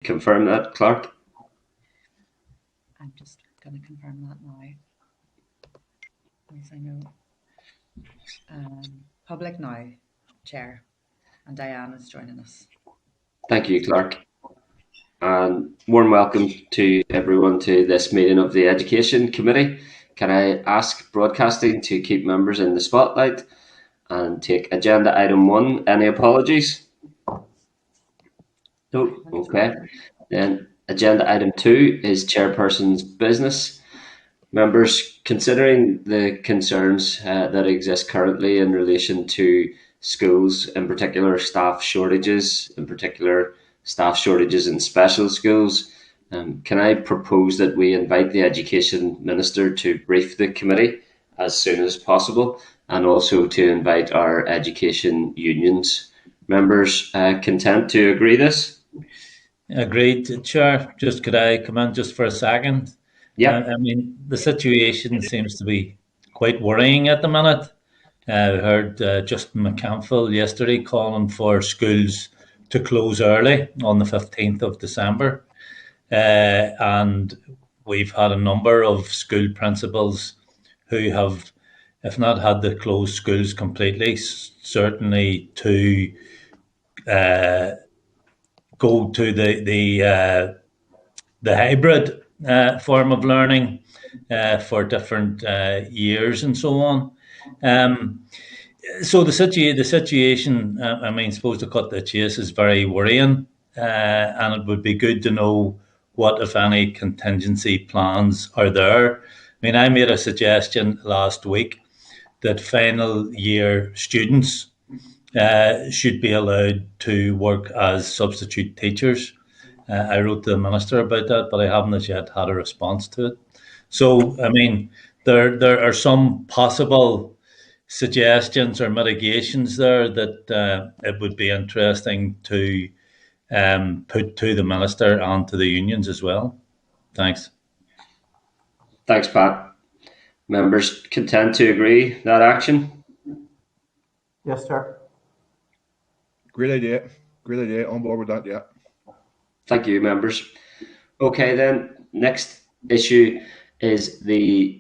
confirm that, Clark? I'm just going to confirm that now. As I know, public now, Chair, and Diane is joining us. Thank you, Clark. And warm welcome to everyone to this meeting of the Education Committee. Can I ask Broadcasting to keep members in the spotlight and take agenda item 1? Any apologies? No? Okay. Then agenda item 2 is Chairperson's business. Members, considering the concerns that exist currently in relation to schools, in particular staff shortages, in special schools, can I propose that we invite the Education Minister to brief the committee as soon as possible, and also to invite our education unions? Members content to agree this? Agreed, Chair. Just could I come in just for a second? Yeah. I mean, the situation seems to be quite worrying at the minute. I heard Justin McCampbell yesterday calling for schools to close early on the 15th of December. And we've had a number of school principals who have, if not had to close schools completely, certainly to go to the hybrid form of learning for different years and so on. So the situation, I mean, supposed to cut the chase, is very worrying, and it would be good to know what, if any, contingency plans are there. I mean, I made a suggestion last week that final year students should be allowed to work as substitute teachers. I wrote to the Minister about that, but I haven't as yet had a response to it. So, I mean, there are some possible suggestions or mitigations there that it would be interesting to put to the Minister and to the unions as well. Thanks. Thanks, Pat. Members content to agree that action? Yes, sir. Great idea. Great idea. On board with that, yeah. Thank you, members. Okay, then, next issue is the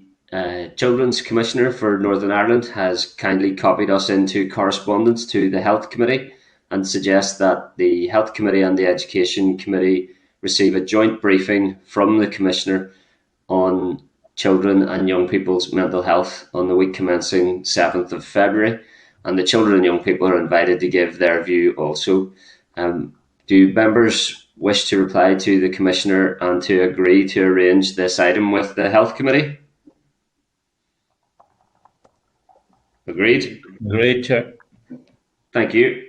Children's Commissioner for Northern Ireland has kindly copied us into correspondence to the Health Committee and suggests that the Health Committee and the Education Committee receive a joint briefing from the Commissioner on children and young people's mental health on the week commencing 7th of February. And the children and young people are invited to give their view also. Do members wish to reply to the Commissioner and to agree to arrange this item with the Health Committee? Agreed? Agreed, Chair. Thank you.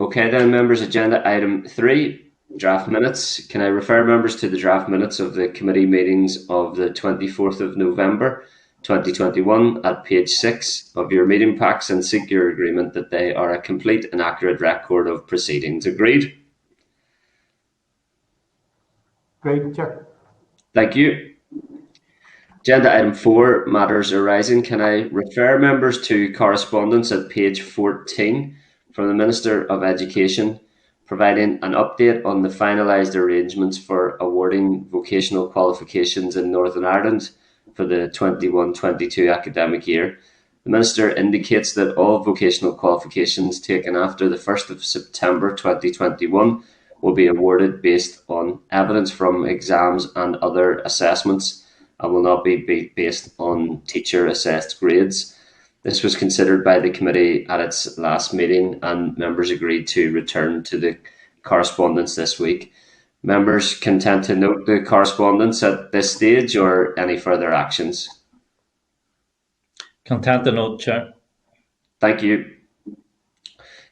Okay then, members, agenda item 3, draft minutes. Can I refer members to the draft minutes of the committee meetings of the 24th of November 2021 at page 6 of your meeting packs and seek your agreement that they are a complete and accurate record of proceedings? Agreed? Agreed, Chair. Thank you. Agenda item 4, matters arising. Can I refer members to correspondence at page 14 from the Minister of Education, providing an update on the finalised arrangements for awarding vocational qualifications in Northern Ireland for the 21-22 academic year. The Minister indicates that all vocational qualifications taken after the 1st of September 2021 will be awarded based on evidence from exams and other assessments and will not be based on teacher-assessed grades. This was considered by the committee at its last meeting, and members agreed to return to the correspondence this week. Members content to note the correspondence at this stage or any further actions? Content to note, Chair. Thank you.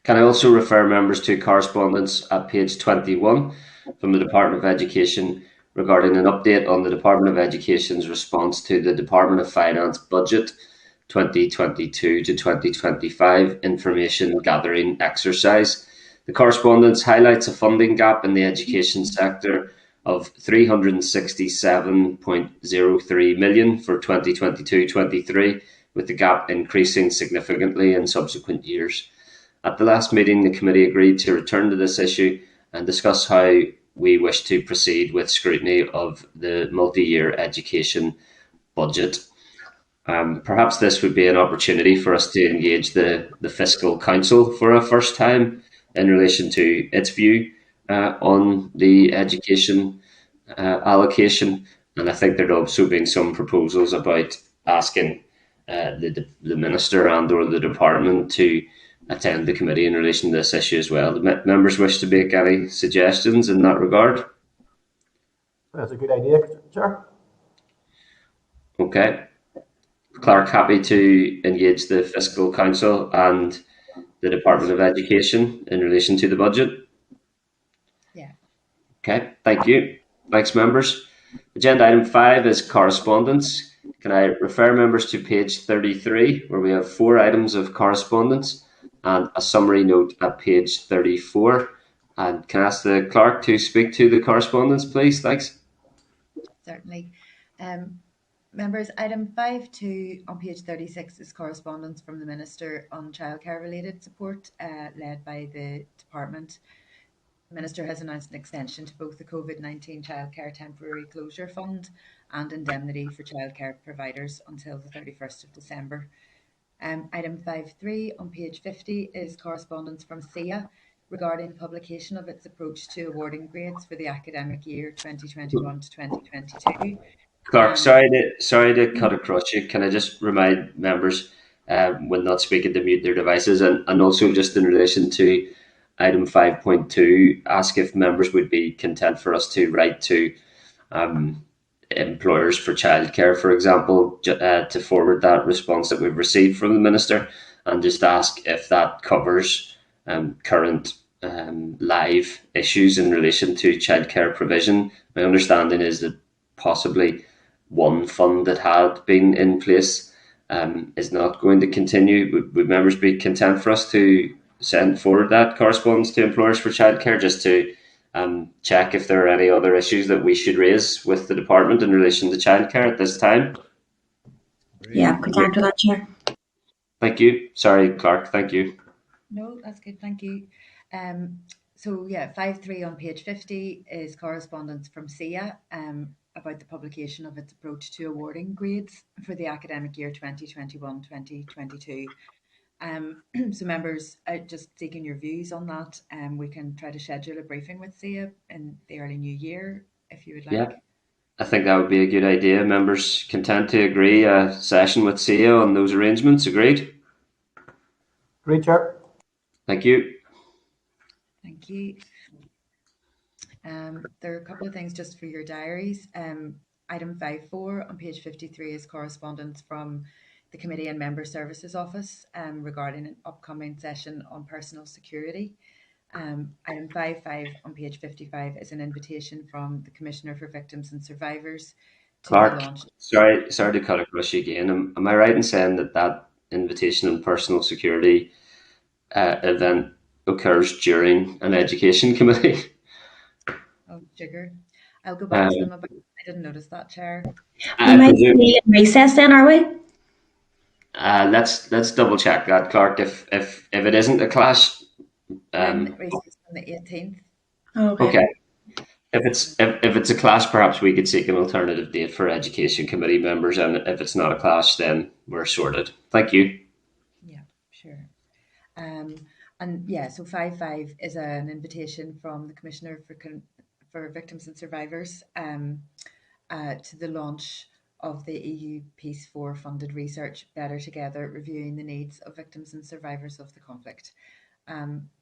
Can I also refer members to correspondence at page 21 from the Department of Education regarding an update on the Department of Education's response to the Department of Finance budget 2022 to 2025 information gathering exercise. The correspondence highlights a funding gap in the education sector of 367.03 million for 2022-23, with the gap increasing significantly in subsequent years. At the last meeting, the committee agreed to return to this issue and discuss how we wish to proceed with scrutiny of the multi-year education budget. Perhaps this would be an opportunity for us to engage the Fiscal Council for a first time in relation to its view on the education allocation. And I think there have also been some proposals about asking the Minister and or the Department to attend the committee in relation to this issue as well. Do members wish to make any suggestions in that regard? That's a good idea, Chair. Okay. Clark, happy to engage the Fiscal Council and the Department of Education in relation to the budget? Yeah. Okay, thank you. Thanks, members. Agenda item 5 is correspondence. Can I refer members to page 33, where we have 4 items of correspondence and a summary note at page 34. And can I ask the clerk to speak to the correspondence, please? Thanks. Certainly. Members, item 5.2 on page 36 is correspondence from the Minister on childcare related support led by the Department. The Minister has announced an extension to both the COVID-19 Childcare Temporary Closure Fund and indemnity for childcare providers until the 31st of December. Item 5.3 on page 50 is correspondence from SIA regarding publication of its approach to awarding grades for the academic year 2021 to 2022. Clark, sorry to cut across you. Can I just remind members when not speaking to mute their devices, and also just in relation to item 5.2, ask if members would be content for us to write to employers for childcare, for example, to forward that response that we've received from the Minister, and just ask if that covers current live issues in relation to childcare provision. My understanding is that possibly one fund that had been in place is not going to continue. Would members be content for us to send forward that correspondence to employers for childcare, just to check if there are any other issues that we should raise with the department in relation to childcare at this time? Yeah, content with that, Chair. Thank you. Sorry, Clark. Thank you. No, that's good. Thank you. So yeah, 5.3 on page 50 is correspondence from SIA about the publication of its approach to awarding grades for the academic year 2021-2022. So members, just taking your views on that, we can try to schedule a briefing with SIA in the early new year if you would like. Yeah, I think that would be a good idea. Members content to agree a session with SIA on those arrangements? Agreed? Agreed, Chair. Thank you. Thank you. There are a couple of things just for your diaries. Item 5.4 on page 53 is correspondence from the Committee and Member Services Office regarding an upcoming session on personal security. Item 5.5 on page 55 is an invitation from the Commissioner for Victims and Survivors to Clark, launch. sorry to cut across you again. Am I right in saying that invitation on personal security event occurs during an education committee? Oh, sugar. I'll go back to them about it. I didn't notice that, Chair. We might be in recess then, are we? Let's double check that, Clark. If it isn't a clash, Recess on the 18th. okay. If it's a clash, perhaps we could seek an alternative date for education committee members, and if it's not a clash, then we're sorted. Thank you. Yeah, sure. And yeah, so 5.5 is an invitation from the Commissioner for Victims and Survivors to the launch of the EU Peace 4 funded research, Better Together, reviewing the needs of victims and survivors of the conflict.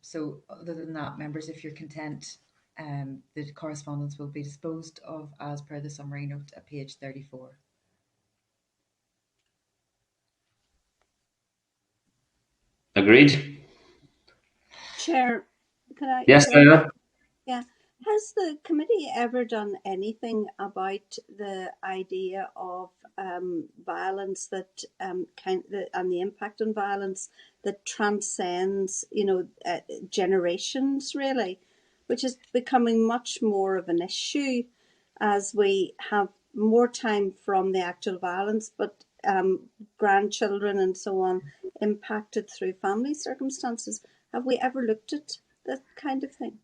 So other than that, members, if you're content, the correspondence will be disposed of as per the summary note at page 34. Agreed? Chair, could I? Yes, Diana? Yeah. Has the committee ever done anything about the idea of violence that and the impact on violence that transcends, generations, really, which is becoming much more of an issue as we have more time from the actual violence, but grandchildren and so on impacted through family circumstances. Have we ever looked at that kind of thing?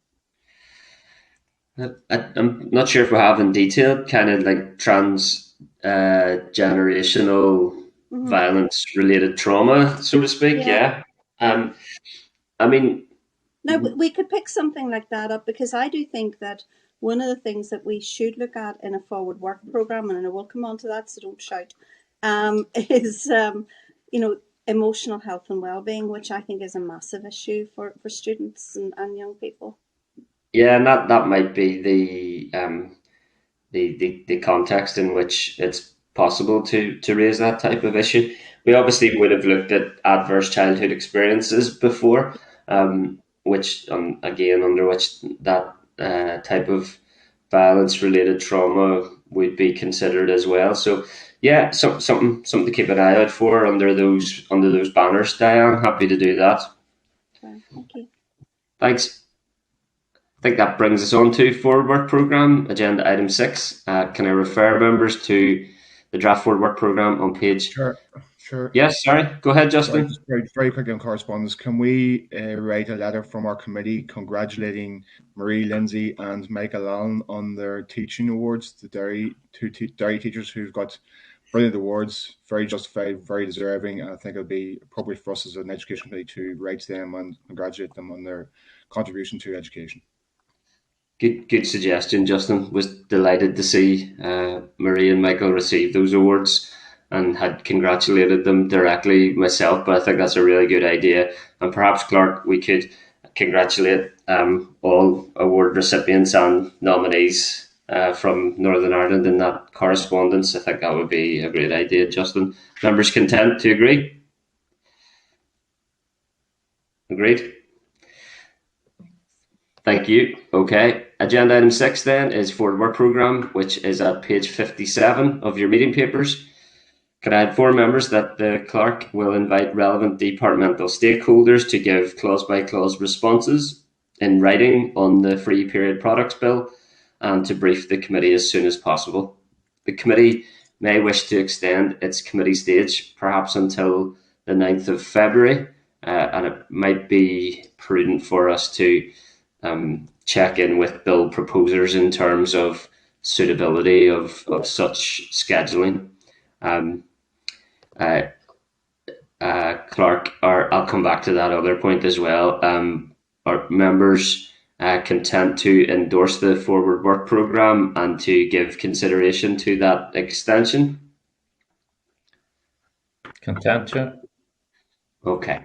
I'm not sure if we have in detail, kind of like generational violence related trauma, so to speak. Yeah. I mean, no, we could pick something like that up, because I do think that one of the things that we should look at in a forward work programme, and I will come on to that, so don't shout, is emotional health and well-being, which I think is a massive issue for students and young people. Yeah, and that might be the context in which it's possible to raise that type of issue. We obviously would have looked at adverse childhood experiences before, which again, under which that type of violence-related trauma would be considered as well. So yeah, something to keep an eye out for under those banners, Diane. Happy to do that. Okay, thank you. Thanks. I think that brings us on to Forward Work Programme, agenda item 6. Can I refer members to the draft Forward Work Programme on page... Sure. Yes, sorry. Go ahead, Justin. Just very quickly on correspondence. Can we write a letter from our committee congratulating Marie Lindsay and Michael Allen on their teaching awards, the two Derry teachers who've got brilliant awards, very justified, very deserving. And I think it'll be appropriate for us as an education committee to write to them and congratulate them on their contribution to education. Good suggestion, Justin. Was delighted to see Marie and Michael receive those awards and had congratulated them directly myself, but I think that's a really good idea. And perhaps, Clark, we could congratulate all award recipients and nominees from Northern Ireland in that correspondence. I think that would be a great idea, Justin. Members content to agree? Agreed? Thank you. Okay. Agenda item 6 then is Forward Work Programme, which is at page 57 of your meeting papers. Can I inform members that the clerk will invite relevant departmental stakeholders to give clause-by-clause responses in writing on the Free Period Products Bill and to brief the committee as soon as possible. The committee may wish to extend its committee stage perhaps until the 9th of February, and it might be prudent for us to check in with bill proposers in terms of suitability of such scheduling. Clark, or I'll come back to that other point as well. Are members content to endorse the Forward Work Programme and to give consideration to that extension? Content, Chair. Okay,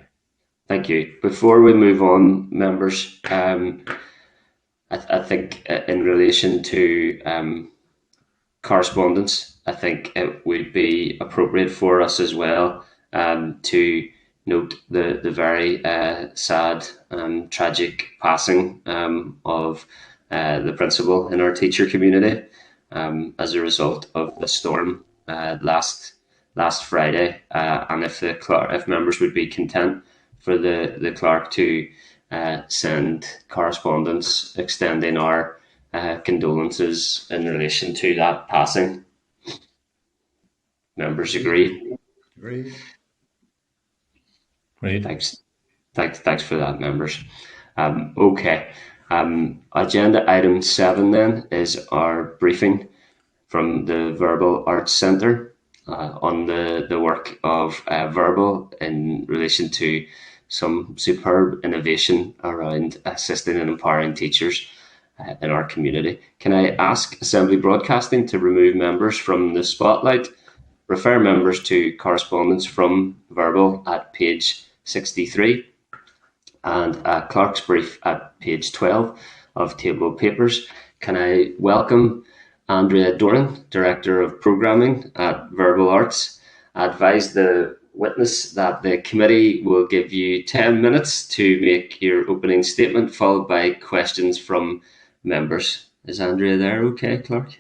thank you. Before we move on, members, I think in relation to correspondence, I think it would be appropriate for us as well to note the very sad and tragic passing of the principal in our teacher community as a result of the storm last Friday. And if members would be content for the clerk to send correspondence extending our condolences in relation to that passing. Members agree? Agreed. Great. Thanks for that, members. Okay. Agenda item 7 then is our briefing from the Verbal Arts Centre on the work of Verbal in relation to some superb innovation around assisting and empowering teachers in our community. Can I ask Assembly Broadcasting to remove members from the spotlight, refer members to correspondence from Verbal at page 63 and Clark's brief at page 12 of table of papers? Can I welcome Andrea Doran, Director of Programming at Verbal Arts, advise the witness that the committee will give you 10 minutes to make your opening statement, followed by questions from members. Is Andrea there? Okay, Clark?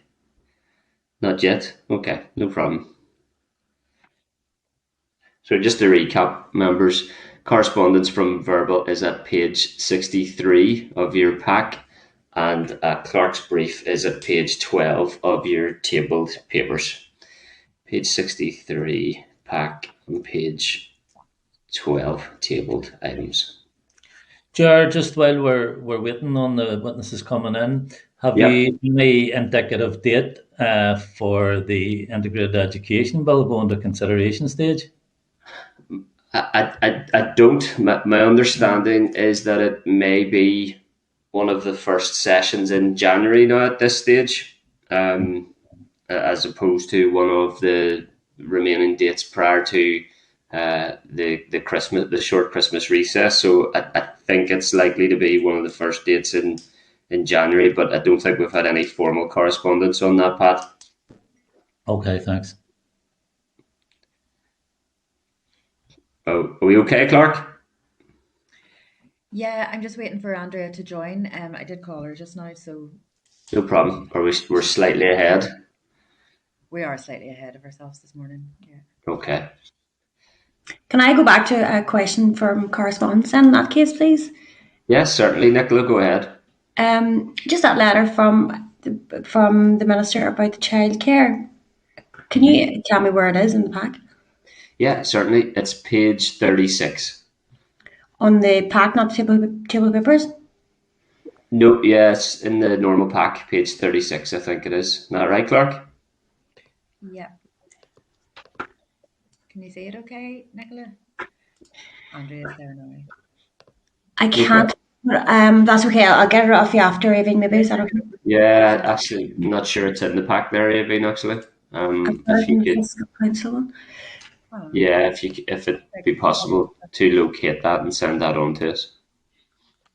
Not yet? Okay, no problem. So just to recap, members, correspondence from Verbal is at page 63 of your pack, and Clark's brief is at page 12 of your tabled papers. Page 63 pack on page 12 tabled items. Chair, just while we're waiting on the witnesses coming in, Have Yep. you any indicative date for the integrated education bill going to consideration stage? I don't. My understanding is that it may be one of the first sessions in January now at this stage, as opposed to one of the remaining dates prior to the short Christmas recess. So I think it's likely to be one of the first dates in January, but I don't think we've had any formal correspondence on that, Pat. Okay, thanks. Oh, are we okay, Clark? Yeah, I'm just waiting for Andrea to join. I did call her just now, so No problem. We're slightly ahead. we are slightly ahead of ourselves this morning. Yeah. Okay. Can I go back to a question from correspondence in that case, please? Yes, certainly, Nicola. Go ahead. Just that letter from the Minister about the childcare. Can you tell me where it is in the pack? Yeah, certainly. It's page 36. On the pack, not the table papers? No, yeah, it's in the normal pack, page 36, I think it is. Isn't that right, Clark? Yeah. Can you see it okay, Nicola? Andrea's there now. I can't. That's okay. I'll get it off you after, Evan. Maybe is that okay? Yeah, actually, I'm not sure it's in the pack there, Evan, actually. If you could, yeah, if it be possible to locate that and send that on to us.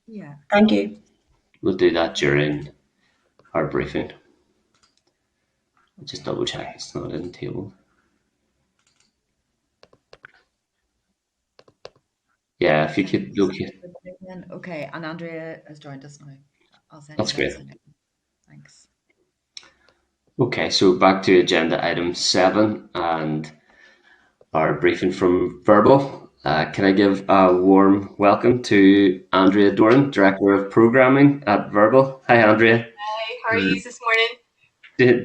Yeah. Thank you. We'll do that during our briefing. I'll just double check it's not in the table. Yeah, if you could locate. Okay, and Andrea has joined us now. I'll send That's you great. that. Thanks. Okay, so back to agenda item 7 and our briefing from Verbal. Can I give a warm welcome to Andrea Doran, Director of Programming at Verbal. Hi, Andrea. Hi, how are you this morning?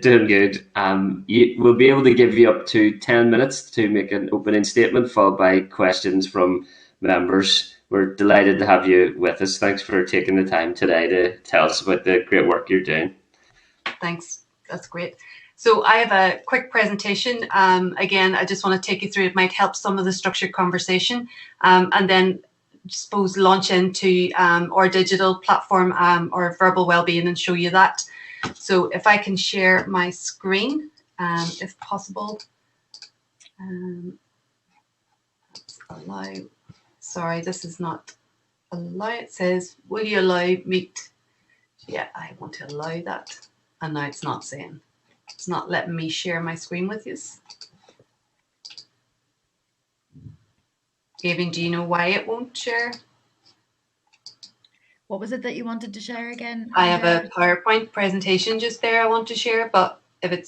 Doing good. We'll be able to give you up to 10 minutes to make an opening statement, followed by questions from members. We're delighted to have you with us. Thanks for taking the time today to tell us about the great work you're doing. Thanks, that's great. So I have a quick presentation. Again, I just want to take you through, it might help some of the structured conversation, and then suppose launch into our digital platform or Verbal Wellbeing and show you that. So if I can share my screen, if possible. Allow. Sorry, this is not allow. It says, will you allow me? Yeah, I want to allow that. And now it's not saying. It's not letting me share my screen with you. Gavin, do you know why it won't share? What was it that you wanted to share again? I have a PowerPoint presentation just there I want to share, but if it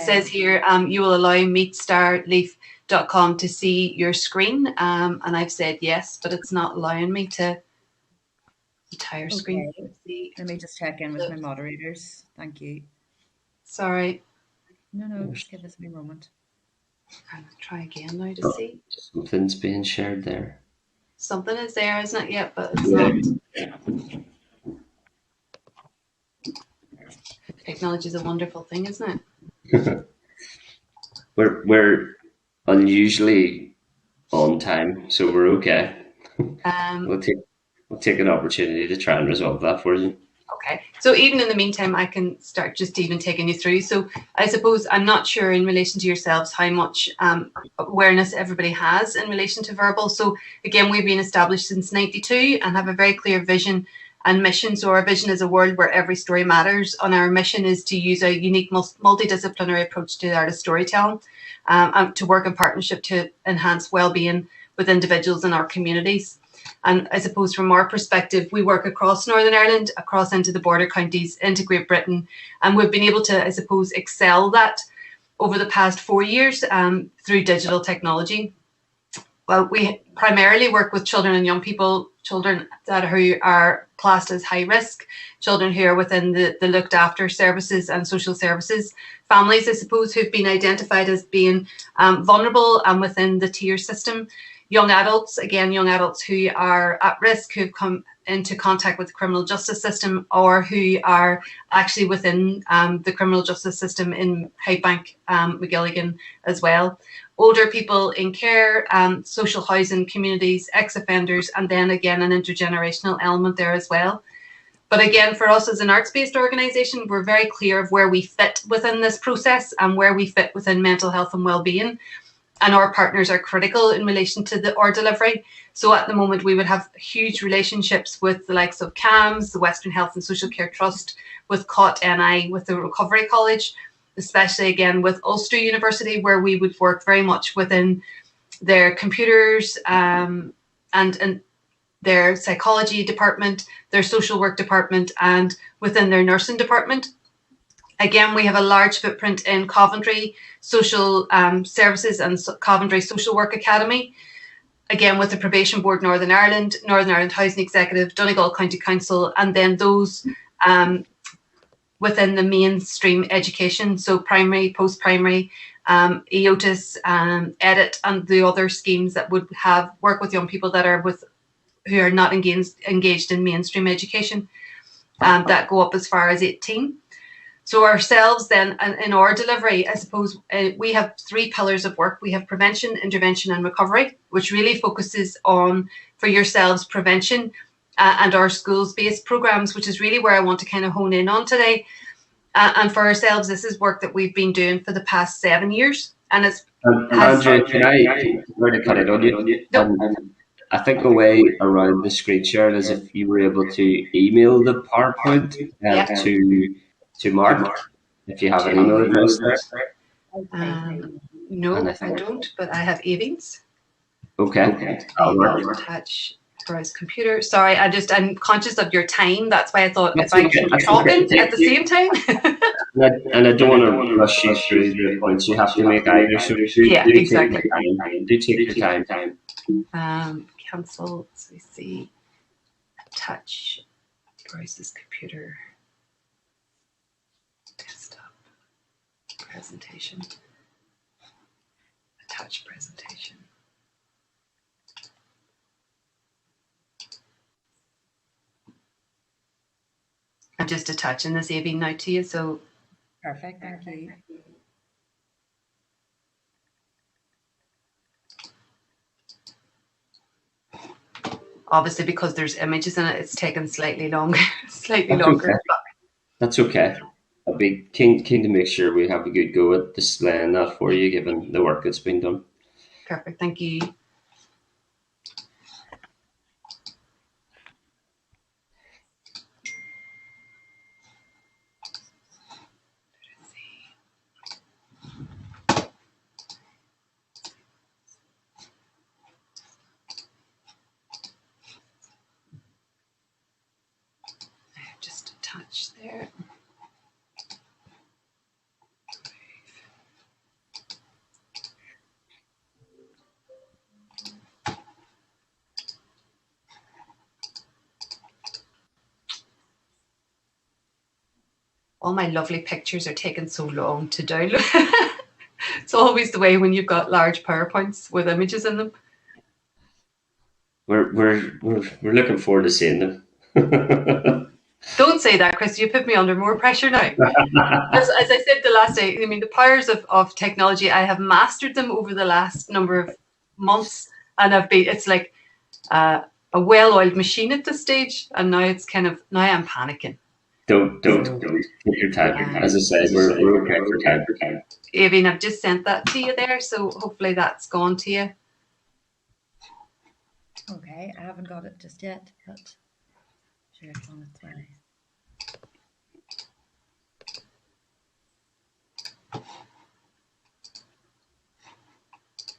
says here, you will allow meetstarleaf.com to see your screen, and I've said yes, but it's not allowing me to entire screen. Let me just check in with my moderators. Thank you. Sorry. No, just give us a moment. I'll try again now to see. Something's being shared there. Something is there, isn't it yet? But it's not. Technology is a wonderful thing, isn't it? We're unusually on time, so we're okay. We'll take an opportunity to try and resolve that for you. Okay, so even in the meantime, I can start just even taking you through. So I suppose I'm not sure in relation to yourselves how much awareness everybody has in relation to Verbal. So again, we've been established since '92 and have a very clear vision and mission. So our vision is a world where every story matters, and our mission is to use a unique multidisciplinary approach to the art of storytelling, and to work in partnership to enhance well-being with individuals in our communities. And I suppose from our perspective, we work across Northern Ireland, across into the border counties, into Great Britain, and we've been able to, I suppose, excel that over the past 4 years through digital technology. Well, we primarily work with children and young people, children who are classed as high risk, children who are within the looked after services and social services, families, I suppose, who've been identified as being vulnerable and within the tier system, young adults, again, young adults who are at risk, who've come into contact with the criminal justice system, or who are actually within the criminal justice system in Hydebank, Magilligan as well. Older people in care, social housing communities, ex-offenders, and then again an intergenerational element there as well. But again, for us as an arts-based organisation, we're very clear of where we fit within this process and where we fit within mental health and wellbeing. And our partners are critical in relation to our delivery. So at the moment, we would have huge relationships with the likes of CAMS, the Western Health and Social Care Trust, with COT-NI, with the Recovery College, especially again with Ulster University, where we would work very much within their computers and their psychology department, their social work department, and within their nursing department. Again, we have a large footprint in Coventry Social Services and Coventry Social Work Academy. Again, with the Probation Board Northern Ireland Housing Executive, Donegal County Council, and then those within the mainstream education, so primary, post-primary, EOTIS, EDIT, and the other schemes that would have work with young people that are who are not engaged in mainstream education, that go up as far as 18. So ourselves then, in our delivery, I suppose we have 3 pillars of work. We have prevention, intervention and recovery, which really focuses on, for yourselves, prevention and our schools-based programs, which is really where I want to kind of hone in on today. And for ourselves, this is work that we've been doing for the past 7 years. And it's... Andrea, can I cut it on you? No. I think a way around the screen share is if you were able to email the PowerPoint to Mark, if you have an email address there. No, I don't, but I have Avine's. Okay. I'll attach for his computer. Sorry, I'm conscious of your time. That's why I thought That's if okay. I keep talking at the same time. and I don't want to rush you through the points you have to make either. So exactly. Do take your time. Cancel. So we see. Attach. Where is this computer? Desktop. Presentation. Attach presentation. I'm just attaching this AV now to you, so Perfect, thank you. obviously because there's images in it, it's taken slightly longer. Okay. That's okay. I'll be keen to make sure we have a good go at displaying that for you, given the work that's been done. Perfect, thank you. Just a touch there. All my lovely pictures are taking so long to download. It's always the way when you've got large PowerPoints with images in them. We're looking forward to seeing them. Don't say that, Chris. You put me under more pressure now. As I said the last day, I mean, the powers of technology, I have mastered them over the last number of months, and it's like a well-oiled machine at this stage, and now I'm panicking. Don't take your time. As I said, we're okay for time. Avine, I've just sent that to you there, so hopefully that's gone to you. Okay, I haven't got it just yet, but sure it's on its way.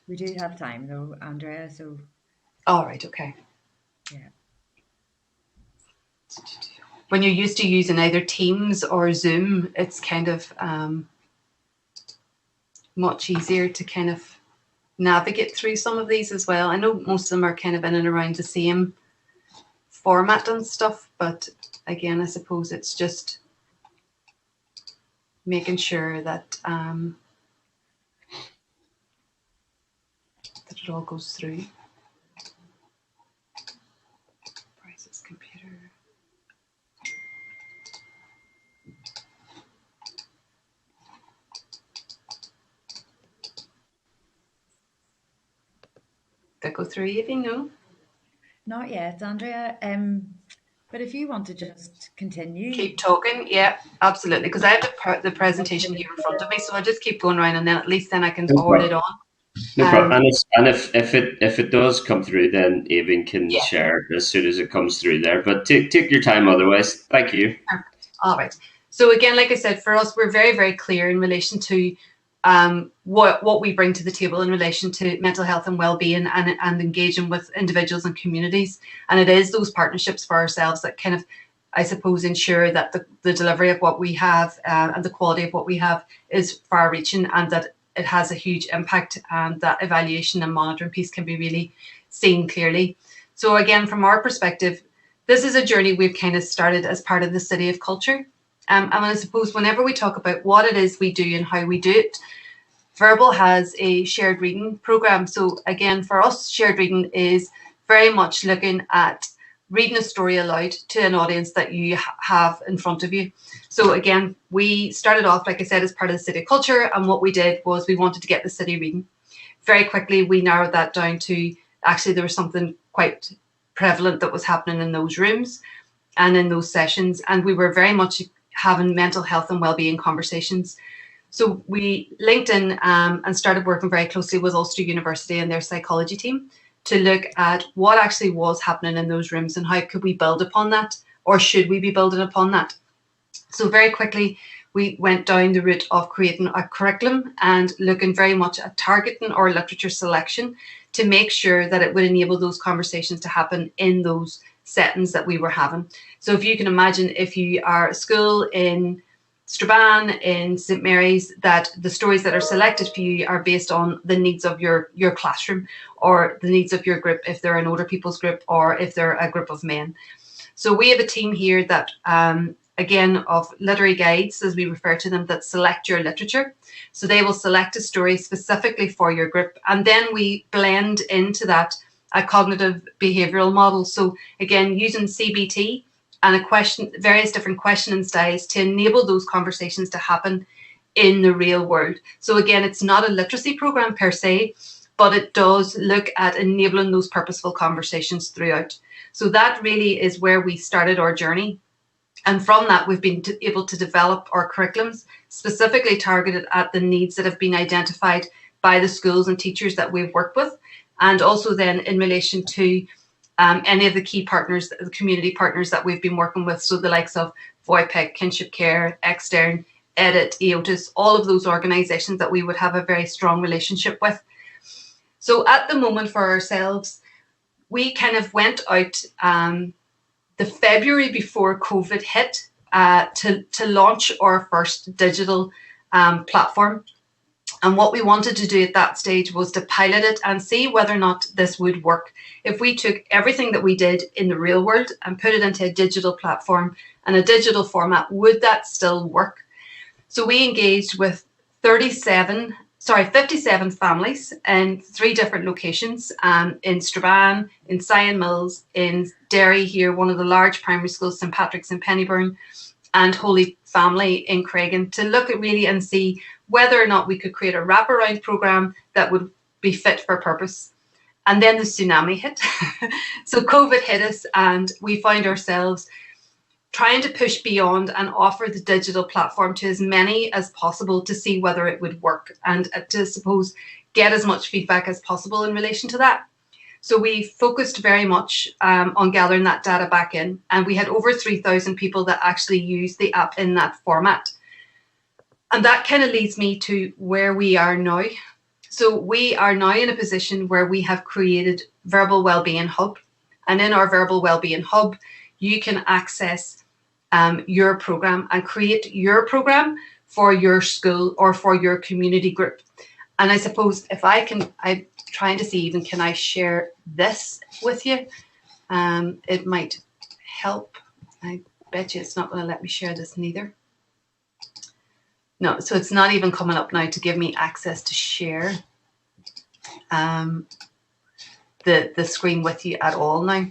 We do have time though, Andrea, so... All right, okay. Yeah. When you're used to using either Teams or Zoom, it's kind of much easier to kind of navigate through some of these as well. I know most of them are kind of in and around the same format and stuff, but again, I suppose it's just making sure that that it all goes through. Did I go through Evie? No? Not yet, Andrea. But if you want to just continue. Keep talking, yeah, absolutely. Because I have the presentation here in front of me, so I'll just keep going around, and then at least then I can forward it on. No problem. And if it does come through, then Aoibhinn can share it as soon as it comes through there. But take your time otherwise. Thank you. Perfect. All right. So again, like I said, for us, we're very, very clear in relation to what we bring to the table in relation to mental health and well-being and engaging with individuals and communities. And it is those partnerships for ourselves that kind of, I suppose, ensure that the delivery of what we have and the quality of what we have is far-reaching, and that it has a huge impact, and that evaluation and monitoring piece can be really seen clearly. So again, from our perspective, this is a journey we've kind of started as part of the City of Culture. And I suppose whenever we talk about what it is we do and how we do it, Verbal has a shared reading programme. So again, for us, shared reading is very much looking at reading a story aloud to an audience that you have in front of you. So again, we started off, like I said, as part of the City of Culture, and what we did was we wanted to get the city reading. Very quickly, we narrowed that down to actually there was something quite prevalent that was happening in those rooms and in those sessions, and we were very much having mental health and well-being conversations. So we linked in and started working very closely with Ulster University and their psychology team to look at what actually was happening in those rooms and how could we build upon that, or should we be building upon that. So very quickly, we went down the route of creating a curriculum and looking very much at targeting our literature selection to make sure that it would enable those conversations to happen in those settings that we were having. So if you can imagine, if you are a school in Strabane, in St Mary's, that the stories that are selected for you are based on the needs of your classroom, or the needs of your group, if they're an older people's group or if they're a group of men. So we have a team here that, again, of literary guides, as we refer to them, that select your literature. So they will select a story specifically for your group, and then we blend into that a cognitive behavioural model. So again, using CBT and various different questioning styles to enable those conversations to happen in the real world. So again, it's not a literacy program per se, but it does look at enabling those purposeful conversations throughout. So that really is where we started our journey. And from that, we've been able to develop our curriculums specifically targeted at the needs that have been identified by the schools and teachers that we've worked with. And also then in relation to any of the key partners, the community partners that we've been working with. So the likes of Voipec, Kinship Care, Extern, Edit, EOTIS, all of those organisations that we would have a very strong relationship with. So at the moment for ourselves, we kind of went out the February before COVID hit to launch our first digital platform. And what we wanted to do at that stage was to pilot it and see whether or not this would work. If we took everything that we did in the real world and put it into a digital platform and a digital format, would that still work? So we engaged with 57 families in 3 different locations, in Strabane, in Sion Mills, in Derry here, one of the large primary schools, St Patrick's in Pennyburn, and Holy Family in Craigan, to look at really and see whether or not we could create a wraparound program that would be fit for purpose. And then the tsunami hit. So COVID hit us, and we found ourselves trying to push beyond and offer the digital platform to as many as possible to see whether it would work, and to suppose get as much feedback as possible in relation to that. So we focused very much on gathering that data back in, and we had over 3,000 people that actually used the app in that format. And that kind of leads me to where we are now. So we are now in a position where we have created Verbal Wellbeing Hub. And in our Verbal Wellbeing Hub, you can access your program and create your program for your school or for your community group. And I suppose if I'm trying to see even, can I share this with you? It might help. I bet you it's not going to let me share this neither. No, so it's not even coming up now to give me access to share the screen with you at all now.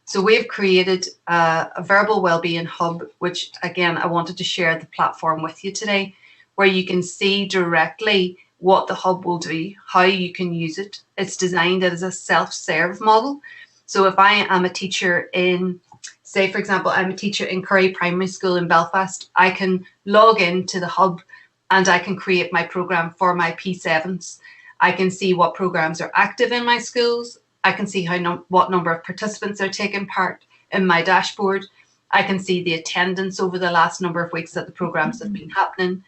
So we've created a Verbal Wellbeing Hub, which again, I wanted to share the platform with you today, where you can see directly what the hub will do, how you can use it. It's designed as a self-serve model. So if I am a teacher in, say for example, I'm a teacher in Curry Primary School in Belfast, I can log into the hub and I can create my program for my P7s. I can see what programs are active in my schools. I can see what number of participants are taking part in my dashboard. I can see the attendance over the last number of weeks that the programs have been happening.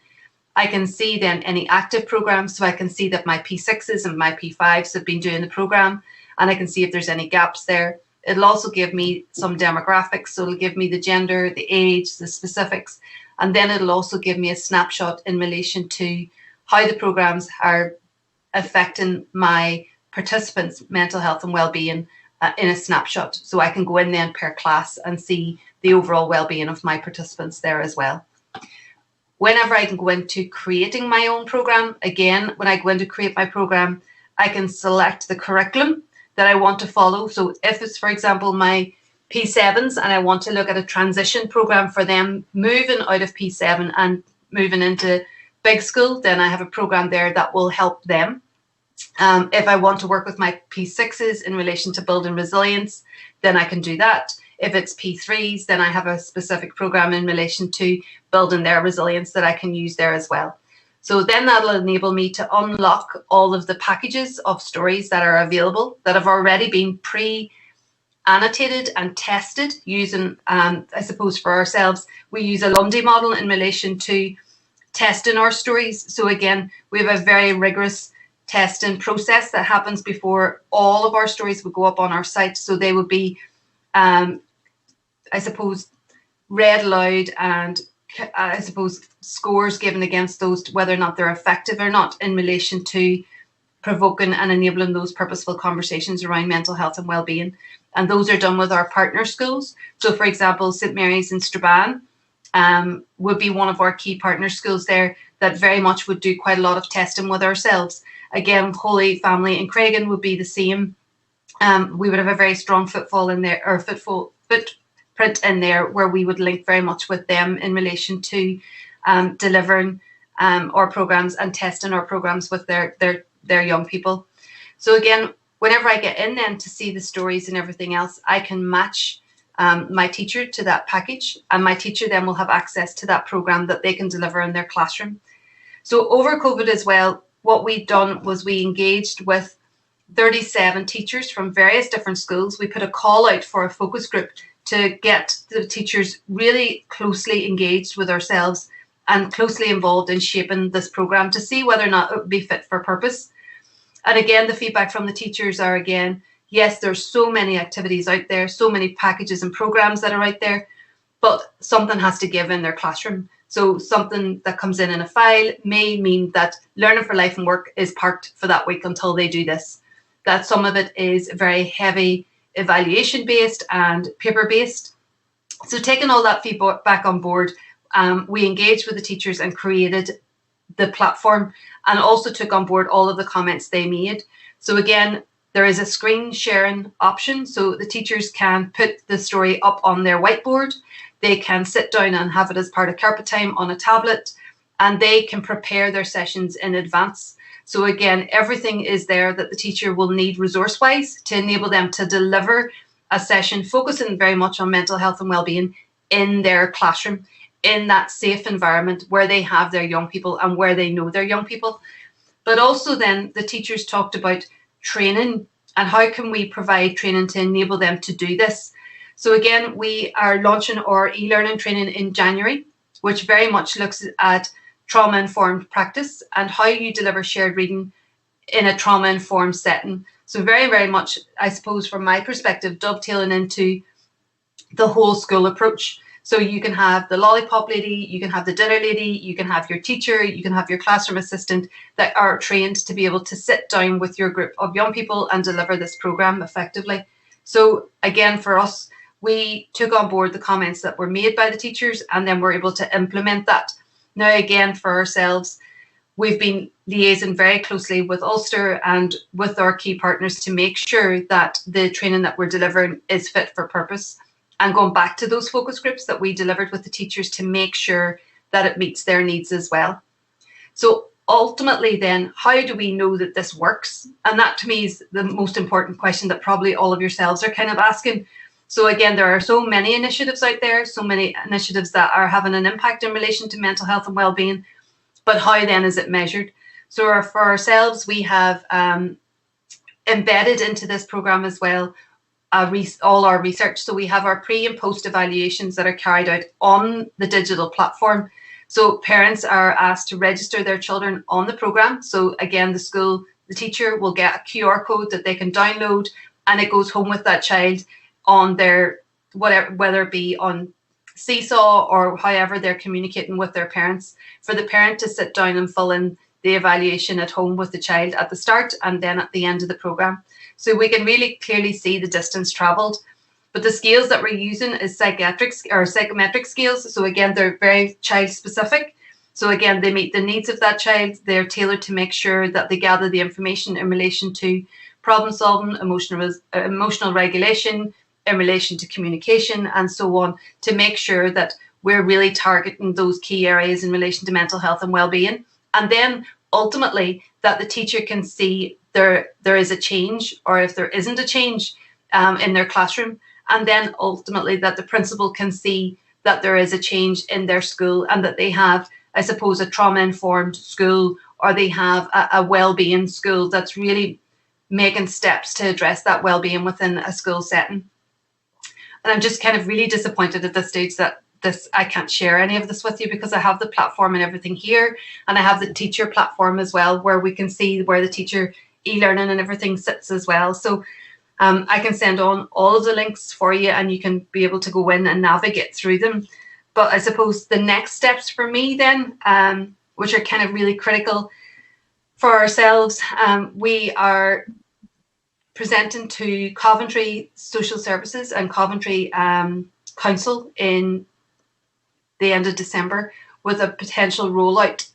I can see then any active programs, so I can see that my P6s and my P5s have been doing the program, and I can see if there's any gaps there. It'll also give me some demographics, so it'll give me the gender, the age, the specifics, and then it'll also give me a snapshot in relation to how the programs are affecting my participants' mental health and well-being in a snapshot. So I can go in then per class and see the overall well-being of my participants there as well. Whenever I can go into creating my own program, again, when I go in to create my program, I can select the curriculum that I want to follow. So if it's, for example, my P7s and I want to look at a transition program for them moving out of P7 and moving into big school, then I have a program there that will help them. If I want to work with my P6s in relation to building resilience, then I can do that. If it's P3s, then I have a specific program in relation to building their resilience that I can use there as well. So then that'll enable me to unlock all of the packages of stories that are available that have already been pre-annotated and tested using, I suppose for ourselves, we use a Lundy model in relation to testing our stories. So again, we have a very rigorous testing process that happens before all of our stories would go up on our site. So they would be, I suppose, read aloud and I suppose scores given against those, whether or not they're effective or not in relation to provoking and enabling those purposeful conversations around mental health and well-being. And those are done with our partner schools. So for example, St Mary's in Strabane would be one of our key partner schools there that very much would do quite a lot of testing with ourselves. Again, Holy Family in Craigan would be the same. We would have a very strong footfall in there, or footprint in there, where we would link very much with them in relation to delivering our programs and testing our programs with their young people. So again, whenever I get in then to see the stories and everything else, I can match my teacher to that package, and my teacher then will have access to that program that they can deliver in their classroom. So over COVID as well, what we've done was we engaged with 37 teachers from various different schools. We put a call out for a focus group to get the teachers really closely engaged with ourselves and closely involved in shaping this program to see whether or not it would be fit for purpose. And again, the feedback from the teachers are, again, yes, there's so many activities out there, so many packages and programs that are out there, but something has to give in their classroom. So something that comes in a file may mean that Learning for Life and Work is parked for that week until they do this. That some of it is very heavy evaluation based and paper based. So taking all that feedback back on board, we engaged with the teachers and created the platform, and also took on board all of the comments they made. So again, there is a screen sharing option, so the teachers can put the story up on their whiteboard. They can sit down and have it as part of carpet time on a tablet, and they can prepare their sessions in advance. So again, everything is there that the teacher will need resource-wise to enable them to deliver a session focusing very much on mental health and well-being in their classroom, in that safe environment where they have their young people and where they know their young people. But also then the teachers talked about training and how can we provide training to enable them to do this. So again, we are launching our e-learning training in January, which very much looks at trauma-informed practice and how you deliver shared reading in a trauma-informed setting. So very, very much, I suppose, from my perspective, dovetailing into the whole school approach. So you can have the lollipop lady, you can have the dinner lady, you can have your teacher, you can have your classroom assistant that are trained to be able to sit down with your group of young people and deliver this program effectively. So again, for us, we took on board the comments that were made by the teachers, and then we're able to implement that. Now, again, for ourselves, we've been liaising very closely with Ulster and with our key partners to make sure that the training that we're delivering is fit for purpose, and going back to those focus groups that we delivered with the teachers to make sure that it meets their needs as well. So ultimately then, how do we know that this works? And that to me is the most important question that probably all of yourselves are kind of asking. So again, there are so many initiatives out there, so many initiatives that are having an impact in relation to mental health and well-being, but how then is it measured? So for ourselves, we have embedded into this program as well all our research. So we have our pre and post evaluations that are carried out on the digital platform. So parents are asked to register their children on the program. So again, the teacher will get a QR code that they can download, and it goes home with that child on their, whether it be on Seesaw or however they're communicating with their parents, for the parent to sit down and fill in the evaluation at home with the child at the start and then at the end of the program. So we can really clearly see the distance traveled. But the scales that we're using is psychometric scales. So again, they're very child specific. So again, they meet the needs of that child. They're tailored to make sure that they gather the information in relation to problem solving, emotional regulation, in relation to communication, and so on, to make sure that we're really targeting those key areas in relation to mental health and well-being. And then ultimately that the teacher can see there is a change, or if there isn't a change in their classroom. And then ultimately that the principal can see that there is a change in their school, and that they have, I suppose, a trauma-informed school, or they have a well-being school that's really making steps to address that well-being within a school setting. And I'm just kind of really disappointed at this stage that I can't share any of this with you, because I have the platform and everything here, and I have the teacher platform as well, where we can see where the teacher e-learning and everything sits as well. So I can send on all of the links for you, and you can be able to go in and navigate through them. But I suppose the next steps for me then, which are kind of really critical for ourselves, we are presenting to Coventry Social Services and Coventry Council in the end of December with a potential rollout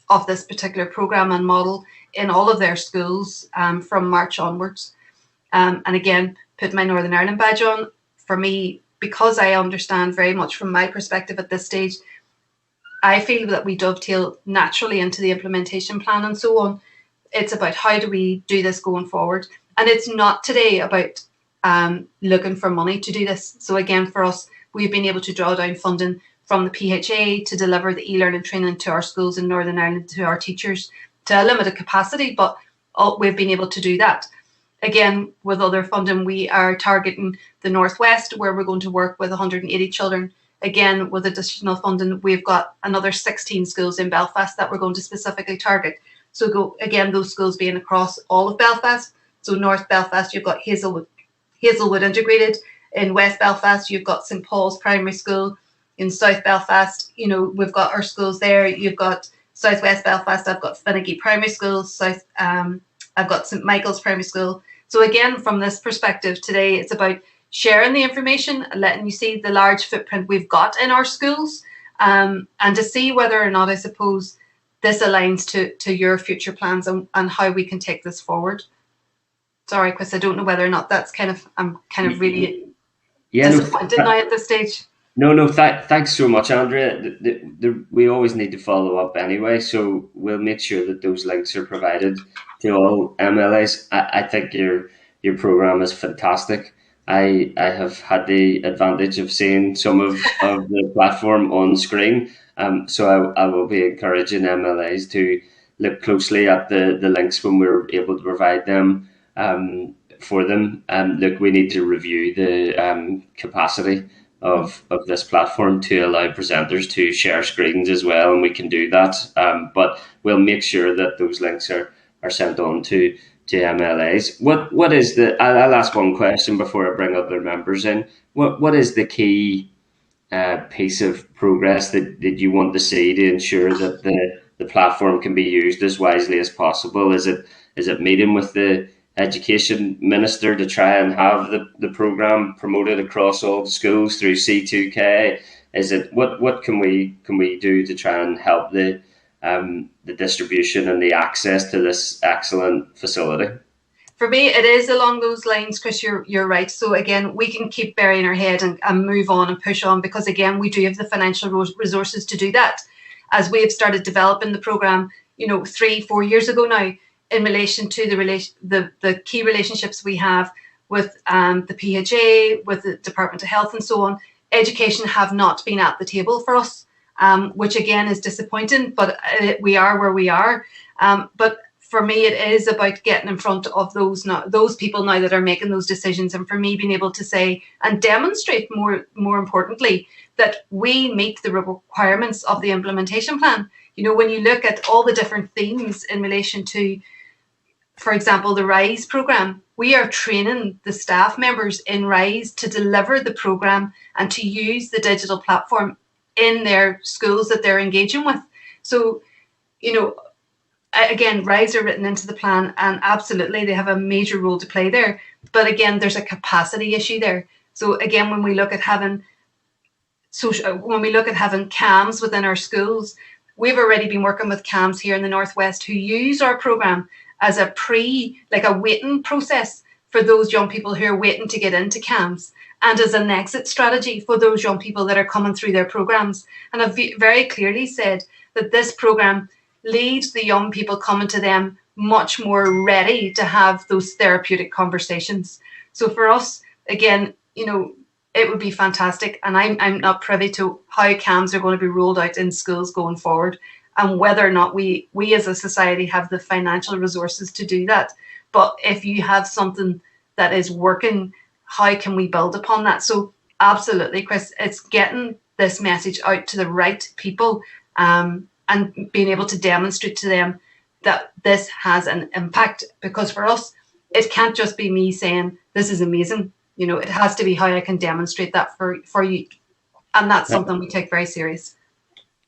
of this particular programme and model in all of their schools from March onwards. And again, put my Northern Ireland badge on. For me, because I understand very much from my perspective at this stage, I feel that we dovetail naturally into the implementation plan and so on. It's about how do we do this going forward. And it's not today about looking for money to do this. So again, for us, we've been able to draw down funding from the PHA to deliver the e-learning training to our schools in Northern Ireland, to our teachers, to a limited capacity, but we've been able to do that. Again, with other funding, we are targeting the Northwest, where we're going to work with 180 children. Again, with additional funding, we've got another 16 schools in Belfast that we're going to specifically target. So again, those schools being across all of Belfast. So North Belfast, you've got Hazelwood Integrated. In West Belfast, you've got St. Paul's Primary School. In South Belfast, you know, we've got our schools there. You've got Southwest Belfast, I've got Finnegy Primary School. I've got St. Michael's Primary School. So again, from this perspective today, it's about sharing the information and letting you see the large footprint we've got in our schools, and to see whether or not, I suppose, this aligns to your future plans and how we can take this forward. Sorry, Chris, I don't know whether or not that's I'm kind of really disappointed now at this stage. No, thanks so much, Andrea. We always need to follow up anyway, so we'll make sure that those links are provided to all MLAs. I think your program is fantastic. I have had the advantage of seeing some of the platform on screen, so I will be encouraging MLAs to look closely at the links when we're able to provide them for them. Look, we need to review the capacity of this platform to allow presenters to share screens as well, and we can do that. But we'll make sure that those links are sent on to MLAs. What is the? I'll ask one question before I bring other members in. What is the key piece of progress that you want to see to ensure that the platform can be used as wisely as possible? Is it meeting with the Education Minister to try and have the programme promoted across all the schools through C2K? Is it what can we do to try and help the distribution and the access to this excellent facility? For me, it is along those lines, Chris. You're right. So again, we can keep burying our head and move on and push on, because again, we do have the financial resources to do that. As we have started developing the programme, 3-4 years ago now, in relation to the key relationships we have with the PHA, with the Department of Health and so on. Education have not been at the table for us, which again is disappointing, but we are where we are. But for me, it is about getting in front of those people now that are making those decisions, and for me being able to say and demonstrate more importantly that we meet the requirements of the implementation plan. When you look at all the different themes in relation to, for example, the RISE programme, we are training the staff members in RISE to deliver the programme and to use the digital platform in their schools that they're engaging with. So, again, RISE are written into the plan, and absolutely they have a major role to play there. But again, there's a capacity issue there. So again, when we look at having CAMs within our schools, we've already been working with CAMs here in the Northwest who use our programme as a waiting process for those young people who are waiting to get into CAMs, and as an exit strategy for those young people that are coming through their programmes. And I've very clearly said that this programme leaves the young people coming to them much more ready to have those therapeutic conversations. So for us, again, it would be fantastic. And I'm not privy to how CAMs are going to be rolled out in schools going forward, and whether or not we as a society have the financial resources to do that. But if you have something that is working, how can we build upon that? So absolutely, Chris, it's getting this message out to the right people, and being able to demonstrate to them that this has an impact. Because for us, it can't just be me saying, this is amazing. It has to be how I can demonstrate that for you. And that's something we take very serious.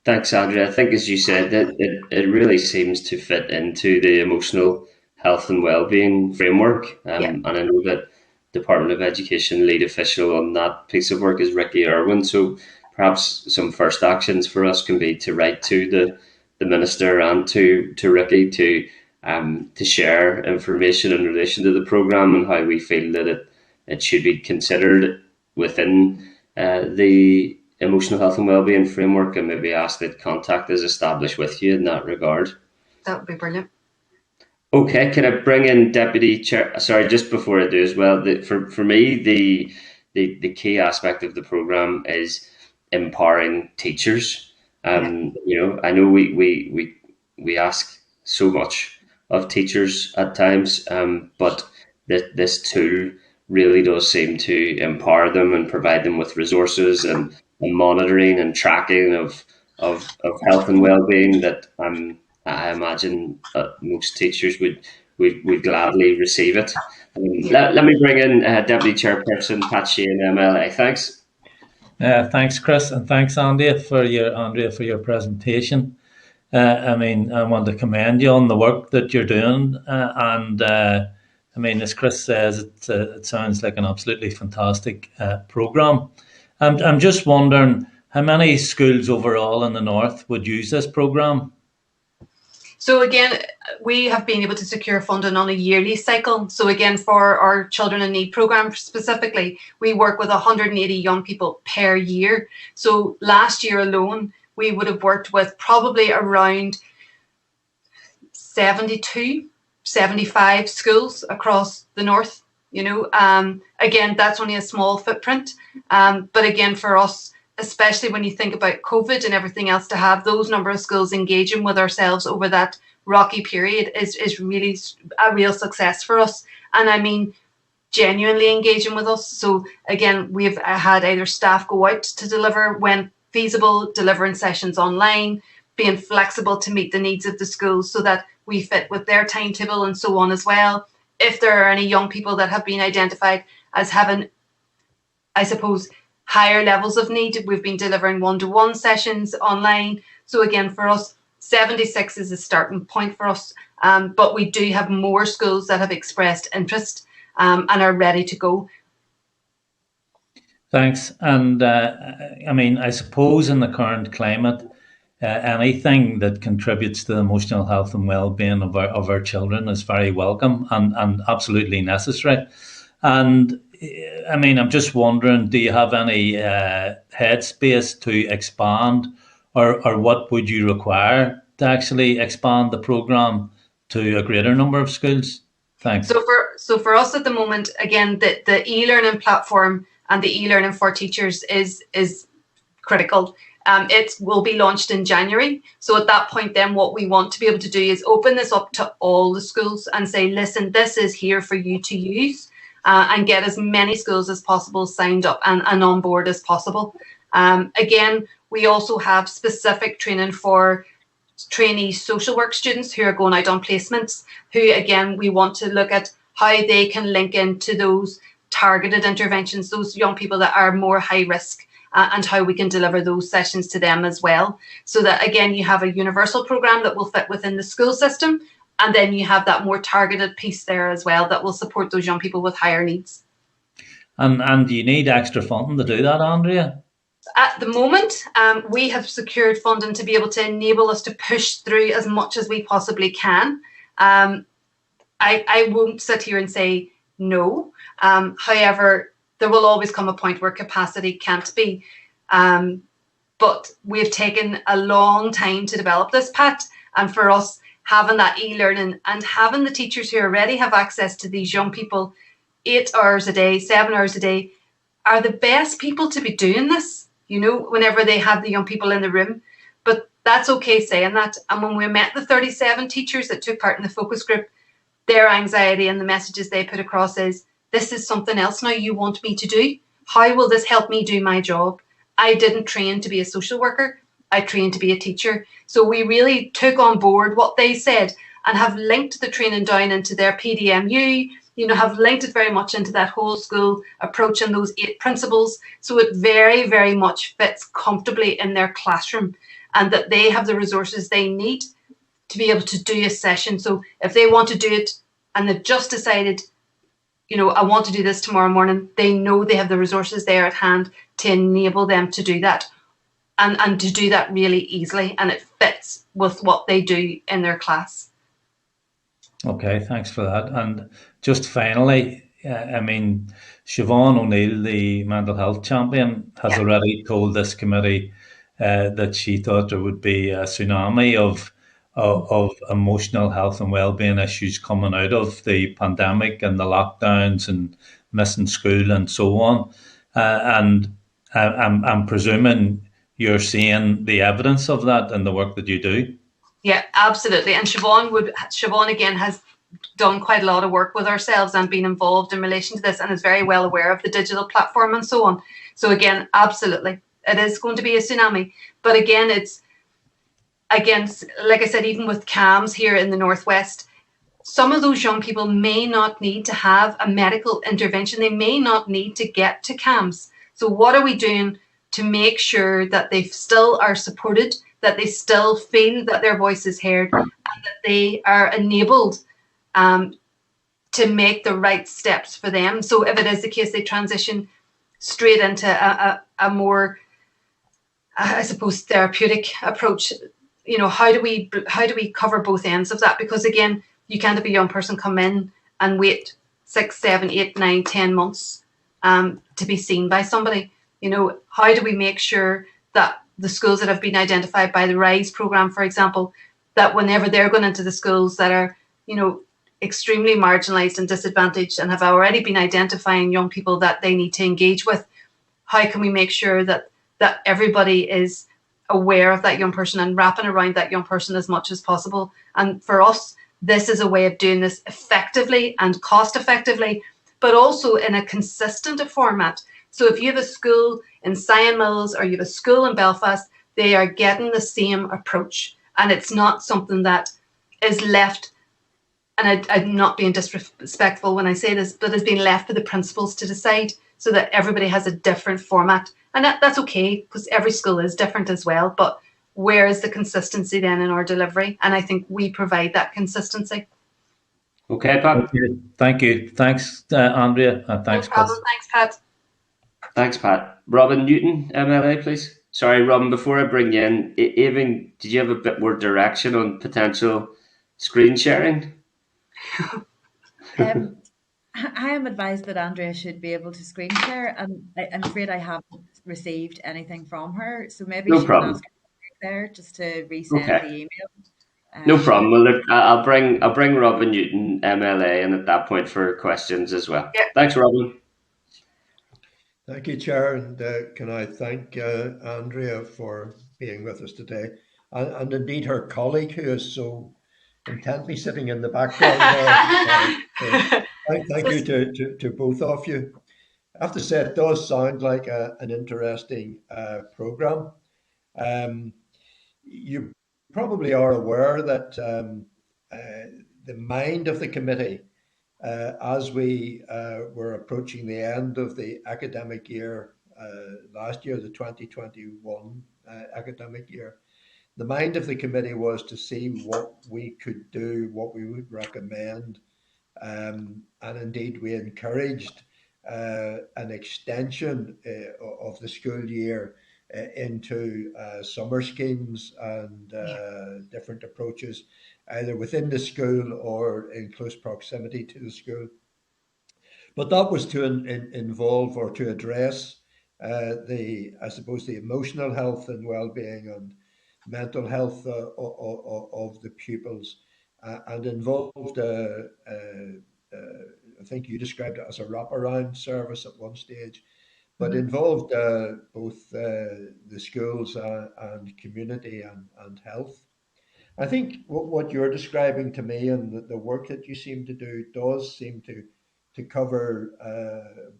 Thanks, Andrea. I think, as you said, that it really seems to fit into the emotional health and wellbeing framework. And I know that Department of Education lead official on that piece of work is Ricky Irwin. So perhaps some first actions for us can be to write to the Minister and to Ricky to share information in relation to the programme and how we feel that it should be considered within the emotional health and wellbeing framework, and maybe ask that contact is established with you in that regard. That would be brilliant. Okay, can I bring in Deputy Chair? Sorry, just before I do as well, for me, the key aspect of the programme is empowering teachers. I know we ask so much of teachers at times, but this tool really does seem to empower them and provide them with resources and monitoring and tracking of health and well-being that I imagine most teachers would gladly receive it. Let me bring in Deputy Chairperson Pat Sheehan, MLA. Thanks. Thanks, Chris, and thanks, Andrea, for your presentation. I want to commend you on the work that you're doing, as Chris says, it sounds like an absolutely fantastic programme. I'm just wondering, how many schools overall in the North would use this programme? So again, we have been able to secure funding on a yearly cycle. So again, for our Children in Need programme specifically, we work with 180 young people per year. So last year alone, we would have worked with probably around 72, 75 schools across the North. Again, that's only a small footprint. But again, for us, especially when you think about COVID and everything else, to have those number of schools engaging with ourselves over that rocky period is really a real success for us. And I mean, genuinely engaging with us. So again, we've had either staff go out to deliver when feasible, delivering sessions online, being flexible to meet the needs of the schools so that we fit with their timetable and so on as well. If there are any young people that have been identified as having, I suppose, higher levels of need, we've been delivering one-to-one sessions online. So again, for us, 76 is a starting point for us, but we do have more schools that have expressed interest and are ready to go. Thanks. And I suppose in the current climate, anything that contributes to the emotional health and well-being of our children is very welcome and absolutely necessary. And I'm just wondering, do you have any headspace to expand, or what would you require to actually expand the programme to a greater number of schools? Thanks. So for us at the moment, again, the e-learning platform and the e-learning for teachers is critical. It will be launched in January. So at that point, then what we want to be able to do is open this up to all the schools and say, listen, this is here for you to use, and get as many schools as possible signed up and on board as possible. Again, we also have specific training for trainee social work students who are going out on placements, who, again, we want to look at how they can link into those targeted interventions, those young people that are more high risk, and how we can deliver those sessions to them as well. So that, again, you have a universal programme that will fit within the school system, and then you have that more targeted piece there as well that will support those young people with higher needs. And do you need extra funding to do that, Andrea? At the moment, we have secured funding to be able to enable us to push through as much as we possibly can. I won't sit here and say no. However, there will always come a point where capacity can't be. But we've taken a long time to develop this, Pat. And for us, having that e-learning and having the teachers who already have access to these young people 8 hours a day, 7 hours a day, are the best people to be doing this, you know, whenever they have the young people in the room. But that's okay saying that. And when we met the 37 teachers that took part in the focus group, their anxiety and the messages they put across is, this is something else now you want me to do. How will this help me do my job? I didn't train to be a social worker. I trained to be a teacher. So we really took on board what they said and have linked the training down into their PDMU, you know, have linked it very much into that whole school approach and those 8 principles. So it very, very much fits comfortably in their classroom, and that they have the resources they need to be able to do a session. So if they want to do it and they've just decided, you know, I want to do this tomorrow morning, they know they have the resources there at hand to enable them to do that, and to do that really easily, and it fits with what they do in their class. Okay, thanks for that. And just finally, I mean, Siobhan O'Neill, the mental health champion, has already told this committee that she thought there would be a tsunami of emotional health and well-being issues coming out of the pandemic and the lockdowns and missing school and so on. And I'm presuming you're seeing the evidence of that in the work that you do. Yeah, absolutely. And Siobhan again has done quite a lot of work with ourselves and been involved in relation to this, and is very well aware of the digital platform and so on. So again, absolutely, it is going to be a tsunami. But again, like I said, even with CAMHS here in the Northwest, some of those young people may not need to have a medical intervention. They may not need to get to CAMHS. So what are we doing to make sure that they still are supported, that they still feel that their voice is heard, and that they are enabled to make the right steps for them? So if it is the case they transition straight into a more, I suppose, therapeutic approach, you know, how do we cover both ends of that? Because again, you can't have a young person come in and wait 6, 7, 8, 9, 10 months to be seen by somebody. You know, how do we make sure that the schools that have been identified by the RISE programme, for example, that whenever they're going into the schools that are, you know, extremely marginalised and disadvantaged and have already been identifying young people that they need to engage with, how can we make sure that everybody is aware of that young person and wrapping around that young person as much as possible? And for us, this is a way of doing this effectively and cost effectively, but also in a consistent format. So if you have a school in Sion Mills or you have a school in Belfast, they are getting the same approach. And it's not something that is left, and I'm not being disrespectful when I say this, but is being left for the principals to decide, so that everybody has a different format. And that's okay, because every school is different as well. But where is the consistency then in our delivery? And I think we provide that consistency. Okay, Pat. Thank you. Thanks, Andrea. Thanks, no problem. Pat. Thanks, Pat. Thanks, Pat. Robin Newton, MLA, please. Sorry, Robin, before I bring you in, Evan, did you have a bit more direction on potential screen sharing? I am advised that Andrea should be able to screen share, and I'm afraid I haven't received anything from her. So maybe No she problem. can ask there just to resend Okay. the email. No problem. Well, look, I'll bring Robin Newton, MLA, in at that point for questions as well. Yeah. Thanks, Robin. Thank you, Chair, and can I thank Andrea for being with us today, and indeed her colleague who is so intently sitting in the background there. Thank you to both of you. I have to say it does sound like an interesting programme. You probably are aware that the mind of the committee, as we were approaching the end of the academic year last year, the 2021 academic year, the mind of the committee was to see what we could do, what we would recommend, and indeed we encouraged an extension of the school year into summer schemes and different approaches, either within the school or in close proximity to the school. But that was to involve or to address I suppose, the emotional health and well-being and mental health of the pupils, and involved, I think you described it as a wraparound service at one stage, but involved both the schools and community and health. I think what you're describing to me and the work that you seem to do does seem to cover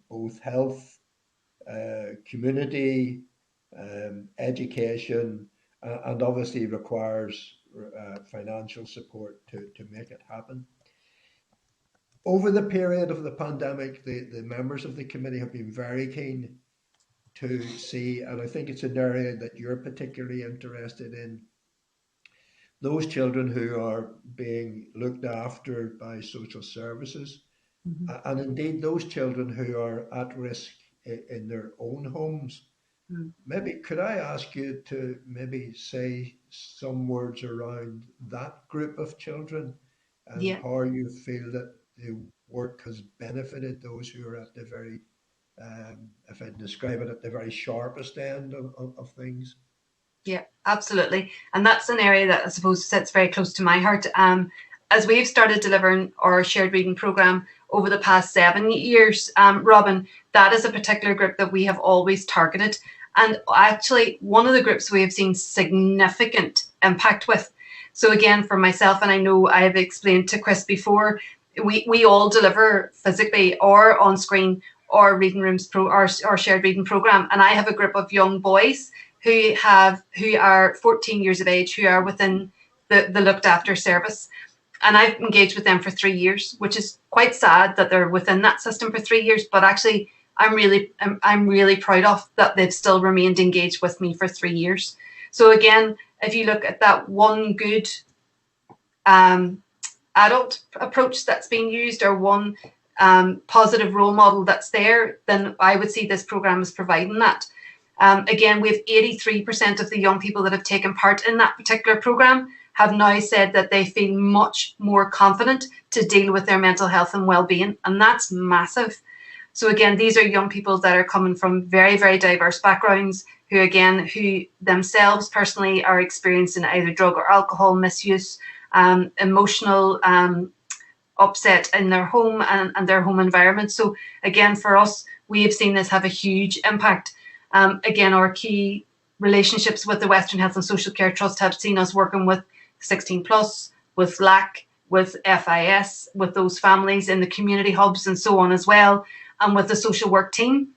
both health, community, education, and obviously requires financial support to make it happen. Over the period of the pandemic, the members of the committee have been very keen to see, and I think it's an area that you're particularly interested in, those children who are being looked after by social services, and indeed those children who are at risk in their own homes. Maybe could I ask you to maybe say some words around that group of children and how you feel that the work has benefited those who are at the very, if I describe it, at the very sharpest end of things? Yeah, absolutely. And that's an area that I suppose sits very close to my heart. As we've started delivering our shared reading programme over the past 7 years, Robin, that is a particular group that we have always targeted. And actually, one of the groups we have seen significant impact with. So again, for myself, and I know I have explained to Chris before, we all deliver physically or on screen our reading rooms our shared reading programme. And I have a group of young boys who are 14 years of age, who are within the looked after service. And I've engaged with them for 3 years, which is quite sad that they're within that system for 3 years. But actually, I'm really proud of that they've still remained engaged with me for 3 years. So again, if you look at that one good adult approach that's being used, or one positive role model that's there, then I would see this programme as providing that. Again, we have 83% of the young people that have taken part in that particular programme have now said that they feel much more confident to deal with their mental health and well-being, and that's massive. So again, these are young people that are coming from very, very diverse backgrounds, who themselves personally are experiencing either drug or alcohol misuse, emotional upset in their home and their home environment. So again, for us, we have seen this have a huge impact. Again, our key relationships with the Western Health and Social Care Trust have seen us working with 16 Plus, with LAC, with FIS, with those families in the community hubs and so on as well, and with the social work team.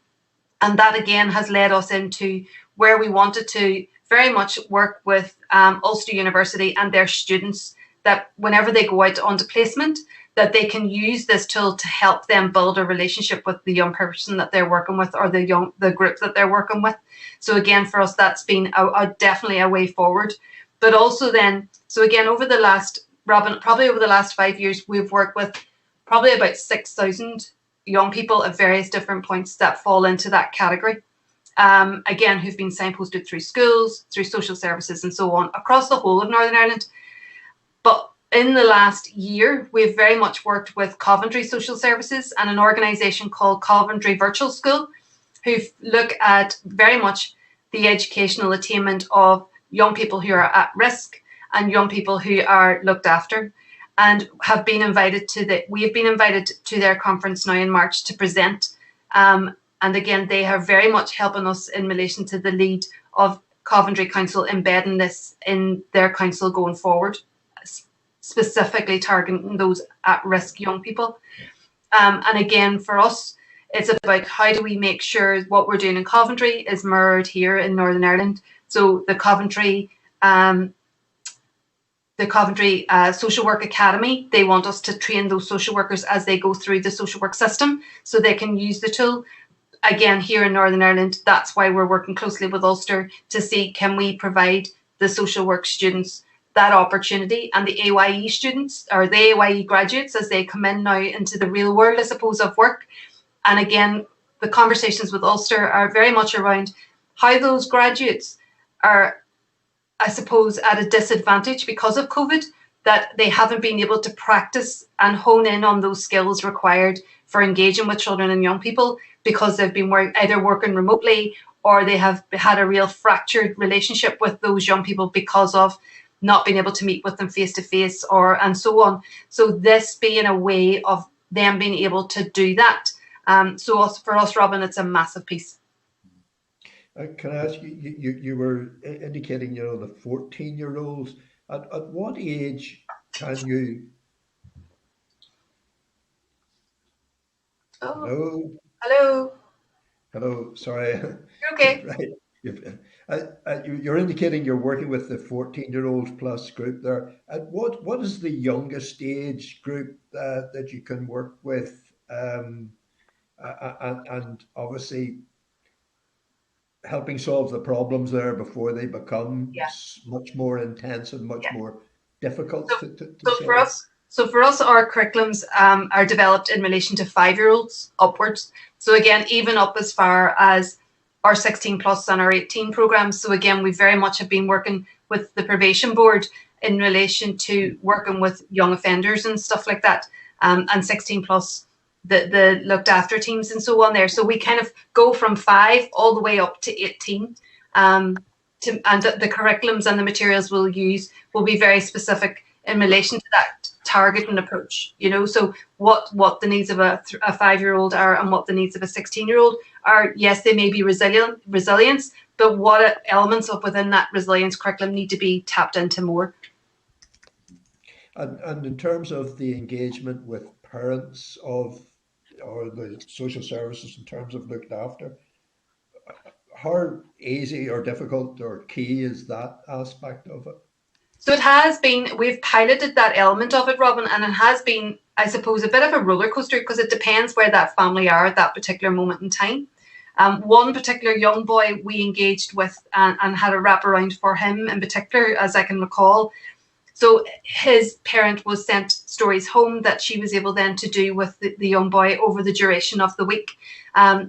And that again has led us into where we wanted to very much work with Ulster University and their students, that whenever they go out onto placement, that they can use this tool to help them build a relationship with the young person that they're working with, or the group that they're working with. So again, for us, that's been definitely a way forward. But also then, so again, over the last, Robin, probably over the last 5 years, we've worked with probably about 6,000 young people at various different points that fall into that category. Again, who've been signposted through schools, through social services and so on, across the whole of Northern Ireland. But in the last year, we've very much worked with Coventry Social Services and an organisation called Coventry Virtual School, who look at very much the educational attainment of young people who are at risk and young people who are looked after, and have been invited to we have been invited to their conference now in March to present. And again, they are very much helping us in relation to the lead of Coventry Council embedding this in their council going forward, specifically targeting those at-risk young people. And again, for us, it's about how do we make sure what we're doing in Coventry is mirrored here in Northern Ireland. So the Coventry Social Work Academy, they want us to train those social workers as they go through the social work system so they can use the tool. Again, here in Northern Ireland, that's why we're working closely with Ulster to see, can we provide the social work students that opportunity, and the AYE students, or the AYE graduates, as they come in now into the real world, I suppose, of work. And again, the conversations with Ulster are very much around how those graduates are, I suppose, at a disadvantage because of COVID, that they haven't been able to practice and hone in on those skills required for engaging with children and young people, because they've been either working remotely or they have had a real fractured relationship with those young people because of not being able to meet with them face to face, and so on. So this being a way of them being able to do that. So for us, Robin, it's a massive piece. Can I ask you, you were indicating, you know, the 14-year-olds. At what age can you? Oh. Hello. Hello. Sorry. You're okay. Right. You're indicating you're working with the 14-year-olds plus group there. What is the youngest age group that you can work with? And obviously helping solve the problems there before they become much more intense and much more difficult to solve. So for us, our curriculums are developed in relation to 5-year-olds upwards. So again, even up as far as our 16 plus and our 18 programs. So again, we very much have been working with the probation board in relation to working with young offenders and stuff like that, and 16 plus the looked after teams and so on there. So we kind of go from 5 all the way up to 18. And the curriculums and the materials we'll use will be very specific in relation to that targeting approach, you know. So what the needs of a 5-year-old are and what the needs of a 16-year-old are. Yes, they may be resilience, but what elements of within that resilience curriculum need to be tapped into more. And in terms of the engagement with parents or the social services in terms of looked after, how easy or difficult or key is that aspect of it? So it has been, we've piloted that element of it, Robin, and it has been, I suppose, a bit of a roller coaster because it depends where that family are at that particular moment in time. One particular young boy we engaged with and had a wraparound for him in particular, as I can recall. So his parent was sent stories home that she was able then to do with the young boy over the duration of the week. Now,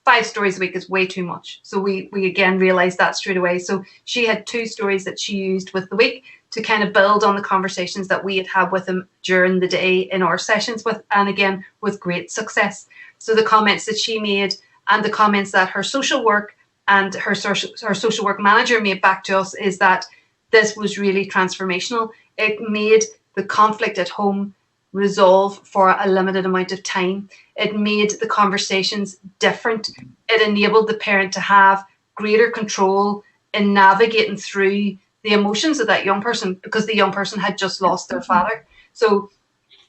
5 stories a week is way too much. So we again realized that straight away. So she had 2 stories that she used with the week to kind of build on the conversations that we had with him during the day in our sessions and again, with great success. So the comments that she made and the comments that her social work and her social work manager made back to us is that this was really transformational. It made the conflict at home resolve for a limited amount of time. It made the conversations different. It enabled the parent to have greater control in navigating through the emotions of that young person because the young person had just lost their father. So,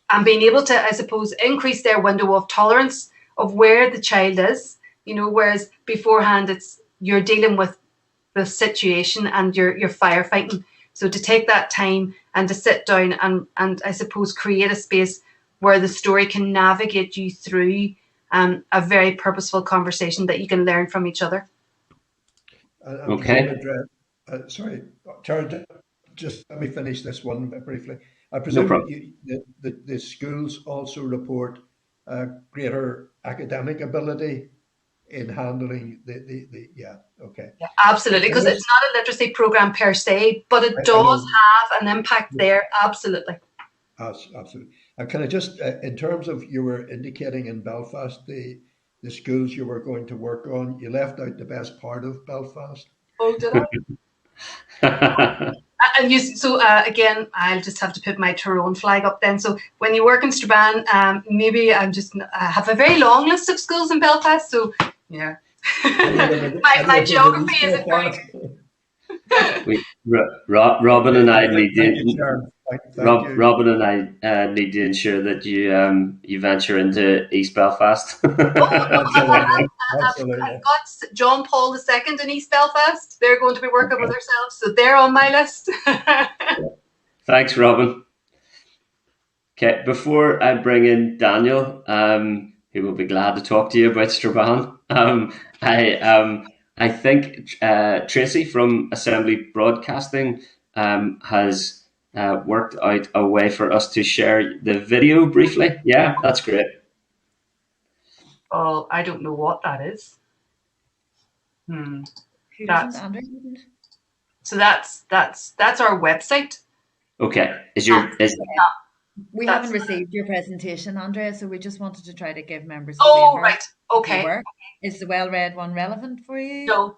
and being able to, I suppose, increase their window of tolerance of where the child is, you know, whereas beforehand you're dealing with the situation and you're firefighting. So to take that time and to sit down and I suppose create a space where the story can navigate you through a very purposeful conversation that you can learn from each other. Okay. Sorry, Tara, just let me finish this one briefly. I presume the schools also report greater academic ability in handling yeah, absolutely, because it's not a literacy program per se, but it does have an impact there. Absolutely. Absolutely. And can I just, in terms of, you were indicating in Belfast, the schools you were going to work on, you left out the best part of Belfast. Oh, did I? And again, I'll just have to put my Tyrone flag up then. So when you work in Strabane, maybe I have a very long list of schools in Belfast. So yeah, my geography isn't very good. Robin and I need to Robin and I need to ensure that you venture into East Belfast. Absolutely. I've got John Paul II in East Belfast. They're going to be working with themselves, so they're on my list. Thanks, Robin. Okay, before I bring in Daniel, who will be glad to talk to you about Strabane, I think Tracy from Assembly Broadcasting has worked out a way for us to share the video briefly. Yeah, that's great. Well, I don't know what that is. So that's our website. Okay. We haven't received your presentation, Andrea, so we just wanted to try to give members. Right. Okay. Is the well-read one relevant for you? No.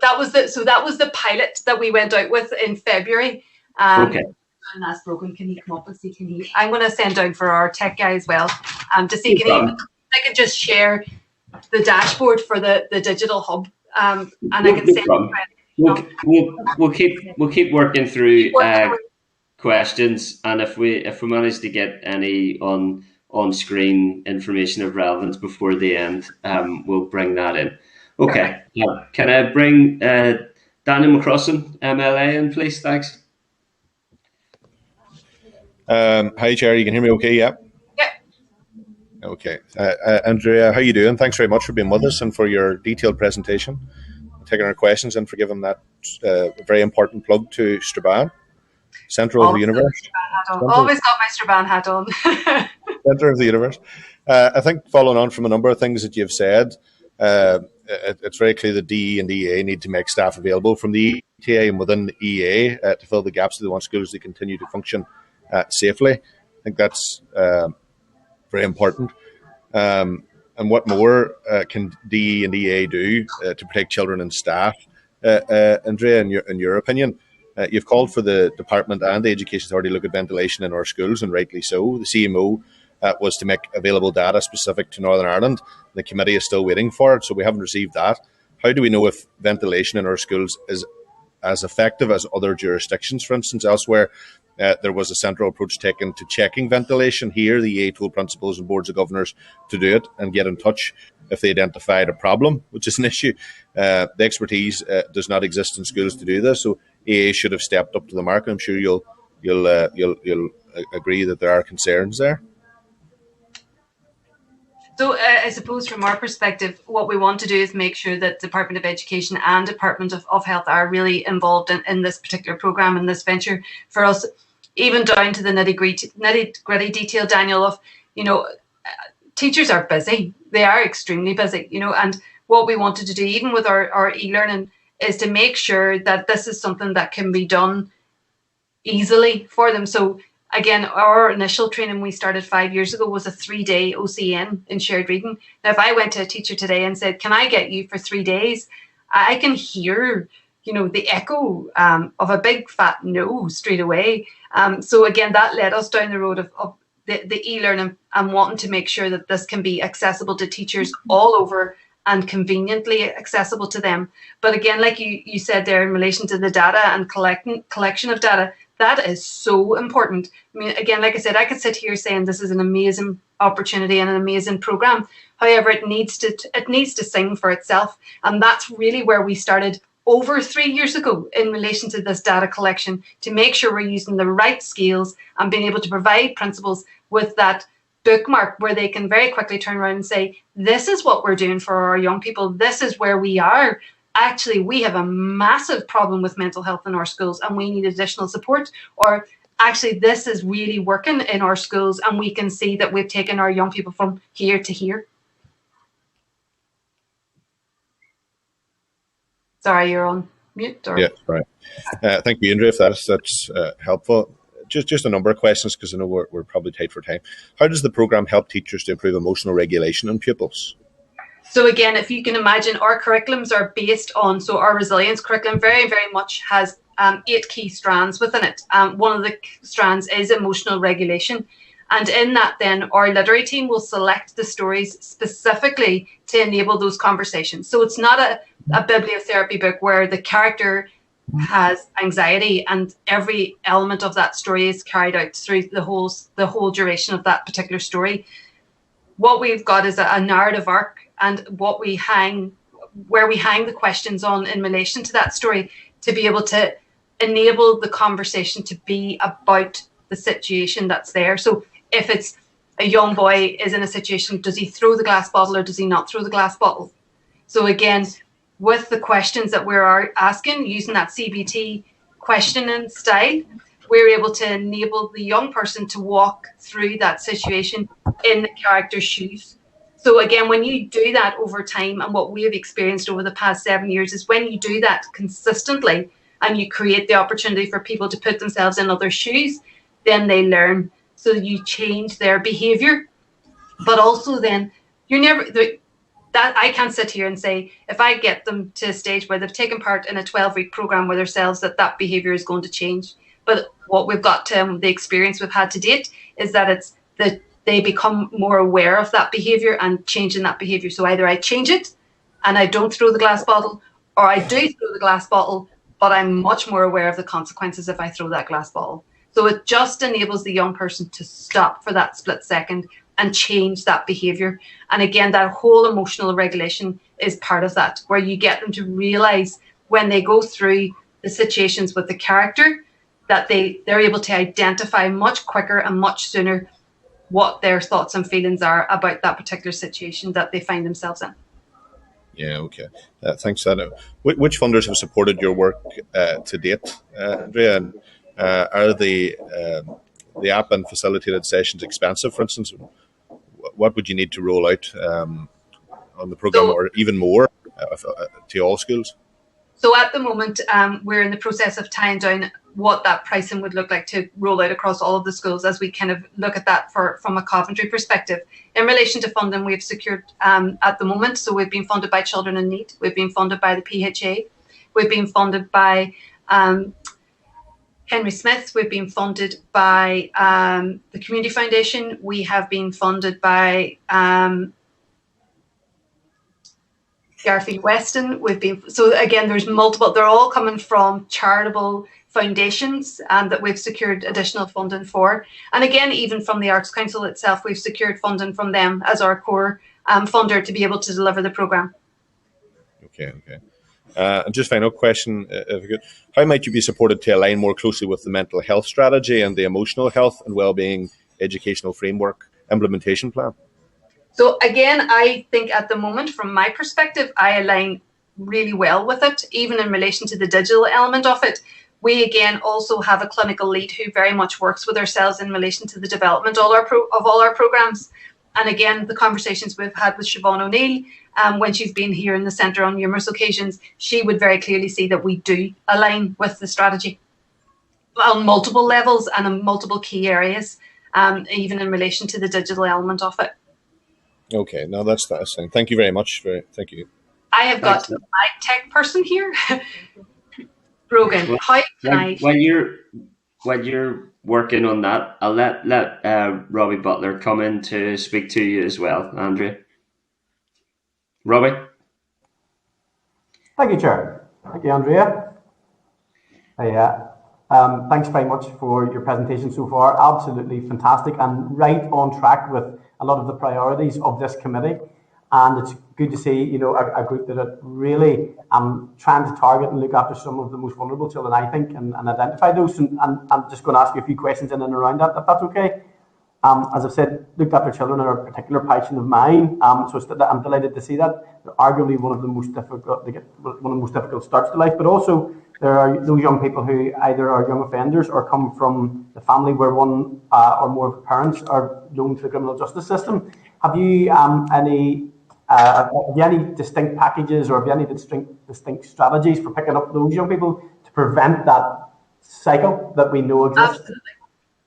That was the pilot that we went out with in February. Okay. And that's broken. Can he come up and see? I'm going to send down for our tech guy as well. To see I can just share the dashboard for the digital hub. And I can send. We'll keep working through questions, and if we manage to get any on screen information of relevance before the end, we'll bring that in. Okay. Can I bring Daniel McCrossan, MLA, in, please? Thanks. Hi, Chair. You can hear me okay? Yeah. Okay. Andrea, how are you doing? Thanks very much for being with us and for your detailed presentation, taking our questions, and for giving that very important plug to Strabane, centre of the universe. Always got my Strabane hat on. Centre of the universe. I think following on from a number of things that you've said, it's very clear that DE and EA need to make staff available from the ETA and within the EA to fill the gaps that they want schools to continue to function safely. I think that's very important. And what more can DE and EA do to protect children and staff? Andrea, in your opinion, you've called for the department and the Education Authority to look at ventilation in our schools, and rightly so. The CMO was to make available data specific to Northern Ireland. The committee is still waiting for it, so we haven't received that. How do we know if ventilation in our schools is as effective as other jurisdictions? For instance, elsewhere, there was a central approach taken to checking ventilation. Here, the EA told principals and boards of governors to do it and get in touch if they identified a problem, which is an issue. The expertise does not exist in schools to do this, so EA should have stepped up to the mark. I'm sure you'll agree that there are concerns there. So I suppose from our perspective, what we want to do is make sure that Department of Education and Department of Health are really involved in this particular programme and this venture for us, even down to the nitty-gritty detail, Daniel, of, teachers are busy. They are extremely busy, and what we wanted to do, even with our e-learning, is to make sure that this is something that can be done easily for them. So again, our initial training we started 5 years ago was a 3-day OCN in shared reading. Now, if I went to a teacher today and said, can I get you for 3 days? I can hear, the echo of a big fat no straight away. So again, that led us down the road of the e-learning and wanting to make sure that this can be accessible to teachers all over and conveniently accessible to them. But again, like you said there in relation to the data and collection of data, that is so important. I mean, again, like I said, I could sit here saying this is an amazing opportunity and an amazing program. However, it needs to sing for itself. And that's really where we started over 3 years ago in relation to this data collection, to make sure we're using the right skills and being able to provide principals with that bookmark where they can very quickly turn around and say, this is what we're doing for our young people. This is where we are. Actually, we have a massive problem with mental health in our schools and we need additional support. Or actually, this is really working in our schools and we can see that we've taken our young people from here to here. Sorry, you're on mute. Or... Yeah, right. Thank you, Andrea, if that's helpful. Just a number of questions, because I know we're probably tight for time. How does the programme help teachers to improve emotional regulation in pupils? So again, if you can imagine, our curriculums are based on, so our resilience curriculum very, very much has 8 key strands within it. One of the strands is emotional regulation. And in that then, our literary team will select the stories specifically to enable those conversations. So it's not a bibliotherapy book where the character has anxiety and every element of that story is carried out through the whole duration of that particular story. What we've got is a narrative arc, and where we hang the questions on in relation to that story to be able to enable the conversation to be about the situation that's there. So if it's a young boy is in a situation, does he throw the glass bottle or does he not throw the glass bottle? So again, with the questions that we're asking, using that CBT questioning style, we're able to enable the young person to walk through that situation in the character's shoes. So again, when you do that over time, and what we have experienced over the past 7 years is when you do that consistently and you create the opportunity for people to put themselves in other shoes, then they learn. So you change their behavior. But also then, that I can't sit here and say, if I get them to a stage where they've taken part in a 12-week program with themselves, that behavior is going to change. But what we've got to, the experience we've had to date is that it's that they become more aware of that behavior and changing that behavior. So either I change it and I don't throw the glass bottle, or I do throw the glass bottle, but I'm much more aware of the consequences if I throw that glass bottle. So it just enables the young person to stop for that split second and change that behavior. And again, that whole emotional regulation is part of that, where you get them to realize when they go through the situations with the character that they're able to identify much quicker and much sooner what their thoughts and feelings are about that particular situation that they find themselves in. Yeah, okay. Thanks, Anna. Which funders have supported your work to date, Andrea? And are the app and facilitated sessions expensive, for instance? What would you need to roll out on the program, or even more to all schools? So at the moment, we're in the process of tying down what that pricing would look like to roll out across all of the schools as we kind of look at that from a Coventry perspective. In relation to funding, we've secured at the moment, so we've been funded by Children in Need, we've been funded by the PHA, we've been funded by Henry Smith, we've been funded by the Community Foundation, we have been funded by Garfield Weston. So again, there's multiple, they're all coming from charitable foundations that we've secured additional funding for. And again, even from the Arts Council itself, we've secured funding from them as our core funder to be able to deliver the programme. Okay. And just final question, if you could, how might you be supported to align more closely with the mental health strategy and the emotional health and wellbeing educational framework implementation plan? So again, I think at the moment, from my perspective, I align really well with it, even in relation to the digital element of it. We again also have a clinical lead who very much works with ourselves in relation to the development of all our programs. And again, the conversations we've had with Siobhan O'Neill, when she's been here in the centre on numerous occasions, she would very clearly see that we do align with the strategy on multiple levels and in multiple key areas, even in relation to the digital element of it. Okay, no, that's fascinating. Thank you very much. Thank you. I have got my tech person here. Brogan, how can I... When you're working on that, I'll let Robbie Butler come in to speak to you as well, Andrea. Robbie? Thank you, Chair. Thank you, Andrea. Thanks very much for your presentation so far. Absolutely fantastic and right on track with a lot of the priorities of this committee. And it's good to see, a group that are really trying to target and look after some of the most vulnerable children, I think, and identify those. And I'm just going to ask you a few questions in and around that, if that's okay. As I've said, looked after children are a particular passion of mine. So I'm delighted to see that. They're arguably one of the most difficult starts to life, but also there are those young people who either are young offenders or come from the family where one or more of the parents are known to the criminal justice system. Have you any distinct packages, or have you any distinct strategies for picking up those young people to prevent that cycle that we know exists?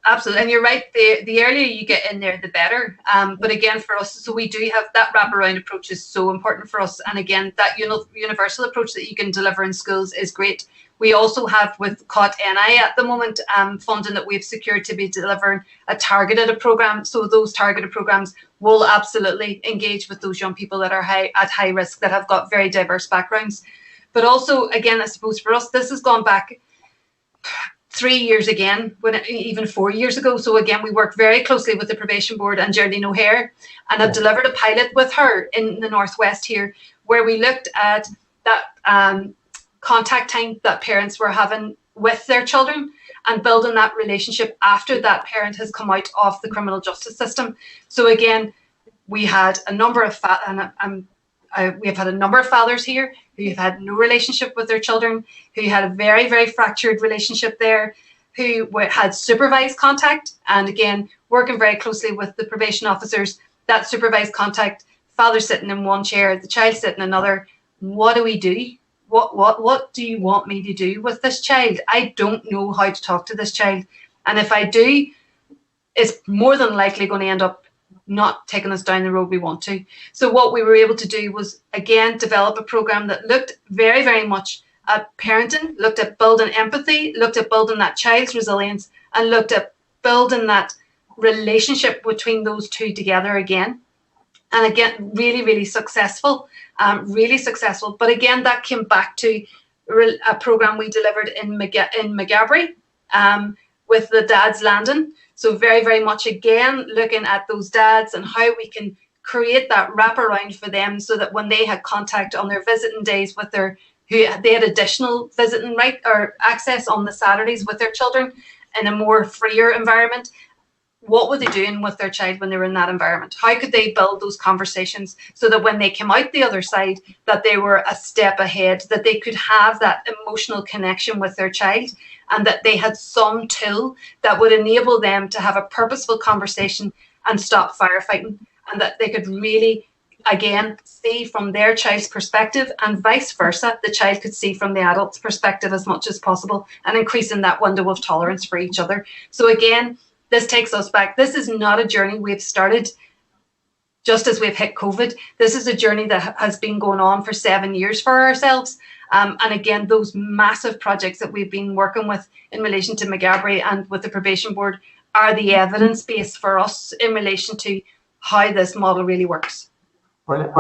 Absolutely, and you're right. The earlier you get in there, the better. But again, for us, so we do have that wraparound approach is so important for us. And again, that universal approach that you can deliver in schools is great. We also have with COT NI at the moment funding that we've secured to be delivering a targeted program. So those targeted programs will absolutely engage with those young people that are at high risk, that have got very diverse backgrounds. But also, again, I suppose for us, this has gone back 3 years again, even 4 years ago. So again, we work very closely with the probation board and Geraldine O'Hare, and I've delivered a pilot with her in the Northwest here, where we looked at that contact time that parents were having with their children and building that relationship after that parent has come out of the criminal justice system. So again, we had a number of we have had a number of fathers here who have had no relationship with their children, who had a very, very fractured relationship there, who had supervised contact. And again, working very closely with the probation officers, that supervised contact, father sitting in one chair, the child sitting in another. What do we do? What do you want me to do with this child? I don't know how to talk to this child. And if I do, it's more than likely going to end up not taking us down the road we want to. So what we were able to do was, again, develop a program that looked very, very much at parenting, looked at building empathy, looked at building that child's resilience, and looked at building that relationship between those two together again. And again, really, really successful, But again, that came back to a program we delivered in Maghaberry with the Dad's Landing. So very, very much, again, looking at those dads and how we can create that wraparound for them, so that when they had contact on their visiting days with they had additional visiting right or access on the Saturdays with their children in a more freer environment. What were they doing with their child when they were in that environment? How could they build those conversations so that when they came out the other side, that they were a step ahead, that they could have that emotional connection with their child, and that they had some tool that would enable them to have a purposeful conversation and stop firefighting, and that they could really, again, see from their child's perspective, and vice versa, the child could see from the adult's perspective as much as possible, and increasing that window of tolerance for each other. So again, this takes us back. This is not a journey we've started just as we've hit COVID. This is a journey that has been going on for 7 years for ourselves. And again, those massive projects that we've been working with in relation to Maghaberry and with the probation board are the evidence base for us in relation to how this model really works. Brilliant.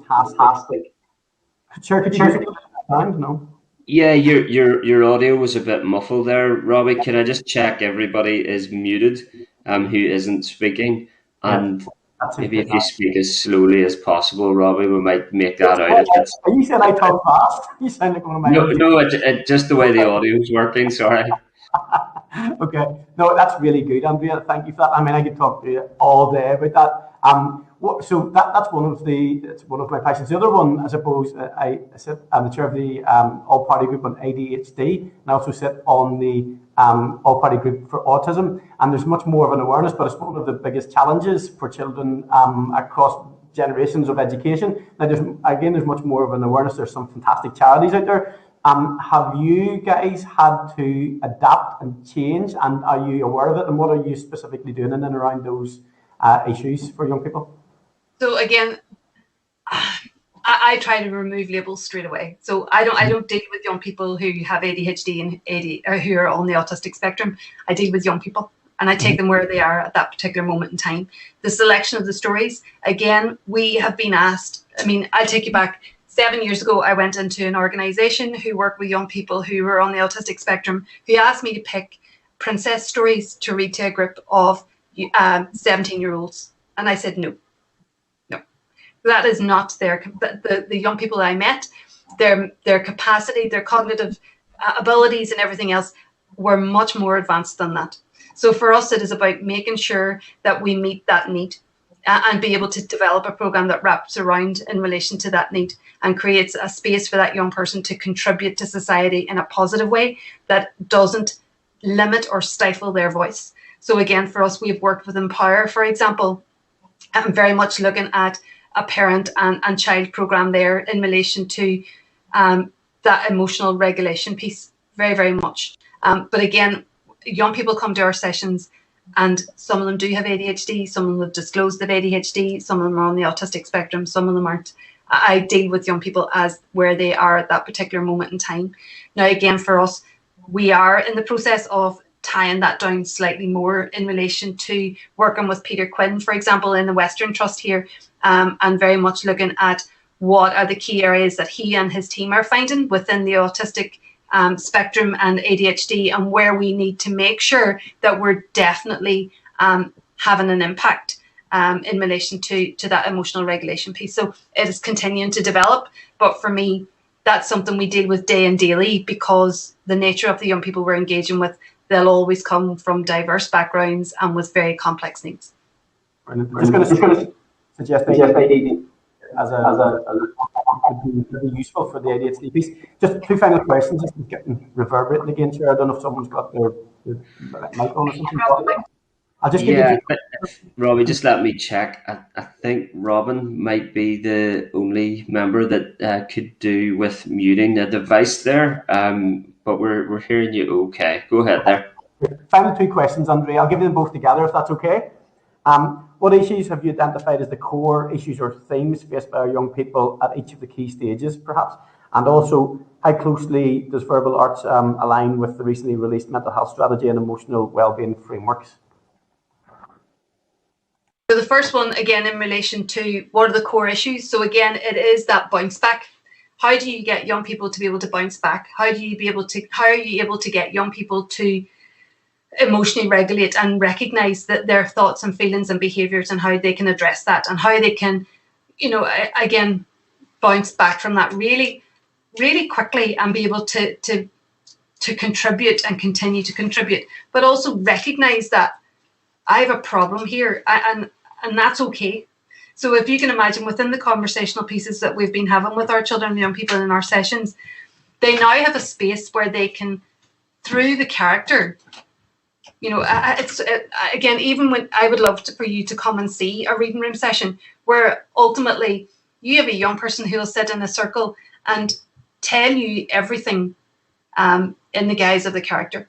Fantastic. Could you no? Yeah, your audio was a bit muffled there, Robbie. Can I just check everybody is muted who isn't speaking? And maybe if you speak as slowly as possible, Robbie, we might make that out. You said I talk fast. You sound like one of my... No, just the way the audio is working, sorry. Okay. No, that's really good, Andrea. Thank you for that. I mean, I could talk to you all day about that. So that's one of my passions. The other one, I suppose, I'm the chair of the all-party group on ADHD, and I also sit on the all-party group for autism. And there's much more of an awareness, but it's one of the biggest challenges for children across generations of education. Now, there's much more of an awareness. There's some fantastic charities out there. Have you guys had to adapt and change, and are you aware of it? And what are you specifically doing in and around those issues for young people? So again, I try to remove labels straight away. So I don't deal with young people who have ADHD and AD or who are on the autistic spectrum. I deal with young people, and I take them where they are at that particular moment in time. The selection of the stories, again, we have been asked. I mean, I'll take you back. 7 years ago, I went into an organisation who worked with young people who were on the autistic spectrum, who asked me to pick princess stories to read to a group of 17-year-olds, and I said no. That is not the young people that I met, their capacity, their cognitive abilities and everything else were much more advanced than that. So for us, it is about making sure that we meet that need and be able to develop a program that wraps around in relation to that need and creates a space for that young person to contribute to society in a positive way that doesn't limit or stifle their voice. So again, for us, we've worked with Empower, for example, and very much looking at a parent and child programme there in relation to that emotional regulation piece, very, very much. But again, young people come to our sessions and some of them do have ADHD, some of them have disclosed they've ADHD, some of them are on the autistic spectrum, some of them aren't. I deal with young people as where they are at that particular moment in time. Now, again, for us, we are in the process of tying that down slightly more in relation to working with Peter Quinn, for example, in the Western Trust here, and very much looking at what are the key areas that he and his team are finding within the autistic spectrum and ADHD, and where we need to make sure that we're definitely having an impact in relation to that emotional regulation piece. So it is continuing to develop, but for me, that's something we deal with day and daily, because the nature of the young people we're engaging with, they'll always come from diverse backgrounds and with very complex needs. I'm just going to suggest that as a would be useful for the ADHD piece. Just two final questions, just getting reverberating again, Chair. I don't know if someone's got their mic on or something. I'll just give you. Robbie, just let me check. I think Robin might be the only member that could do with muting a device there. But we're hearing you okay. Go ahead there. Final two questions, Andrea. I'll give you them both together if that's okay. What issues have you identified as the core issues or themes faced by our young people at each of the key stages, perhaps? And also, how closely does Verbal Arts align with the recently released mental health strategy and emotional wellbeing frameworks? So the first one, again, in relation to what are the core issues? So again, it is that bounce back. How do you get young people to be able to bounce back? How are you able to get young people to emotionally regulate and recognize that their thoughts and feelings and behaviors, and how they can address that, and how they can, again, bounce back from that really, really quickly and be able to contribute and continue to contribute, but also recognize that I have a problem here, and that's okay. So if you can imagine, within the conversational pieces that we've been having with our children and young people in our sessions, they now have a space where they can, through the character, again, even when I would love for you to come and see a reading room session where ultimately you have a young person who will sit in a circle and tell you everything in the guise of the character.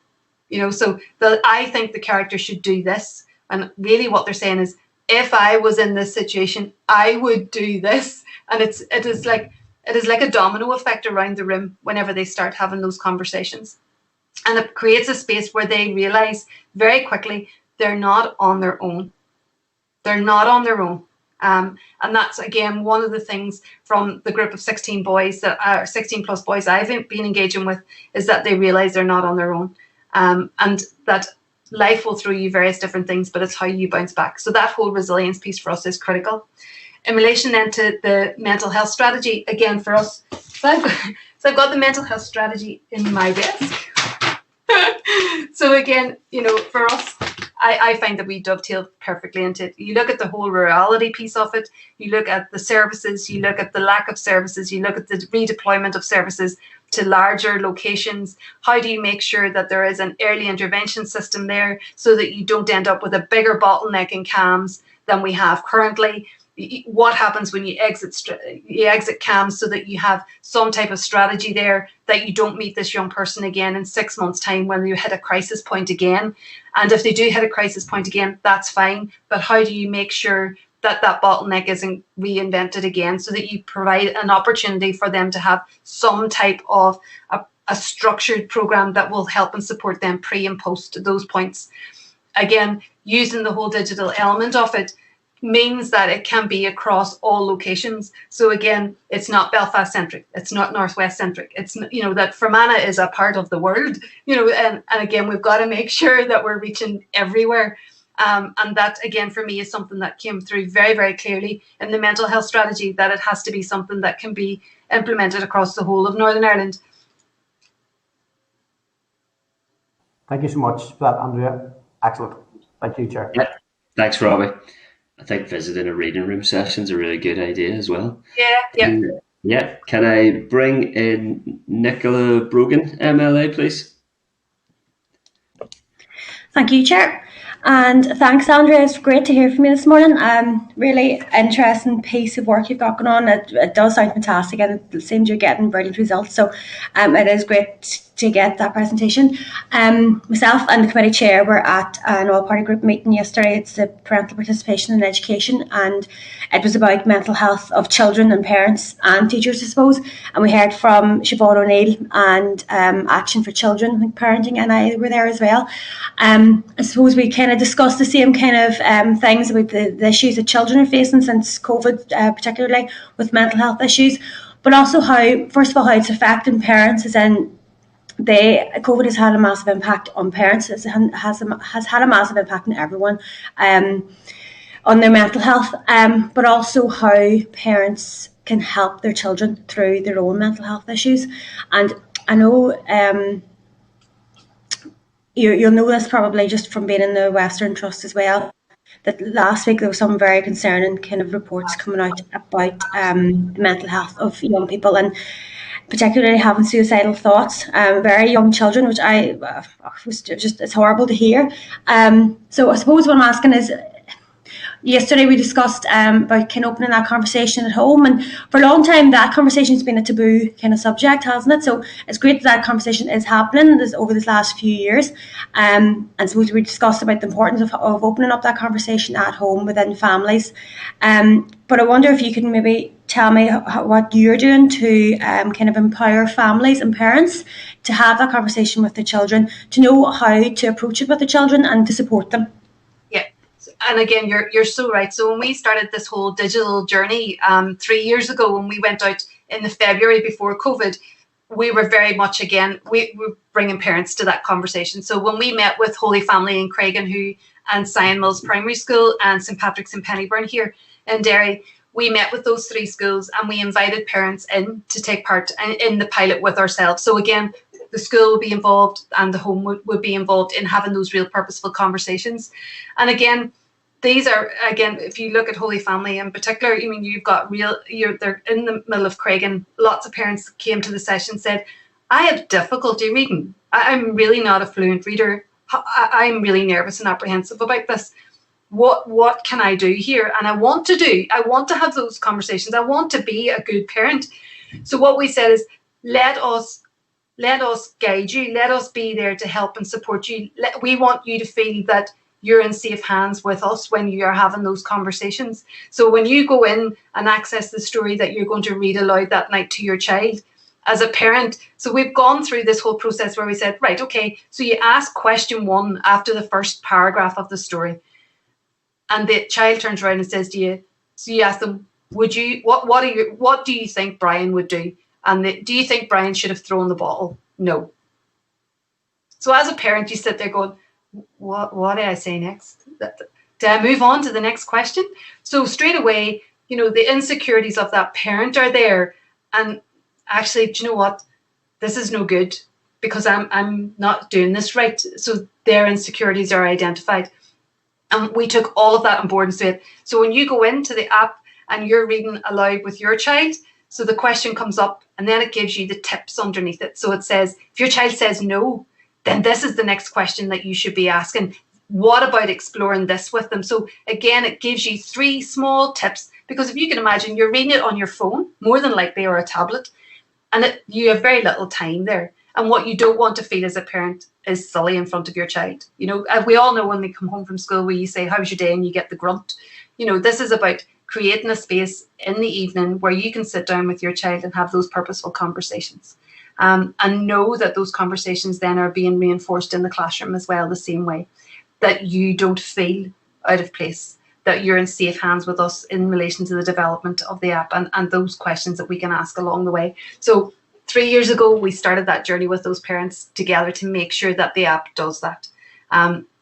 So I think the character should do this. And really what they're saying is, if I was in this situation, I would do this. And it is like a domino effect around the room whenever they start having those conversations. And it creates a space where they realize very quickly they're not on their own. They're not on their own. And that's, again, one of the things from the group of 16 boys that are 16 plus boys I've been engaging with, is that they realize they're not on their own. And that life will throw you various different things, but it's how you bounce back. So that whole resilience piece for us is critical. In relation then to the mental health strategy, again, for us, so I've got the mental health strategy in my desk. So again, for us, I find that we dovetail perfectly into it. You look at the whole rurality piece of it, you look at the services, you look at the lack of services, you look at the redeployment of services to larger locations. How do you make sure that there is an early intervention system there so that you don't end up with a bigger bottleneck in CAMHS than we have currently? What happens when you exit CAMHS so that you have some type of strategy there that you don't meet this young person again in 6 months' time when you hit a crisis point again? And if they do hit a crisis point again, that's fine. But how do you make sure that that bottleneck isn't reinvented again, so that you provide an opportunity for them to have some type of a structured program that will help and support them pre and post those points? Again, using the whole digital element of it means that it can be across all locations. So again, it's not Belfast centric, it's not Northwest centric. It's, that Fermanagh is a part of the world, and again, we've got to make sure that we're reaching everywhere. And that, again, for me, is something that came through very, very clearly in the mental health strategy, that it has to be something that can be implemented across the whole of Northern Ireland. Thank you so much for that, Andrea. Excellent. Thank you, Chair. Yeah. Thanks, Robbie. I think visiting a reading room session is a really good idea as well. Yeah. Yeah. Can I bring in Nicola Brogan, MLA, please? Thank you, Chair. And thanks, Andrea. It's great to hear from you this morning. Really interesting piece of work you've got going on. It does sound fantastic, and it seems you're getting brilliant results. So it is great to get that presentation. Myself and the committee chair were at an all-party group meeting yesterday. It's the parental participation in education, and it was about mental health of children and parents and teachers, I suppose. And we heard from Siobhan O'Neill and Action for Children, like Parenting, and I were there as well. I suppose we kind of discussed the same kind of things about the issues that children are facing since COVID, particularly with mental health issues, but also how, first of all, how it's affecting parents, as in COVID has had a massive impact on parents. It has had a massive impact on everyone on their mental health, but also how parents can help their children through their own mental health issues. And I know you'll know this probably just from being in the Western Trust as well, that last week there was some very concerning kind of reports coming out about the mental health of young people, and particularly having suicidal thoughts, very young children, which was just, it's horrible to hear. So I suppose what I'm asking is, yesterday we discussed about kind of opening that conversation at home, and for a long time that conversation has been a taboo kind of subject, hasn't it? So it's great that conversation is happening over this last few years, and suppose we discussed about the importance of opening up that conversation at home within families. But I wonder if you can maybe tell me what you're doing to kind of empower families and parents to have that conversation with their children, to know how to approach it with the children and to support them. And again, you're so right. So when we started this whole digital journey 3 years ago, when we went out in the February before COVID, we were very much, again, we were bringing parents to that conversation. So when we met with Holy Family in Craigan and Sion Mills Primary School and St Patrick's in Pennyburn here in Derry, we met with those 3 schools and we invited parents in to take part in the pilot with ourselves. So again, the school would be involved and the home would be involved in having those real purposeful conversations. And again, these are, again, if you look at Holy Family in particular, I mean, you've got they're in the middle of Craigan. Lots of parents came to the session and said, I have difficulty reading. I'm really not a fluent reader. I'm really nervous and apprehensive about this. What can I do here? And I want to have those conversations. I want to be a good parent. So what we said is, let us guide you. Let us be there to help and support you. We want you to feel that you're in safe hands with us when you are having those conversations. So when you go in and access the story that you're going to read aloud that night to your child, as a parent, so we've gone through this whole process where we said, right, okay, so you ask question 1 after the first paragraph of the story, and the child turns around and says to you, so you ask them, what do you think Brian would do? And do you think Brian should have thrown the bottle? No. So as a parent, you sit there going, what do I say next? Do I move on to the next question? So straight away, you know, the insecurities of that parent are there. And actually, do you know what? This is no good because I'm not doing this right. So their insecurities are identified. And we took all of that on board and said, so when you go into the app and you're reading aloud with your child, so the question comes up and then it gives you the tips underneath it. So it says, if your child says no, then this is the next question that you should be asking. What about exploring this with them? So again, it gives you 3 small tips, because if you can imagine, you're reading it on your phone, more than likely, or a tablet, and you have very little time there. And what you don't want to feel as a parent is silly in front of your child. You know, we all know when they come home from school where you say, how's your day? And you get the grunt. You know, this is about creating a space in the evening where you can sit down with your child and have those purposeful conversations. And know that those conversations then are being reinforced in the classroom as well, the same way, that you don't feel out of place, that you're in safe hands with us in relation to the development of the app and those questions that we can ask along the way. So 3 years ago, we started that journey with those parents together to make sure that the app does that.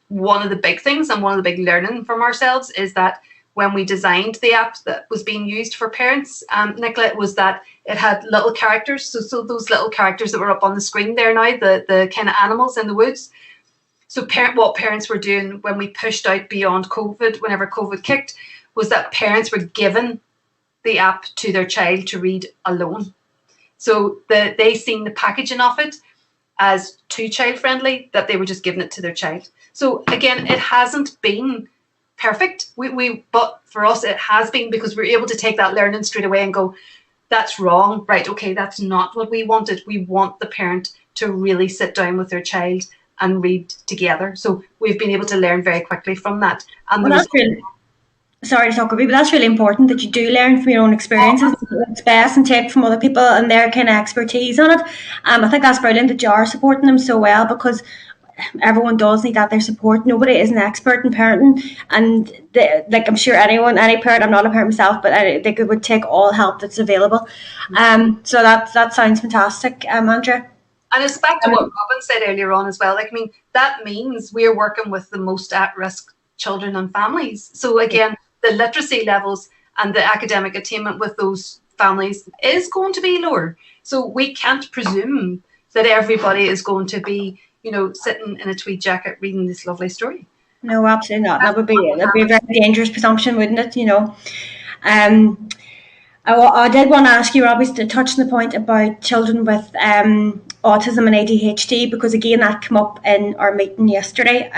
One of the big things and one of the big learning from ourselves is that when we designed the app that was being used for parents, Nicola, was that it had little characters. So those little characters that were up on the screen there now, the kind of animals in the woods. So what parents were doing when we pushed out beyond COVID, whenever COVID kicked, was that parents were given the app to their child to read alone. So they seen the packaging of it. as too child friendly, that they were just giving it to their child. So again, it hasn't been perfect. But for us it has been, because we're able to take that learning straight away and go, that's wrong, right? Okay, that's not what we wanted. We want the parent to really sit down with their child and read together. So we've been able to learn very quickly from that. And well, that's really, sorry to talk about, but that's really important that you do learn from your own experiences. It's best and take from other people and their kind of expertise on it. I think that's brilliant that you are supporting them so well, because everyone does need that, their support. Nobody is an expert in parenting, and like I'm sure any parent, I'm not a parent myself, but they would take all help that's available. So that sounds fantastic, Andrea. And it's back to what Robin said earlier on as well. Like, I mean, that means we're working with the most at-risk children and families. So again, the literacy levels and the academic attainment with those families is going to be lower. So we can't presume that everybody is going to be, you know, sitting in a tweed jacket reading this lovely story. No, absolutely not. That'd be a very dangerous presumption, wouldn't it? You know. I did want to ask you, Robbie, to touch on the point about children with autism and ADHD, because again that came up in our meeting yesterday.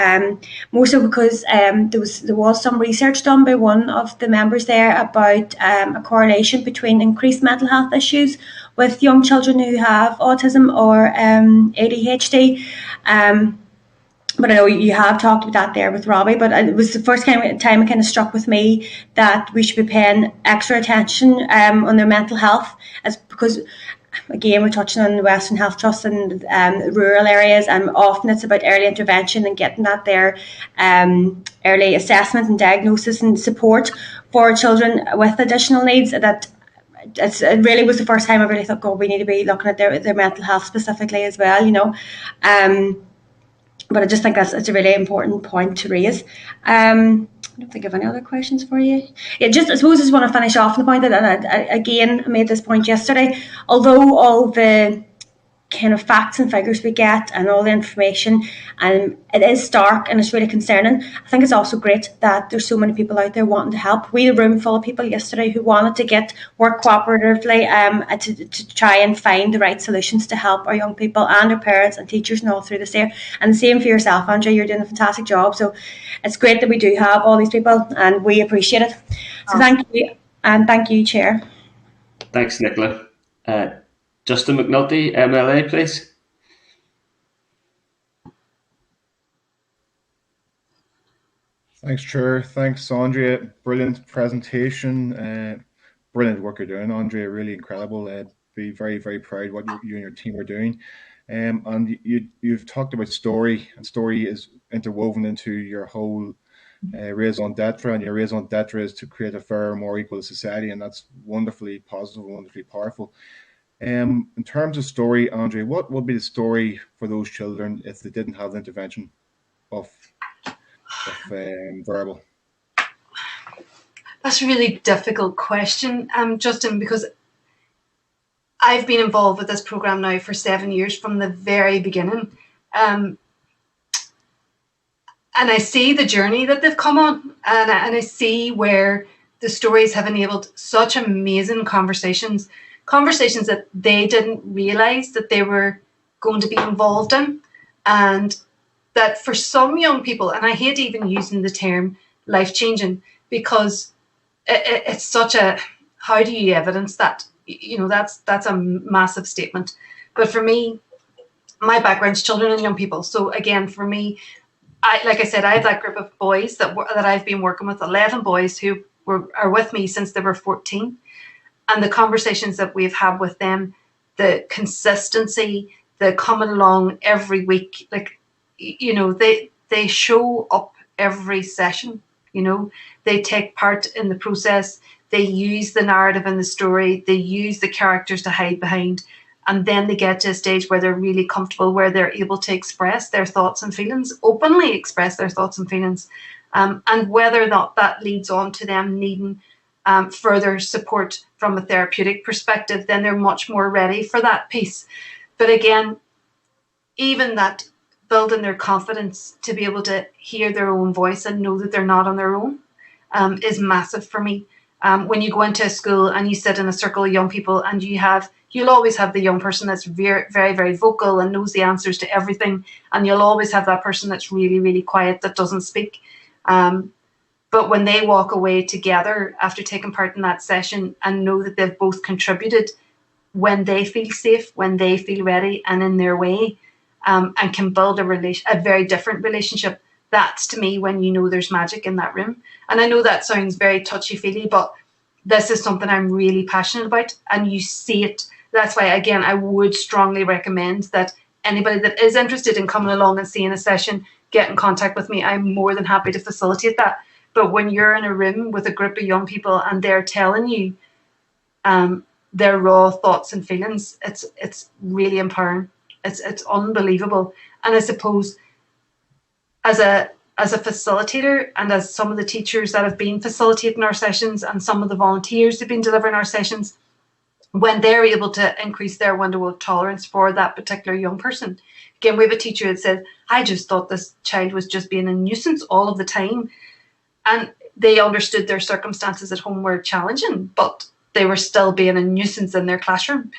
More so because there was some research done by one of the members there about a correlation between increased mental health issues with young children who have autism or ADHD. But I know you have talked about that there with Robbie, but it was the first time it kind of struck with me that we should be paying extra attention on their mental health, as because, again, we're touching on the Western Health Trust and rural areas, and often it's about early intervention and getting that there, early assessment and diagnosis and support for children with additional needs. That it really was the first time I really thought, God, we need to be looking at their mental health specifically as well, you know. But I just think it's a really important point to raise. I don't think I have any other questions for you. Yeah, I suppose I just want to finish off on the point that, and I made this point yesterday, although all the kind of facts and figures we get and all the information, and it is stark and it's really concerning, I think it's also great that there's so many people out there wanting to help. We had a room full of people yesterday who wanted to work cooperatively to try and find the right solutions to help our young people and our parents and teachers and all through this year. And the same for yourself, Andrea, you're doing a fantastic job. So it's great that we do have all these people and we appreciate it. So thank you, and thank you, Chair. Thanks, Nicola. Justin McNulty, MLA, please. Thanks, Chair. Thanks, Andrea. Brilliant presentation. Brilliant work you're doing, Andrea. Really incredible. Be very, very proud what you and your team are doing. And you've talked about story, and story is interwoven into your whole raison d'etre, and your raison d'etre is to create a fairer, more equal society, and that's wonderfully positive and wonderfully powerful. In terms of story, Andrea, what would be the story for those children if they didn't have the intervention of verbal? That's a really difficult question, Justin, because I've been involved with this programme now for 7 years from the very beginning. And I see the journey that they've come on, and I see where the stories have enabled such amazing conversations that they didn't realise that they were going to be involved in. And that for some young people, and I hate even using the term life-changing, because it's such a, how do you evidence that? You know, that's a massive statement. But for me, my background's children and young people. So again, for me, like I said, I have that group of boys that I've been working with, 11 boys who are with me since they were 14. And the conversations that we've had with them, the consistency, the coming along every week, like, you know, they show up every session, you know, they take part in the process, they use the narrative and the story, they use the characters to hide behind, and then they get to a stage where they're really comfortable, where they're able to express their thoughts and feelings, openly express their thoughts and feelings, and whether or not that leads on to them needing further support from a therapeutic perspective, then they're much more ready for that piece. But again, even that building their confidence to be able to hear their own voice and know that they're not on their own is massive for me. when you go into a school and you sit in a circle of young people, and you'll always have the young person that's very, very, very vocal and knows the answers to everything, and you'll always have that person that's really, really quiet that doesn't speak. But when they walk away together after taking part in that session and know that they've both contributed, when they feel safe, when they feel ready and in their way, and can build a very different relationship, that's to me when you know there's magic in that room. And I know that sounds very touchy-feely, but this is something I'm really passionate about, and you see it. That's why, again, I would strongly recommend that anybody that is interested in coming along and seeing a session, get in contact with me. I'm more than happy to facilitate that. But when you're in a room with a group of young people and they're telling you their raw thoughts and feelings, it's really empowering. It's unbelievable. And I suppose as a facilitator, and as some of the teachers that have been facilitating our sessions and some of the volunteers that have been delivering our sessions, when they're able to increase their window of tolerance for that particular young person. Again, we have a teacher that said, I just thought this child was just being a nuisance all of the time. And they understood their circumstances at home were challenging, but they were still being a nuisance in their classroom.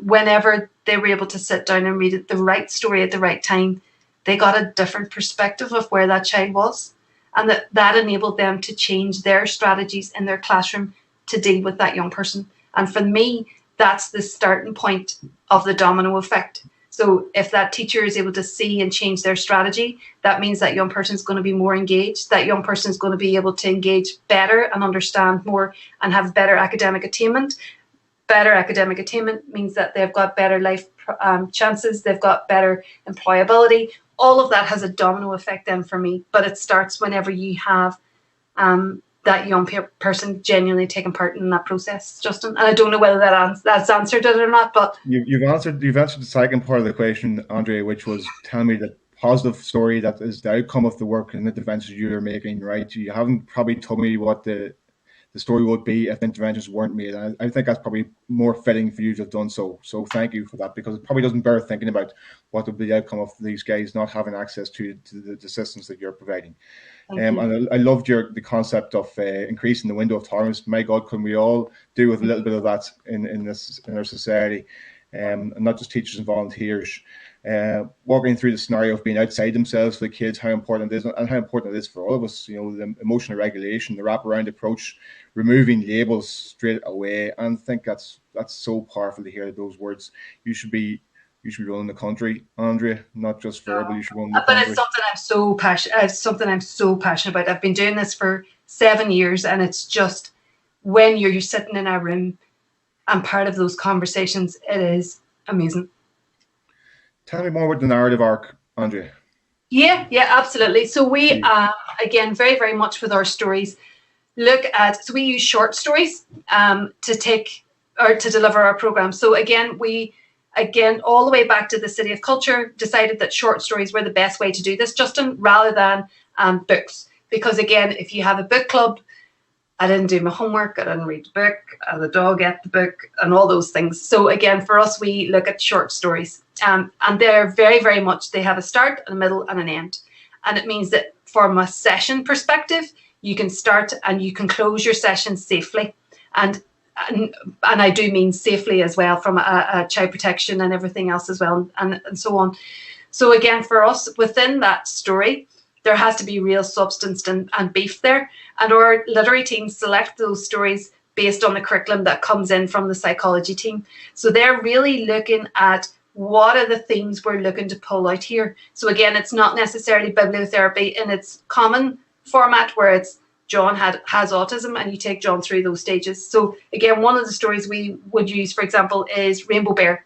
Whenever they were able to sit down and read the right story at the right time, they got a different perspective of where that child was. And that enabled them to change their strategies in their classroom to deal with that young person. And for me, that's the starting point of the domino effect. So if that teacher is able to see and change their strategy, that means that young person is going to be more engaged. That young person is going to be able to engage better and understand more and have better academic attainment. Better academic attainment means that they've got better life chances. They've got better employability. All of that has a domino effect then for me. But it starts whenever you have that young person genuinely taking part in that process, Justin. And I don't know whether that's answered it or not, but you've answered the second part of the question, Andrea, which was tell me the positive story that is the outcome of the work and the interventions you're making. Right? You haven't probably told me what the story would be if the interventions weren't made. And I think that's probably more fitting for you to have done so. So thank you for that, because it probably doesn't bear thinking about what would be the outcome of these guys not having access to the systems that you're providing. And I loved the concept of increasing the window of tolerance. My God, can we all do with a little bit of that in our society, and not just teachers and volunteers. Walking through the scenario of being outside themselves for the kids, how important it is, and how important it is for all of us. You know, the emotional regulation, the wraparound approach, removing labels straight away. And I think that's so powerful to hear those words. You should be running the country, Andrea, not just verbal. You should run the country. But it's something I'm so passionate about. I've been doing this for 7 years, and it's just when you're sitting in a room and part of those conversations, it is amazing. Tell me more about the narrative arc, Andrea. Yeah, absolutely. So we, again, very, very much with our stories, so we use short stories to deliver our program. So again, all the way back to the City of Culture, decided that short stories were the best way to do this, Justin, rather than books. Because again, if you have a book club, I didn't do my homework, I didn't read the book, the dog ate the book, and all those things. So again, for us, we look at short stories. And they're very, very much, they have a start, a middle, and an end. And it means that from a session perspective, you can start and you can close your session safely. And I do mean safely as well, from a child protection and everything else as well, and so on. So again, for us, within that story, there has to be real substance and beef there. And our literary team select those stories based on the curriculum that comes in from the psychology team. So they're really looking at what are the themes we're looking to pull out here. So again, it's not necessarily bibliotherapy in its common format where it's John has autism and you take John through those stages. So again, one of the stories we would use, for example, is Rainbow Bear.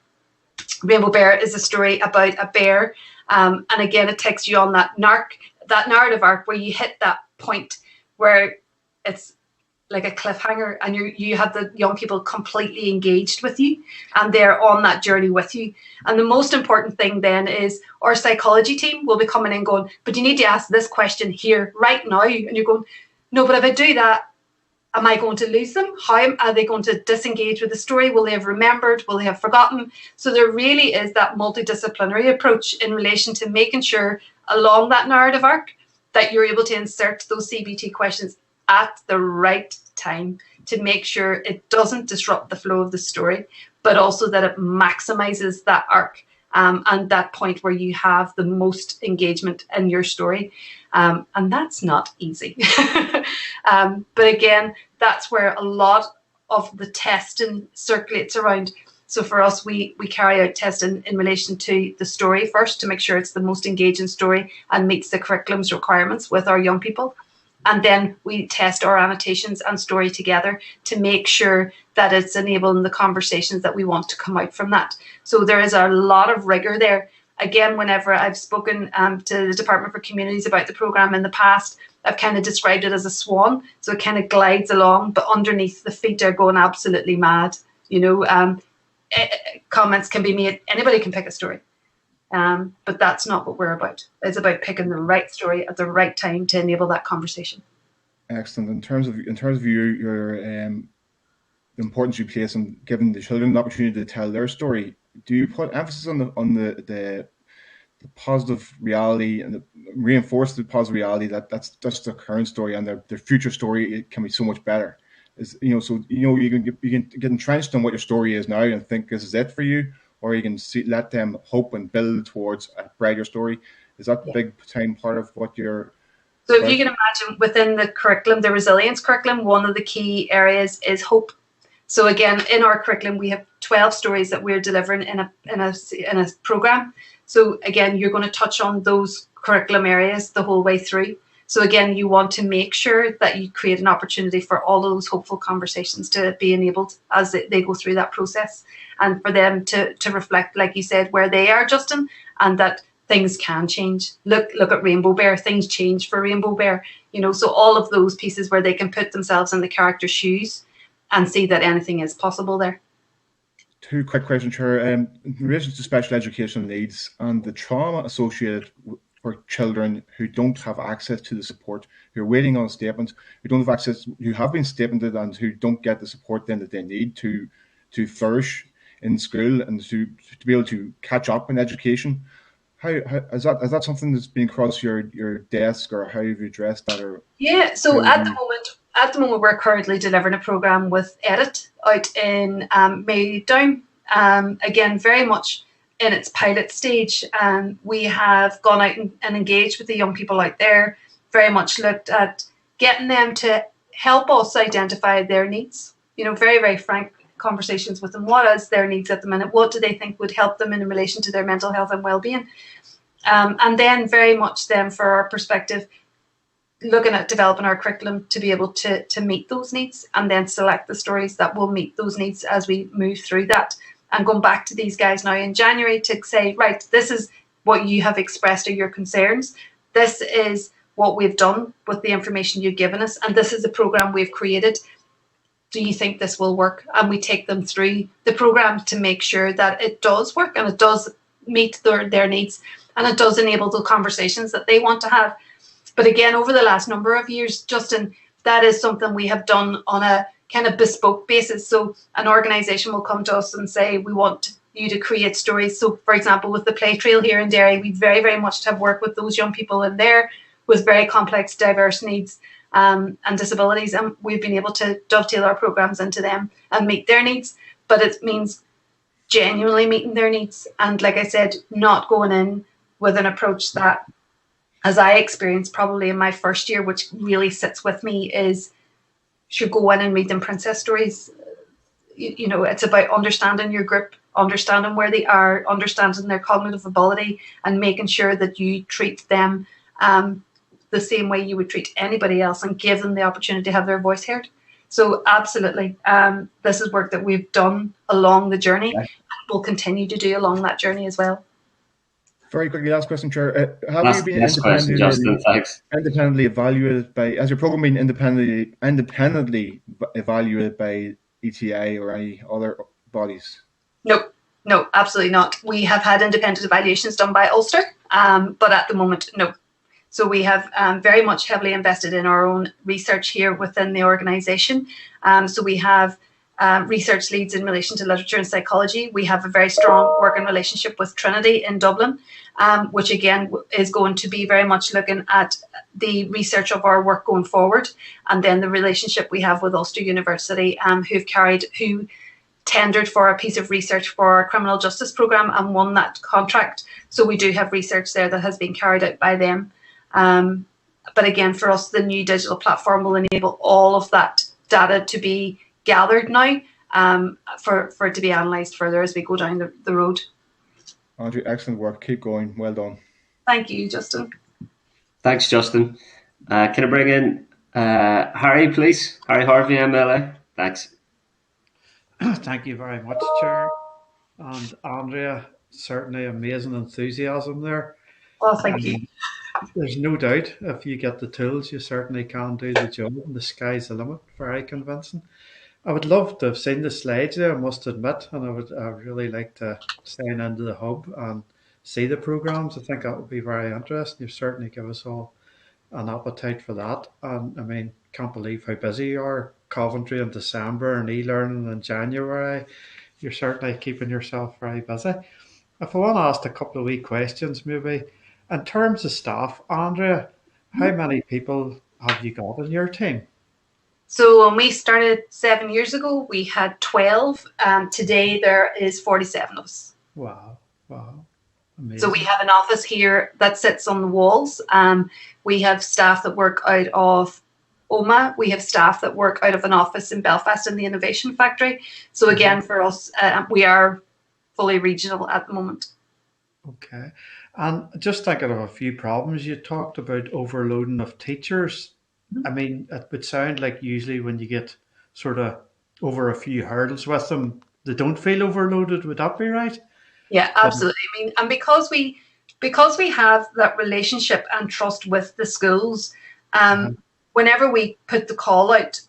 Rainbow Bear is a story about a bear. And again, it takes you on that narrative arc where you hit that point where it's like a cliffhanger and you have the young people completely engaged with you and they're on that journey with you. And the most important thing then is our psychology team will be coming in going, but you need to ask this question here right now. And you're going, no, but if I do that, am I going to lose them? How are they going to disengage with the story? Will they have remembered? Will they have forgotten? So there really is that multidisciplinary approach in relation to making sure along that narrative arc that you're able to insert those CBT questions at the right time to make sure it doesn't disrupt the flow of the story, but also that it maximizes that arc and that point where you have the most engagement in your story. And that's not easy. But again, that's where a lot of the testing circulates around. So for us, we carry out testing in relation to the story first to make sure it's the most engaging story and meets the curriculum's requirements with our young people. And then we test our annotations and story together to make sure that it's enabling the conversations that we want to come out from that. So there is a lot of rigor there. Again, whenever I've spoken to the Department for Communities about the programme in the past, I've kind of described it as a swan. So it kind of glides along, but underneath the feet are going absolutely mad. You know, comments can be made. Anybody can pick a story. But that's not what we're about. It's about picking the right story at the right time to enable that conversation. Excellent. In terms of your the importance you place on giving the children the opportunity to tell their story, do you put emphasis on the positive reality and reinforce the positive reality that that's just their current story and their future story, it can be so much better? You can get entrenched on what your story is now and think this is it for you, or you can let them hope and build towards a brighter story. Is that the big time part of what you're... So if you can imagine within the curriculum, the resilience curriculum, one of the key areas is hope. So again, in our curriculum, we have 12 stories that we're delivering in a program. So again, you're going to touch on those curriculum areas the whole way through. So again, you want to make sure that you create an opportunity for all of those hopeful conversations to be enabled as they go through that process, and for them to reflect, like you said, where they are, Justin, and that things can change. Look at Rainbow Bear. Things change for Rainbow Bear. You know, so all of those pieces where they can put themselves in the character's shoes and see that anything is possible there. Two quick questions, Chair. In relation to special educational needs and the trauma associated for children who don't have access to the support, who are waiting on a statement, who don't have access, who have been statemented and who don't get the support then that they need to flourish in school and to be able to catch up in education. How is that something that's been across your desk, or how have you addressed that? Or yeah, so at the moment we're currently delivering a programme with Edit out in Maydown. Again, very much in its pilot stage. We have gone out and engaged with the young people out there, very much looked at getting them to help us identify their needs. You know, very, very frank conversations with them. What is their needs at the minute? What do they think would help them in relation to their mental health and well-being? And then very much then, for our perspective, looking at developing our curriculum to be able to meet those needs, and then select the stories that will meet those needs as we move through that. And going back to these guys now in January to say, right, this is what you have expressed are your concerns. This is what we've done with the information you've given us, and this is the programme we've created. Do you think this will work? And we take them through the programme to make sure that it does work and it does meet their needs, and it does enable the conversations that they want to have. But again, over the last number of years, Justin, that is something we have done on a kind of bespoke basis. So an organisation will come to us and say, we want you to create stories. So for example, with the Play Trail here in Derry, we very, very much have worked with those young people in there with very complex, diverse needs and disabilities. And we've been able to dovetail our programmes into them and meet their needs. But it means genuinely meeting their needs. And like I said, not going in with an approach that, as I experienced probably in my first year, which really sits with me, is should go in and read them princess stories. You know, it's about understanding your group, understanding where they are, understanding their cognitive ability, and making sure that you treat them the same way you would treat anybody else and give them the opportunity to have their voice heard. So absolutely, this is work that we've done along the journey and will continue to do along that journey as well. Very quickly, last question, Chair. Have you been independently evaluated by, has your programme been independently evaluated by ETA or any other bodies? No, absolutely not. We have had independent evaluations done by Ulster, but at the moment, no. So we have very much heavily invested in our own research here within the organisation. So we have research leads in relation to literature and psychology. We have a very strong working relationship with Trinity in Dublin, which again is going to be very much looking at the research of our work going forward, and then the relationship we have with Ulster University, who tendered for a piece of research for our criminal justice programme and won that contract. So we do have research there that has been carried out by them. But again, for us, the new digital platform will enable all of that data to be gathered now, for it to be analysed further as we go down the road. Andrea, excellent work. Keep going. Well done. Thank you, Justin. Thanks, Justin. Can I bring in Harry, please? Harry Harvey, MLA. Thanks. Thank you very much, Chair. And Andrea, certainly amazing enthusiasm there. Well, thank you. There's no doubt if you get the tools, you certainly can do the job, and the sky's the limit. Very convincing. I would love to have seen the slides there, I must admit, and I'd really like to sign into the hub and see the programmes. I think that would be very interesting. You've certainly given us all an appetite for that. And I mean, can't believe how busy you are. Coventry in December and e-learning in January. You're certainly keeping yourself very busy. If I want to ask a couple of wee questions, maybe in terms of staff, Andrea, how many people have you got in your team? So when we started 7 years ago, we had 12. Today there is 47 of us. Wow, wow. Amazing. So we have an office here that sits on the walls. We have staff that work out of OMA. We have staff that work out of an office in Belfast in the Innovation Factory. So again, for us, we are fully regional at the moment. Okay. And just thinking of a few problems, you talked about overloading of teachers. I mean, it would sound like usually when you get sort of over a few hurdles with them, they don't feel overloaded. Would that be right? Yeah, absolutely. I mean, and because we have that relationship and trust with the schools, whenever we put the call out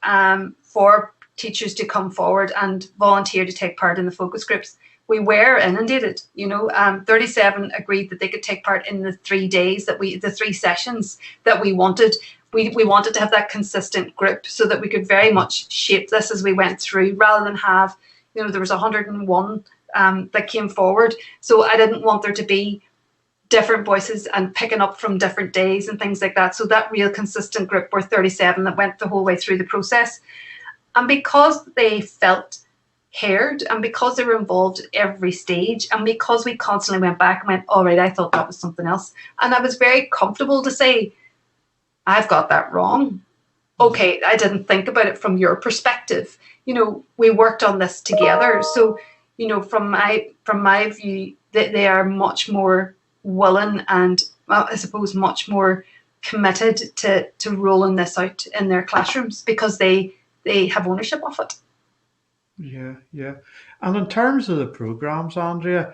for teachers to come forward and volunteer to take part in the focus groups, we were inundated. 37 agreed that they could take part in the 3 days the 3 sessions that we wanted. We wanted to have that consistent group so that we could very much shape this as we went through, rather than have, there was 101 that came forward. So I didn't want there to be different voices and picking up from different days and things like that. So that real consistent group were 37 that went the whole way through the process. And because they felt heard, and because they were involved at every stage, and because we constantly went back and went, all right, I thought that was something else. And I was very comfortable to say, I've got that wrong. Okay, I didn't think about it from your perspective. We worked on this together. So, from my view, they are much more willing and, I suppose, much more committed to rolling this out in their classrooms because they have ownership of it. Yeah. And in terms of the programmes, Andrea,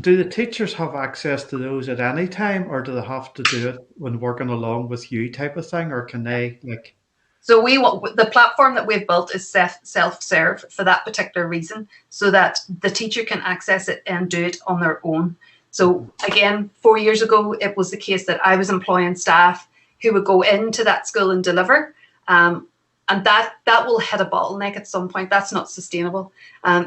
do the teachers have access to those at any time, or do they have to do it when working along with you type of thing, or can they So the platform that we've built is self-serve for that particular reason, so that the teacher can access it and do it on their own. So again, 4 years ago, it was the case that I was employing staff who would go into that school and deliver. And that will hit a bottleneck at some point. That's not sustainable.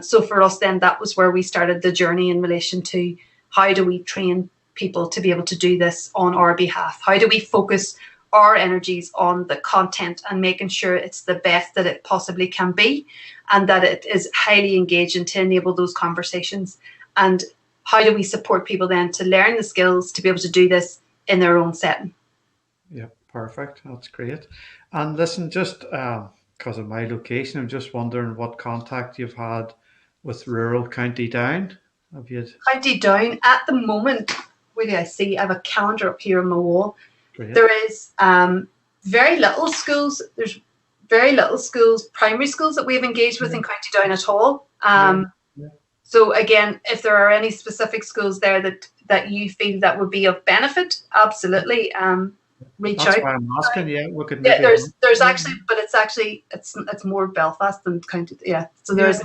So for us then, that was where we started the journey in relation to how do we train people to be able to do this on our behalf? How do we focus our energies on the content and making sure it's the best that it possibly can be, and that it is highly engaging to enable those conversations? And how do we support people then to learn the skills to be able to do this in their own setting? Yeah, perfect. That's great. And listen, just because of my location, I'm just wondering what contact you've had with rural County Down. Have you? County Down, at the moment, what do I see? I have a calendar up here on my wall. Great. There is very little schools. There's very little schools, primary schools, that we've engaged with in County Down at all. So again, if there are any specific schools there that you feel that would be of benefit, absolutely. Reach out. That's why I'm asking. Yeah, we could. Yeah, there's actually, but it's more Belfast than County. Yeah, so there's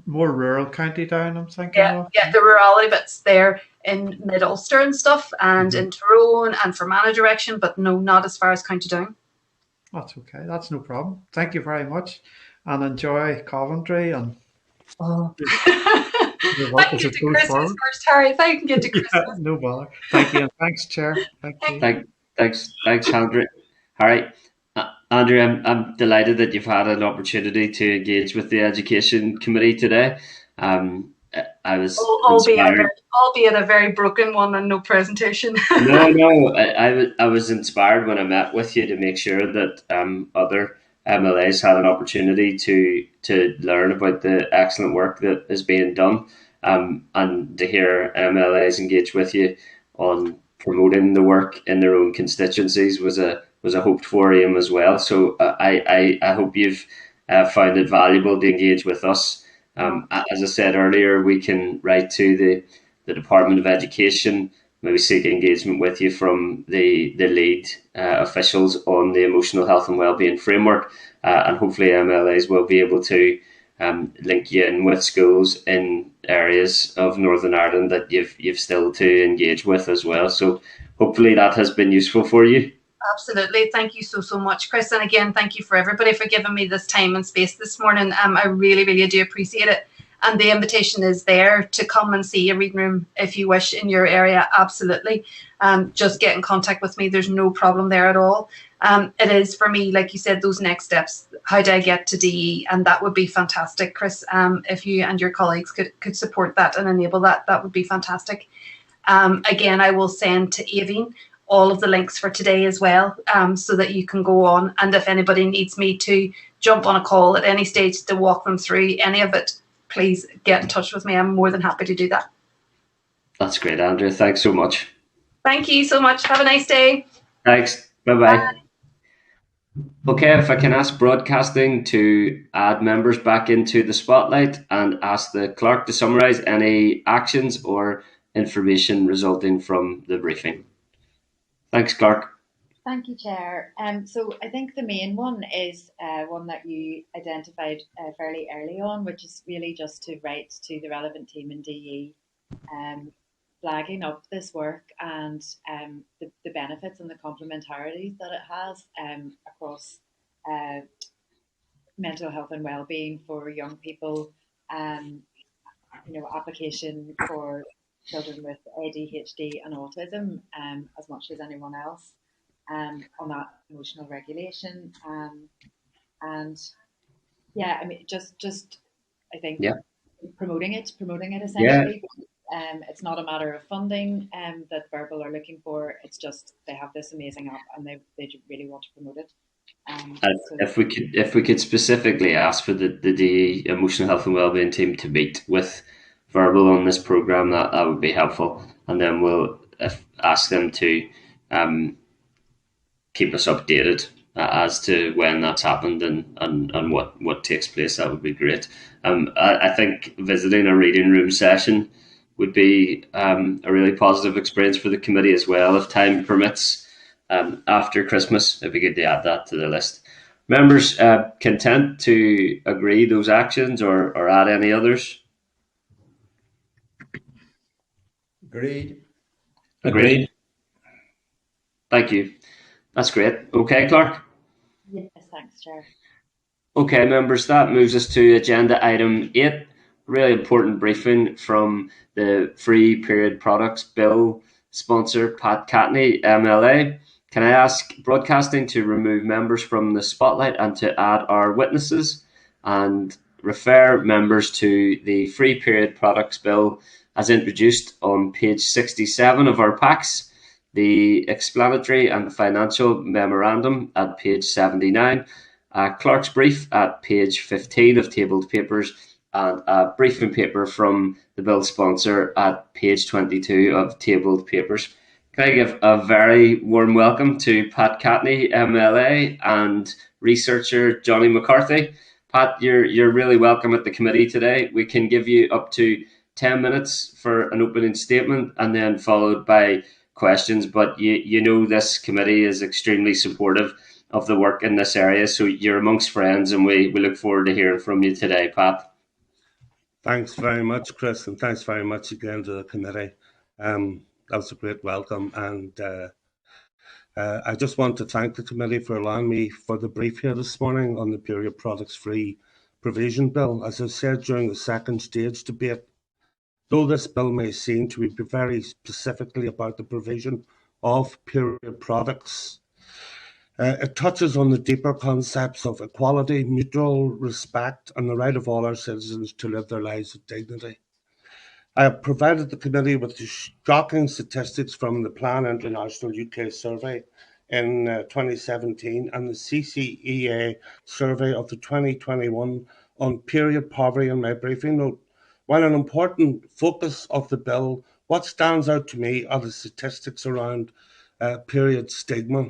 more rural County Down. I'm thinking. Yeah, the rurality bits there in Mid Ulster and stuff, and in Tyrone and Fermanagh direction, but no, not as far as County Down. That's okay. That's no problem. Thank you very much. and enjoy Coventry and Oh. your If I work can as get it to goes Christmas forward. first, Harry. If I can get to Christmas. No bother. Thank you, and thanks, Chair. Thank you. Thanks, Andrew. Harry. Andrew, I'm delighted that you've had an opportunity to engage with the Education Committee today. I was inspired. Albeit a very broken one and no presentation. No, I was inspired when I met with you to make sure that other MLAs had an opportunity to learn about the excellent work that is being done, and to hear MLAs engage with you on promoting the work in their own constituencies was a hoped for aim as well. So I hope you've found it valuable to engage with us. As I said earlier, we can write to the Department of Education, maybe seek engagement with you from the lead officials on the emotional health and wellbeing framework, and hopefully MLAs will be able to link you in with schools in areas of Northern Ireland that you've still to engage with as well. So hopefully that has been useful for you. Absolutely. Thank you so much, Chris. And again, thank you for everybody for giving me this time and space this morning. I really do appreciate it. And the invitation is there to come and see a reading room if you wish in your area. Absolutely. Just get in contact with me. There's no problem there at all. It is for me, like you said, those next steps. How do I get to DE? And that would be fantastic, Chris. If you and your colleagues could support that and enable that, that would be fantastic. Again, I will send to Aoibhinn all of the links for today as well, so that you can go on. And if anybody needs me to jump on a call at any stage to walk them through any of it, please get in touch with me. I'm more than happy to do that. That's great, Andrew. Thanks so much. Thank you so much. Have a nice day. Thanks. Bye-bye. Okay, if I can ask broadcasting to add members back into the spotlight and ask the clerk to summarise any actions or information resulting from the briefing. Thanks, Clark. Thank you, Chair. So I think the main one is one that you identified fairly early on, which is really just to write to the relevant team in DE, flagging up this work and the benefits and the complementarities that it has across mental health and well-being for young people, application for children with ADHD and autism as much as anyone else, on that emotional regulation, and yeah, I mean, just I think promoting it essentially. It's not a matter of funding that Verbal are looking for. It's just they have this amazing app and they really want to promote it. So if we could specifically ask for the emotional health and wellbeing team to meet with Verbal on this program, that would be helpful, and then we'll ask them to keep us updated as to when that's happened and what takes place. That would be great. I think visiting a reading room session would be a really positive experience for the committee as well, if time permits. After Christmas, it'd be good to add that to the list. Members content to agree those actions or add any others? Agreed. Thank you. That's great. Okay, Clark? Yes, thanks, Chair. Okay, members, that moves us to agenda item 8, really important briefing from the Free Period Products Bill sponsor, Pat Catney, MLA. Can I ask broadcasting to remove members from the spotlight and to add our witnesses, and refer members to the Free Period Products Bill as introduced on page 67 of our packs, the explanatory and financial memorandum at page 79, Clerk's brief at page 15 of tabled papers, and a briefing paper from the bill sponsor at page 22 of tabled papers. Can I give a very warm welcome to Pat Catney, MLA, and researcher Johnny McCarthy. Pat, you're really welcome at the committee today. We can give you up to 10 minutes for an opening statement and then followed by questions. But you know this committee is extremely supportive of the work in this area, so you're amongst friends, and we look forward to hearing from you today, Pat. Thanks very much, Chris, and thanks very much again to the committee. That was a great welcome, and I just want to thank the committee for allowing me for the brief here this morning on the Period Products Free provision bill, as I said during the second stage debate. Though this bill may seem to be very specifically about the provision of period products, it touches on the deeper concepts of equality, mutual respect, and the right of all our citizens to live their lives with dignity. I have provided the committee with the shocking statistics from the Plan International UK survey in 2017 and the CCEA survey of the 2021 on period poverty in my briefing note. While an important focus of the bill, what stands out to me are the statistics around period stigma.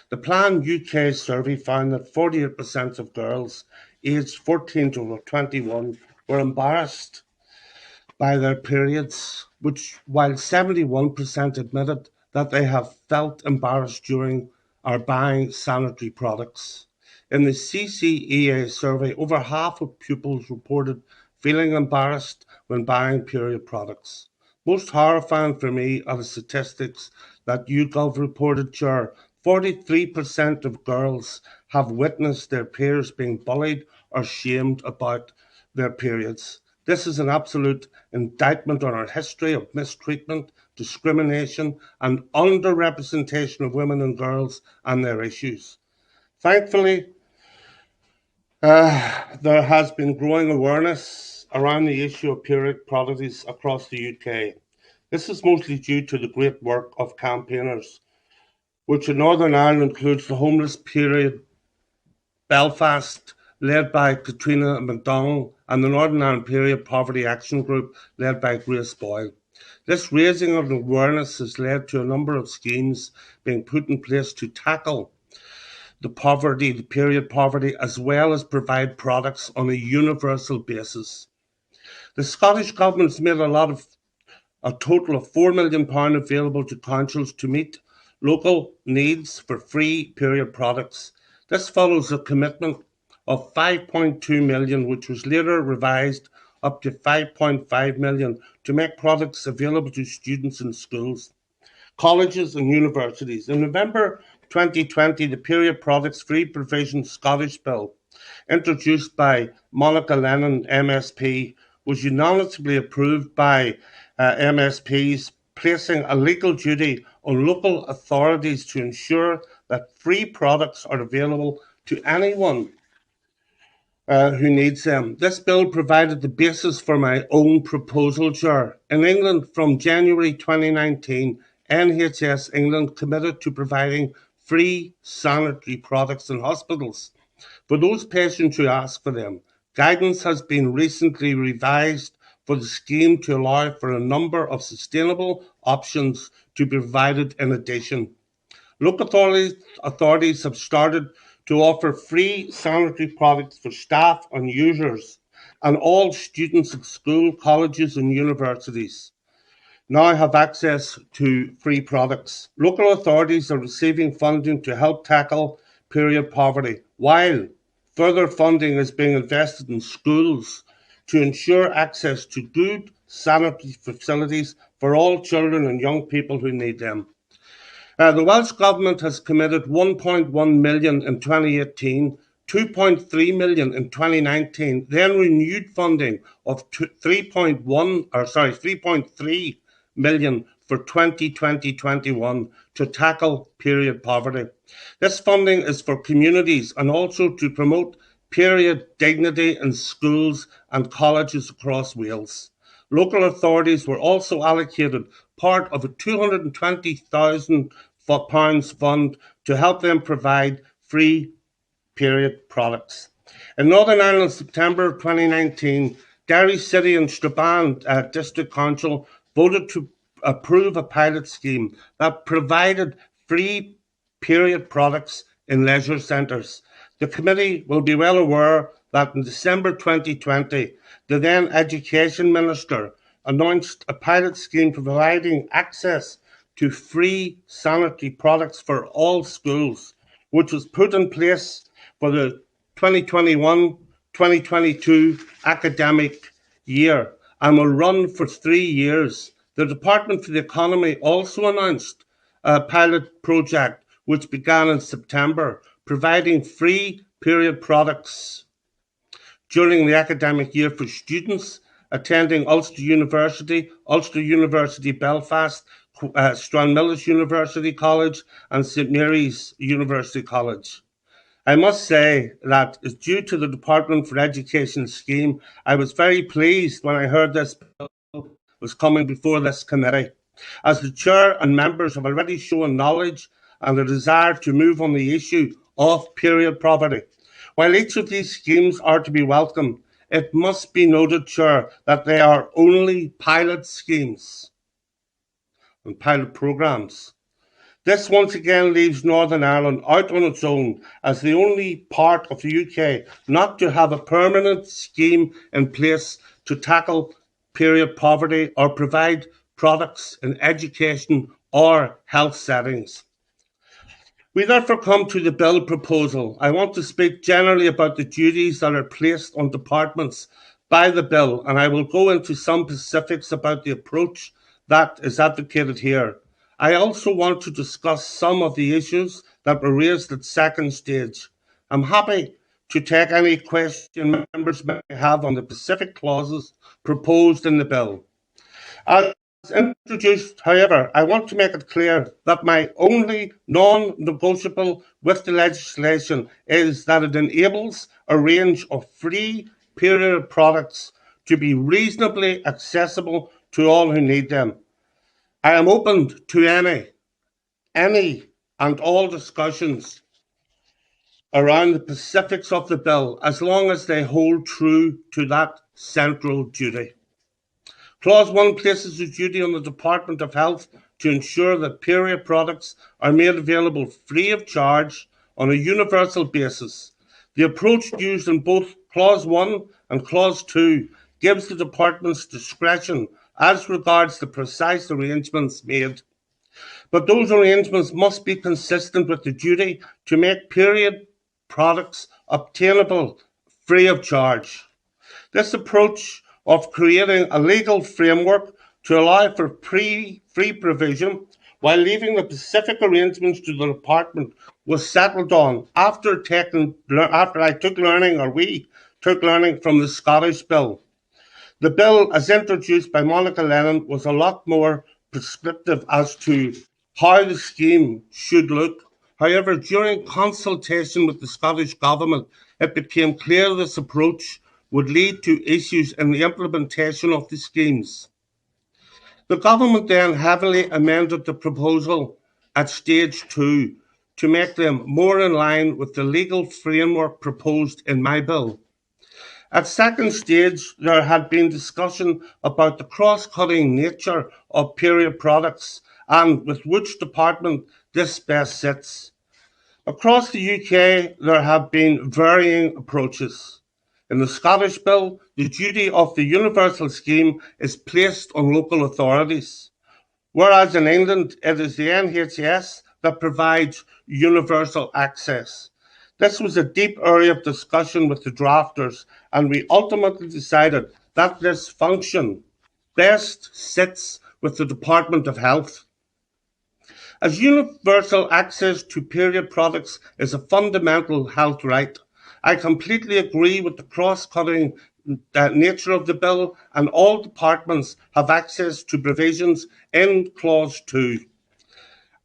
The Plan UK survey found that 48% of girls aged 14 to 21 were embarrassed by their periods, while 71% admitted that they have felt embarrassed during or buying sanitary products. In the CCEA survey, over half of pupils reported feeling embarrassed when buying period products. Most horrifying for me are the statistics that YouGov reported, Chair. 43% of girls have witnessed their peers being bullied or shamed about their periods. This is an absolute indictment on our history of mistreatment, discrimination, and underrepresentation of women and girls and their issues. Thankfully, there has been growing awareness around the issue of period products across the UK. This is mostly due to the great work of campaigners, which in Northern Ireland includes the Homeless Period Belfast, led by Katrina McDonald, and the Northern Ireland Period Poverty Action Group, led by Grace Boyle. This raising of awareness has led to a number of schemes being put in place to tackle the period poverty, as well as provide products on a universal basis. The Scottish Government has made a total of £4 million available to councils to meet local needs for free period products. This follows a commitment of 5.2 million, which was later revised up to 5.5 million to make products available to students in schools, colleges and universities. In November 2020, the Period Products Free Provision Scottish Bill, introduced by Monica Lennon, MSP, was unanimously approved by MSPs, placing a legal duty on local authorities to ensure that free products are available to anyone who needs them. This bill provided the basis for my own proposal, Chair. In England, from January 2019, NHS England committed to providing free sanitary products in hospitals for those patients who ask for them. Guidance has been recently revised for the scheme to allow for a number of sustainable options to be provided in addition. Local authorities have started to offer free sanitary products for staff and users, and all students at school, colleges and universities now have access to free products. Local authorities are receiving funding to help tackle period poverty, while further funding is being invested in schools to ensure access to good sanitary facilities for all children and young people who need them. The Welsh Government has committed 1.1 million in 2018, 2.3 million in 2019, then renewed funding of 3.3 million for 2020-21 to tackle period poverty. This funding is for communities and also to promote period dignity in schools and colleges across Wales. Local authorities were also allocated part of a £220,000 fund to help them provide free period products. In Northern Ireland, September 2019, Derry City and Strabane District Council voted to approve a pilot scheme that provided free period products in leisure centres. The committee will be well aware that in December 2020, the then Education Minister announced a pilot scheme providing access to free sanitary products for all schools, which was put in place for the 2021-2022 academic year and will run for 3 years. The Department for the Economy also announced a pilot project which began in September, providing free period products during the academic year for students attending Ulster University Belfast, Stranmillis University College and St Mary's University College. I must say that due to the Department for Education scheme, I was very pleased when I heard this bill was coming before this committee, as the Chair and members have already shown knowledge and a desire to move on the issue of period poverty. While each of these schemes are to be welcome, it must be noted, Chair, that they are only pilot schemes and pilot programmes. This once again leaves Northern Ireland out on its own as the only part of the UK not to have a permanent scheme in place to tackle period poverty or provide products in education or health settings. We therefore come to the bill proposal. I want to speak generally about the duties that are placed on departments by the bill, and I will go into some specifics about the approach that is advocated here. I also want to discuss some of the issues that were raised at second stage. I'm happy to take any question members may have on the specific clauses proposed in the bill. As introduced, however, I want to make it clear that my only non-negotiable with the legislation is that it enables a range of free period products to be reasonably accessible to all who need them. I am open to any and all discussions around the specifics of the bill as long as they hold true to that central duty. Clause 1 places the duty on the Department of Health to ensure that period products are made available free of charge on a universal basis. The approach used in both Clause 1 and Clause 2 gives the Department's discretion as regards the precise arrangements made. But those arrangements must be consistent with the duty to make period products obtainable free of charge. This approach of creating a legal framework to allow for free provision while leaving the specific arrangements to the department was settled on after we took learning from the Scottish bill. The bill, as introduced by Monica Lennon, was a lot more prescriptive as to how the scheme should look. However, during consultation with the Scottish Government, it became clear this approach would lead to issues in the implementation of the schemes. The Government then heavily amended the proposal at stage 2 to make them more in line with the legal framework proposed in my bill. At second stage, there had been discussion about the cross-cutting nature of period products and with which department this best sits. Across the UK, there have been varying approaches. In the Scottish bill, the duty of the universal scheme is placed on local authorities, whereas in England, it is the NHS that provides universal access. This was a deep area of discussion with the drafters, and we ultimately decided that this function best sits with the Department of Health. As universal access to period products is a fundamental health right, I completely agree with the cross-cutting nature of the bill, and all departments have access to provisions in Clause 2.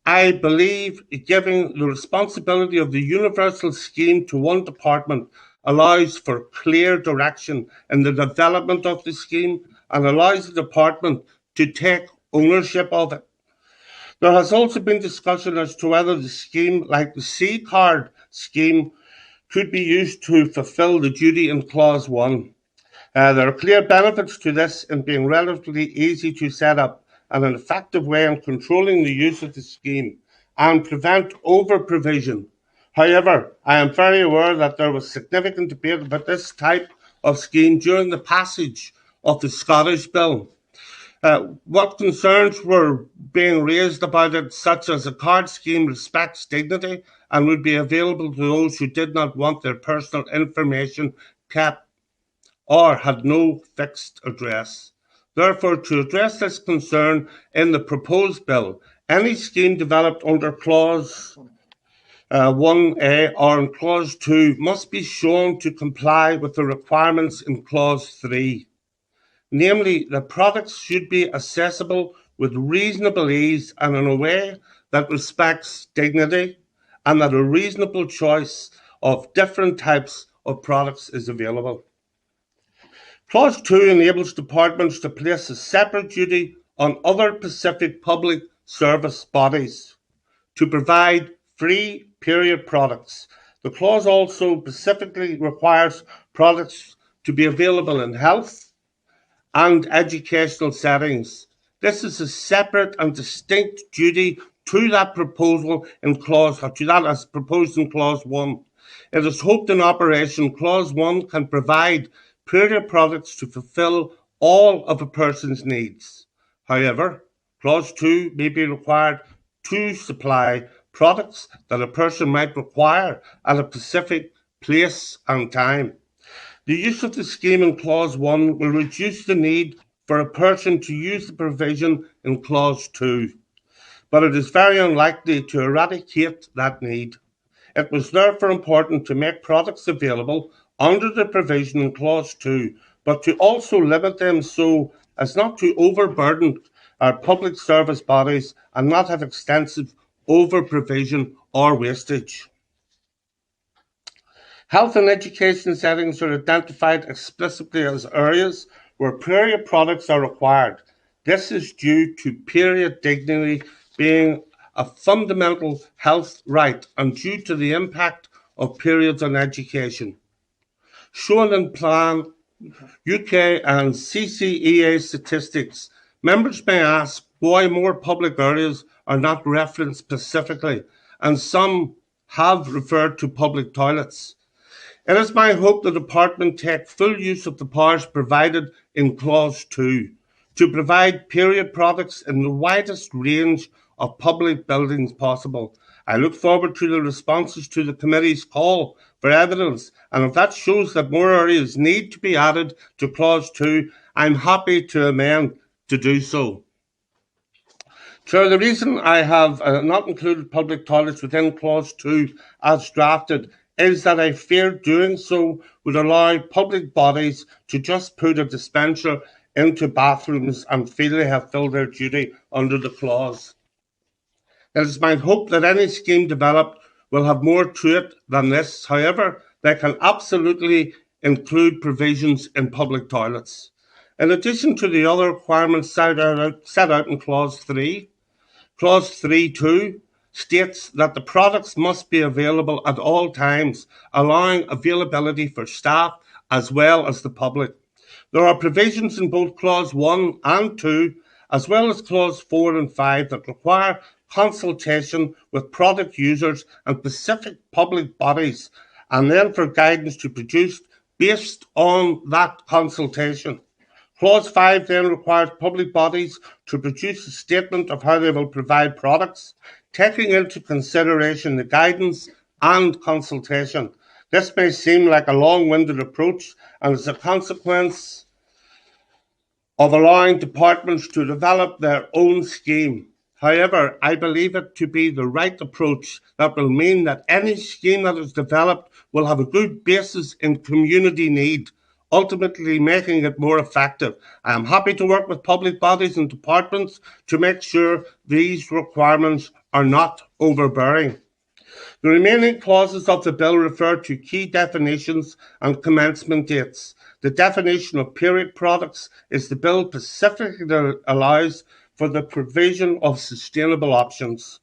I believe giving the responsibility of the universal scheme to one department allows for clear direction in the development of the scheme and allows the department to take ownership of it. There has also been discussion as to whether the scheme, like the C-card scheme, could be used to fulfil the duty in Clause 1. There are clear benefits to this in being relatively easy to set up and an effective way in controlling the use of the scheme and prevent over-provision. However, I am very aware that there was significant debate about this type of scheme during the passage of the Scottish bill. What concerns were being raised about it, such as a card scheme respects dignity and would be available to those who did not want their personal information kept or had no fixed address. Therefore, to address this concern in the proposed bill, any scheme developed under Clause 1A or in Clause 2 must be shown to comply with the requirements in Clause 3. Namely, the products should be accessible with reasonable ease and in a way that respects dignity, and that a reasonable choice of different types of products is available. Clause 2 enables departments to place a separate duty on other Pacific public service bodies to provide free period products. The clause also specifically requires products to be available in health and educational settings. This is a separate and distinct duty to that proposal in clause, or to that as proposed in clause 1. It is hoped in operation clause 1 can provide period products to fulfill all of a person's needs. However, clause 2 may be required to supply products that a person might require at a specific place and time. The use of the scheme in clause 1 will reduce the need for a person to use the provision in clause 2, but it is very unlikely to eradicate that need. It was therefore important to make products available under the provision in clause 2, but to also limit them so as not to overburden our public service bodies and not have extensive over-provision or wastage. Health and education settings are identified explicitly as areas where period products are required. This is due to period dignity being a fundamental health right and due to the impact of periods on education. Shown in Plan UK and CCEA statistics, members may ask why more public areas are not referenced specifically, and some have referred to public toilets. It is my hope the Department take full use of the powers provided in Clause 2 to provide period products in the widest range of public buildings possible. I look forward to the responses to the committee's call for evidence, and if that shows that more areas need to be added to Clause 2, I'm happy to amend to do so. Chair, the reason I have not included public toilets within Clause 2 as drafted is that I fear doing so would allow public bodies to just put a dispenser into bathrooms and feel they have filled their duty under the clause. It is my hope that any scheme developed will have more to it than this. However, they can absolutely include provisions in public toilets. In addition to the other requirements set out in Clause 3, Clause 3.2 states that the products must be available at all times, allowing availability for staff as well as the public. There are provisions in both Clause 1 and 2, as well as Clause 4 and 5, that require consultation with product users and specific public bodies, and then for guidance to be produced based on that consultation. Clause 5 then requires public bodies to produce a statement of how they will provide products, taking into consideration the guidance and consultation. This may seem like a long-winded approach and is a consequence of allowing departments to develop their own scheme. However, I believe it to be the right approach that will mean that any scheme that is developed will have a good basis in community need, ultimately making it more effective. I am happy to work with public bodies and departments to make sure these requirements are not overbearing. The remaining clauses of the bill refer to key definitions and commencement dates. The definition of period products is the bill specifically allows for the provision of sustainable options.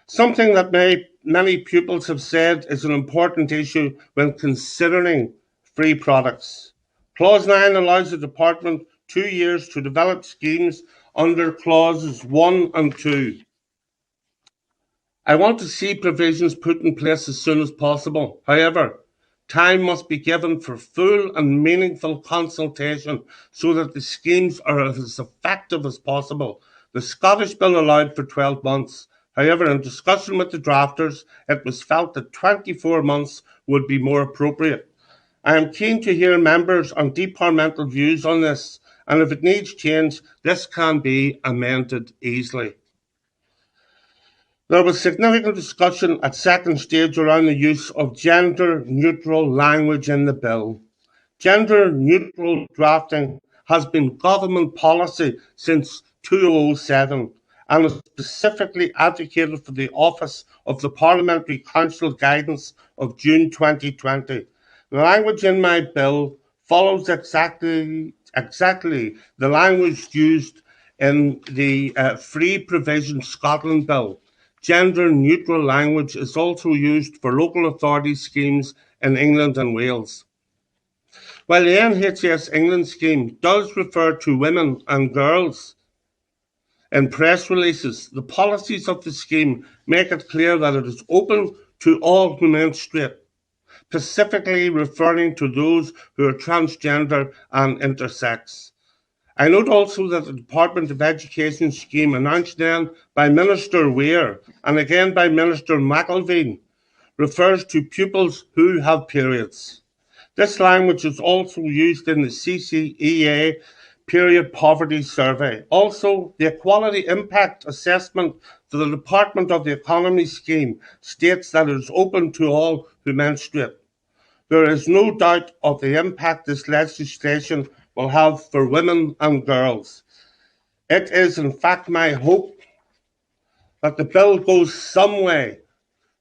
Something that many pupils have said is an important issue when considering free products. Clause 9 allows the Department 2 years to develop schemes under Clauses 1 and 2. I want to see provisions put in place as soon as possible. However, time must be given for full and meaningful consultation so that the schemes are as effective as possible. The Scottish Bill allowed for 12 months. However, in discussion with the drafters, it was felt that 24 months would be more appropriate. I am keen to hear members on departmental views on this, and if it needs change, this can be amended easily. There was significant discussion at second stage around the use of gender-neutral language in the bill. Gender-neutral drafting has been government policy since 2007 and is specifically advocated for the Office of the Parliamentary Council Guidance of June 2020. The language in my bill follows exactly the language used in the Free Provision Scotland Bill. Gender-neutral language is also used for local authority schemes in England and Wales. While the NHS England scheme does refer to women and girls in press releases, the policies of the scheme make it clear that it is open to all who menstruate, specifically referring to those who are transgender and intersex. I note also that the Department of Education scheme announced then by Minister Weir and again by Minister McElveen refers to pupils who have periods. This language is also used in the CCEA Period Poverty Survey. Also, the Equality Impact Assessment for the Department of the Economy scheme states that it is open to all who menstruate. There is no doubt of the impact this legislation will have for women and girls. It is in fact my hope that the bill goes some way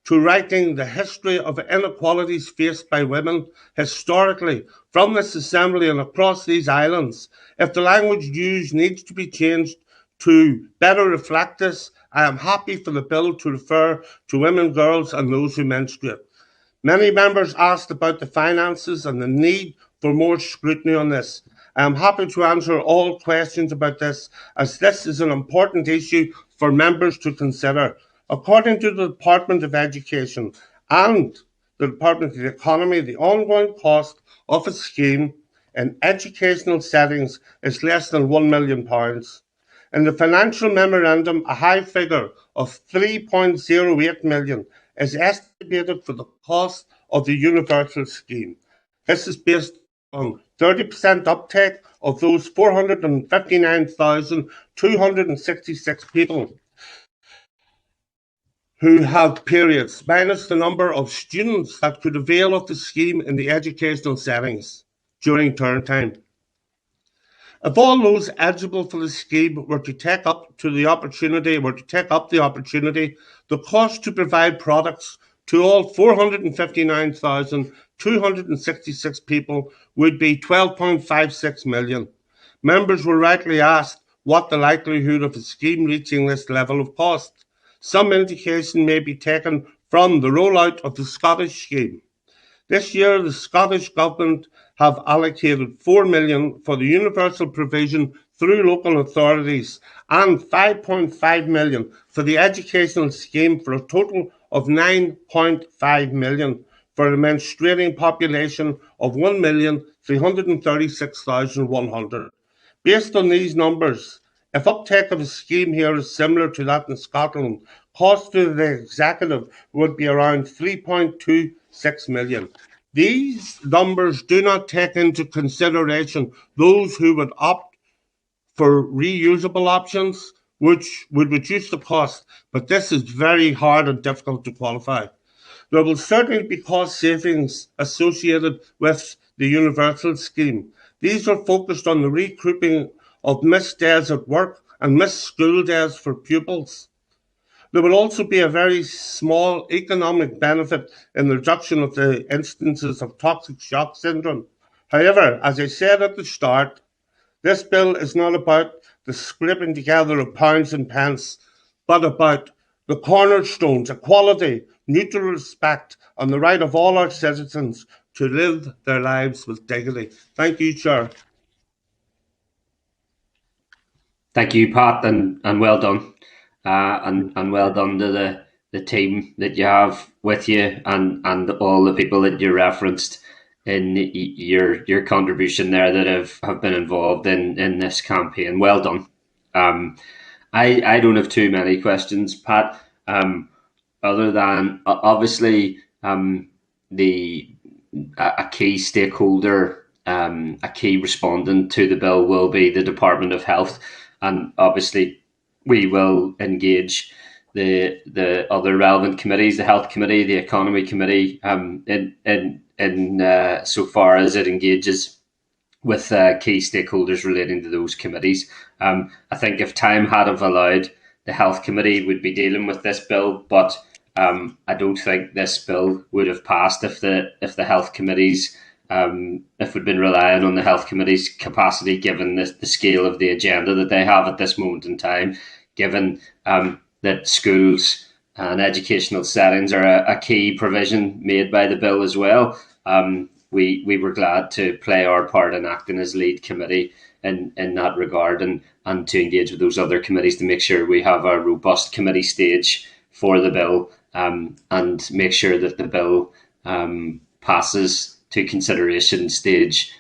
to writing the history of inequalities faced by women historically from this Assembly and across these islands. If the language used needs to be changed to better reflect this, I am happy for the bill to refer to women, girls and those who menstruate. Many members asked about the finances and the need for more scrutiny on this. I am happy to answer all questions about this, as this is an important issue for members to consider. According to the Department of Education and the Department of the Economy, the ongoing cost of a scheme in educational settings is less than £1 million. In the financial memorandum, a high figure of £3.08 million is estimated for the cost of the universal scheme. This is based on 30% uptake of those 459,266 people who have periods, minus the number of students that could avail of the scheme in the educational settings during term time. If all those eligible for the scheme were to take up the opportunity, the cost to provide products to all 459,266 people would be £12.56 million. Members were rightly asked what the likelihood of a scheme reaching this level of cost. Some indication may be taken from the rollout of the Scottish scheme. This year, the Scottish Government have allocated £4 million for the universal provision through local authorities and £5.5 million for the educational scheme, for a total of £9.5 million for a menstruating population of 1,336,100. Based on these numbers, if uptake of a scheme here is similar to that in Scotland, cost to the executive would be around £3.26 million. These numbers do not take into consideration those who would opt for reusable options, which would reduce the cost, but this is very hard and difficult to qualify. There will certainly be cost savings associated with the universal scheme. These are focused on the recouping of missed days at work and missed school days for pupils. There will also be a very small economic benefit in the reduction of the instances of toxic shock syndrome. However, as I said at the start, this bill is not about the scraping together of pounds and pence, but about the cornerstones: equality, mutual respect, and the right of all our citizens to live their lives with dignity. Thank you, Chair. Thank you, Pat, and well done. And well done to the team that you have with you and all the people that you referenced in your contribution there that have been involved in this campaign. Well done. I don't have too many questions, Pat, other than obviously a key stakeholder, a key respondent to the bill will be the Department of Health, and obviously we will engage the other relevant committees, the Health Committee, the Economy Committee, in so far as it engages with key stakeholders relating to those committees. I think if time had have allowed, the Health Committee would be dealing with this bill, but I don't think this bill would have passed if the Health Committees, if we'd been relying on the Health Committee's capacity, given the scale of the agenda that they have at this moment in time, given that schools and educational settings are a key provision made by the bill as well. We were glad to play our part in acting as lead committee in that regard, and to engage with those other committees to make sure we have a robust committee stage for the bill, and make sure that the bill passes to consideration stage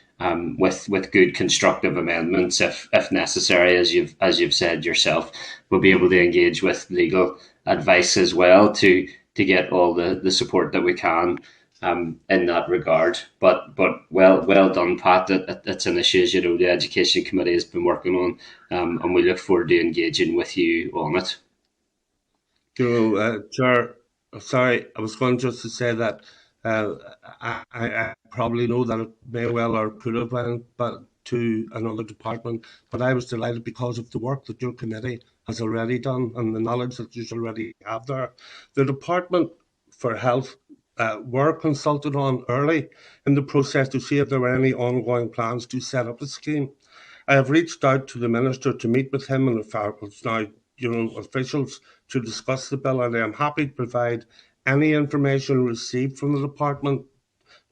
with good constructive amendments if necessary, as you've said yourself. We'll be able to engage with legal advice as well to get all the support that we can in that regard. But well done, Pat. It's an issue, as you know, the Education Committee has been working on, and we look forward to engaging with you on it. Chair, sorry, I was going just to say that I probably know that it may well or could have went but to another department, but I was delighted because of the work that your committee has already done and the knowledge that you already have there. The Department for Health were consulted on early in the process to see if there were any ongoing plans to set up a scheme. I have reached out to the Minister to meet with him and the faculty now, officials to discuss the bill, and I am happy to provide any information received from the Department,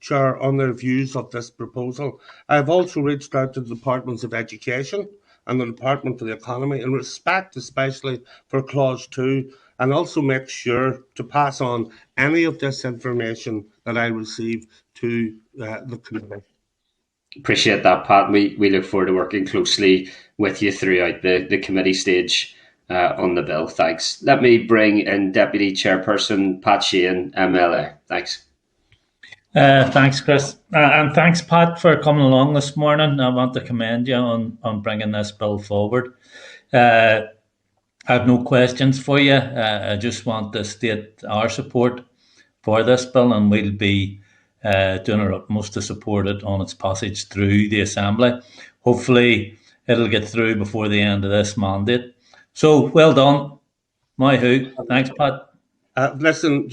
Chair, on their views of this proposal. I have also reached out to the Departments of Education and the Department for the Economy in respect especially for Clause 2, and also make sure to pass on any of this information that I receive to the committee. Appreciate that, Pat. We look forward to working closely with you throughout the committee stage on the bill. Thanks. Let me bring in Deputy Chairperson Pat Sheehan, MLA. Thanks. Thanks, Chris. And thanks, Pat, for coming along this morning. I want to commend you on bringing this bill forward. I have no questions for you. I just want to state our support for this bill, and we'll be doing our utmost to support it on its passage through the Assembly. Hopefully, it'll get through before the end of this mandate. So, well done. My who. Thanks, Pat. Listen,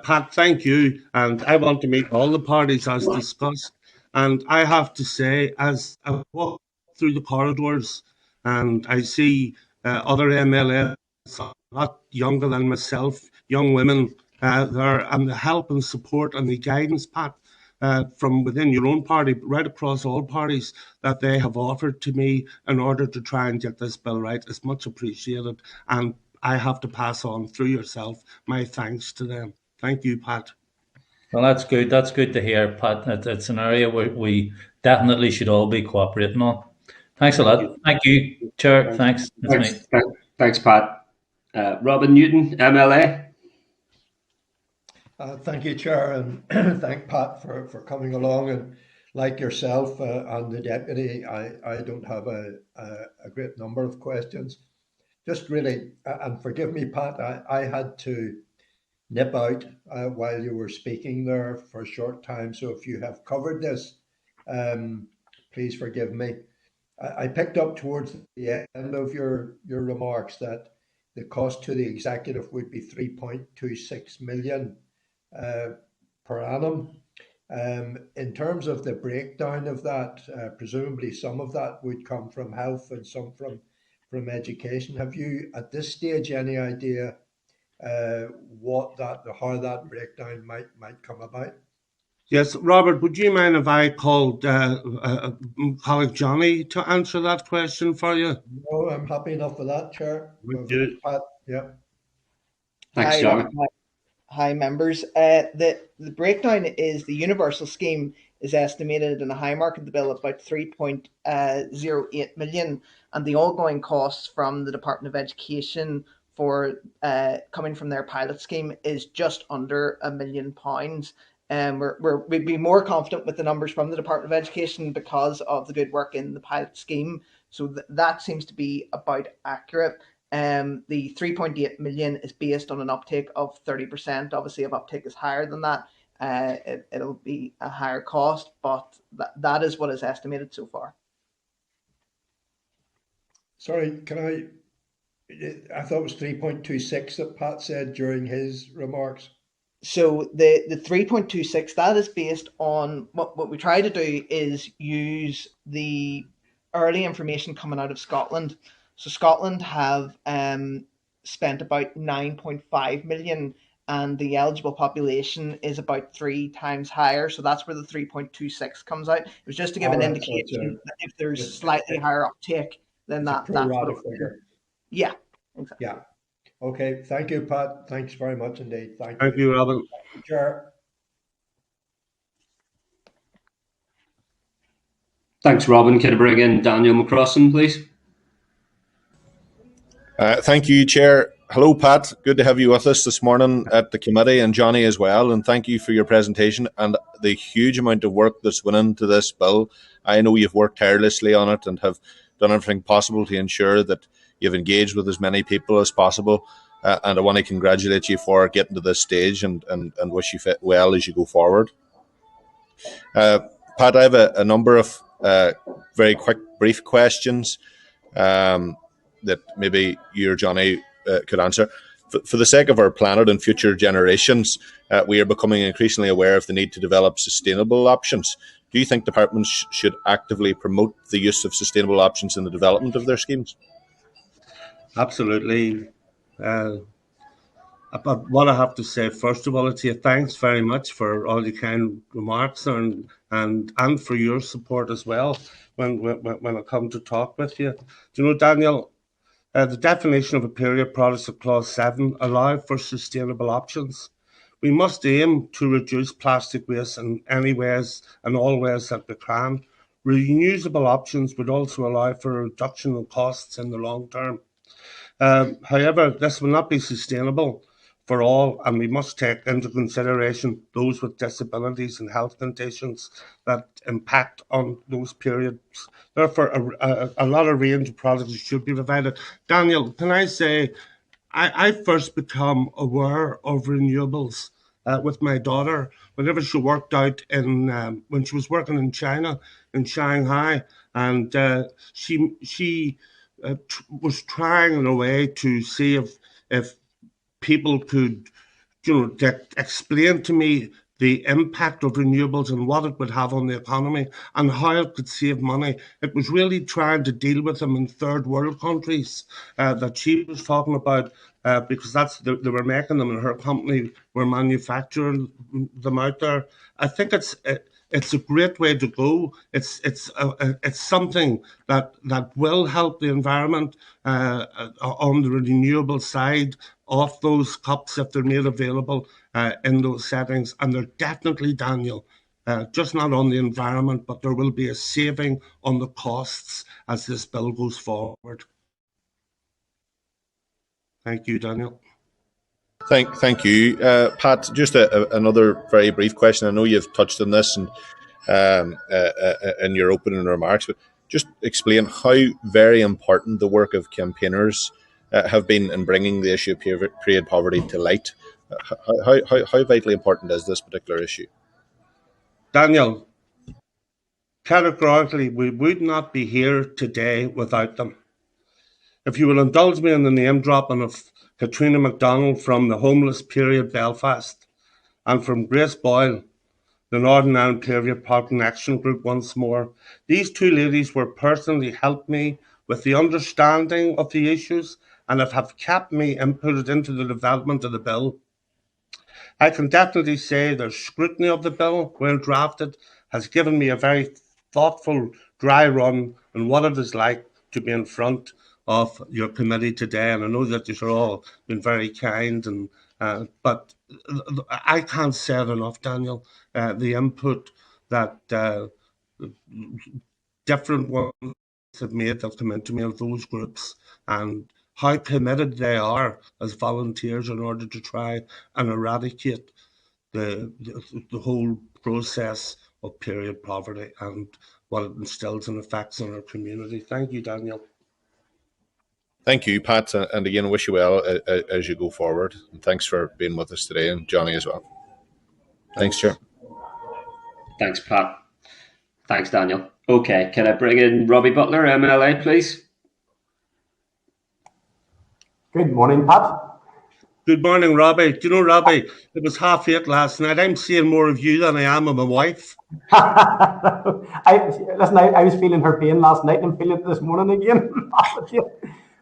Pat, thank you. And I want to meet all the parties as discussed. And I have to say, as I walk through the corridors and I see other MLAs, not younger than myself, young women there, and the help and support and the guidance, Pat, from within your own party, right across all parties, that they have offered to me in order to try and get this bill right is much appreciated. And I have to pass on through yourself my thanks to them. Thank you, Pat. Well, that's good. That's good to hear, Pat. It's an area where we definitely should all be cooperating on. Thanks a lot. Thank you, Chair. Thanks. Thanks, Pat. Robin Newton, MLA. Thank you, Chair, and thank Pat for coming along. And like yourself and the Deputy, I don't have a great number of questions. Just really, and forgive me, Pat, I had to nip out while you were speaking there for a short time. So if you have covered this, please forgive me. I picked up towards the end of your remarks that the cost to the executive would be 3.26 million per annum. In terms of the breakdown of that, presumably some of that would come from health and some from education. Have you at this stage any idea how that breakdown might come about? Yes, Robert, would you mind if I called colleague Johnny to answer that question for you? No, I'm happy enough with that, Chair. Would you? Yeah. Thanks, Johnny. Hi, members. The breakdown is the universal scheme is estimated in a high mark of the bill at about 3.08 million, and the ongoing costs from the Department of Education for coming from their pilot scheme is just under £1 million. We'd be more confident with the numbers from the Department of Education because of the good work in the pilot scheme. So that seems to be about accurate. The 3.8 million is based on an uptake of 30%. Obviously, if uptake is higher than that, it'll be a higher cost, but that is what is estimated so far. Sorry, I thought it was 3.26 that Pat said during his remarks. So the 3.26, that is based on what we try to do is use the early information coming out of Scotland. So Scotland have spent about 9.5 million, and the eligible population is about 3 times higher. So that's where the 3.26 comes out. It was just to give an indication that if there's slightly higher uptake, then that's what it figure. Yeah, exactly. Yeah. Okay. Thank you, Pat. Thanks very much indeed. Thank you, Robin. Chair. Thanks, Robin. Can I bring in Daniel McCrossan, please? Thank you, Chair. Hello, Pat. Good to have you with us this morning at the committee, and Johnny as well. And thank you for your presentation and the huge amount of work that's went into this bill. I know you've worked tirelessly on it and have done everything possible to ensure that you've engaged with as many people as possible. And I want to congratulate you for getting to this stage and wish you well as you go forward. Pat, I have a number of very quick, brief questions that maybe you or Johnny could answer. For the sake of our planet and future generations, we are becoming increasingly aware of the need to develop sustainable options. Do you think departments should actively promote the use of sustainable options in the development of their schemes? Absolutely. But what I have to say, first of all, is thanks very much for all your kind remarks and for your support as well when I come to talk with you. Do you know, Daniel, the definition of a period product of Clause 7 allow for sustainable options. We must aim to reduce plastic waste in any ways and all ways that we can. Reusable options would also allow for a reduction in costs in the long term. However, this will not be sustainable for all, and we must take into consideration those with disabilities and health conditions that impact on those periods. Therefore, a lot of range of products should be provided. Daniel, can I say, I first become aware of renewables with my daughter whenever she worked out in when she was working in China, in Shanghai, and she was trying in a way to see if people could, explain to me the impact of renewables and what it would have on the economy and how it could save money. It was really trying to deal with them in third world countries that she was talking about because they were making them and her company were manufacturing them out there. I think it's a great way to go. It's something that will help the environment on the renewable side of those cups if they're made available in those settings. And they're definitely, Daniel, just not on the environment, but there will be a saving on the costs as this bill goes forward. Thank you, Daniel. Thank you, Pat. Just another very brief question. I know you've touched on this and in your opening remarks, but just explain how very important the work of campaigners have been in bringing the issue of period poverty to light. How vitally important is this particular issue? Daniel, categorically, we would not be here today without them. If you will indulge me in the name dropping of Katrina MacDonald from the Homeless Period Belfast and from Grace Boyle, the Northern Ireland Period Poverty Action Group once more. These two ladies were personally helped me with the understanding of the issues and have kept me inputted into the development of the bill. I can definitely say their scrutiny of the bill when drafted has given me a very thoughtful dry run on what it is like to be in front of your committee today, and I know that you've all been very kind, and but I can't say it enough, Daniel. The input that different ones have made that come into me of those groups, and how committed they are as volunteers in order to try and eradicate the whole process of period poverty and what it instills and affects on our community. Thank you, Daniel. Thank you, Pat, and again, wish you well as you go forward. And thanks for being with us today, and Johnny as well. Thanks, Chair. Thanks, Pat. Thanks, Daniel. Okay, can I bring in Robbie Butler, MLA, please? Good morning, Pat. Good morning, Robbie. Do you know, Robbie, it was 8:30 last night. I'm seeing more of you than I am of my wife. I was feeling her pain last night, and I'm feeling it this morning again.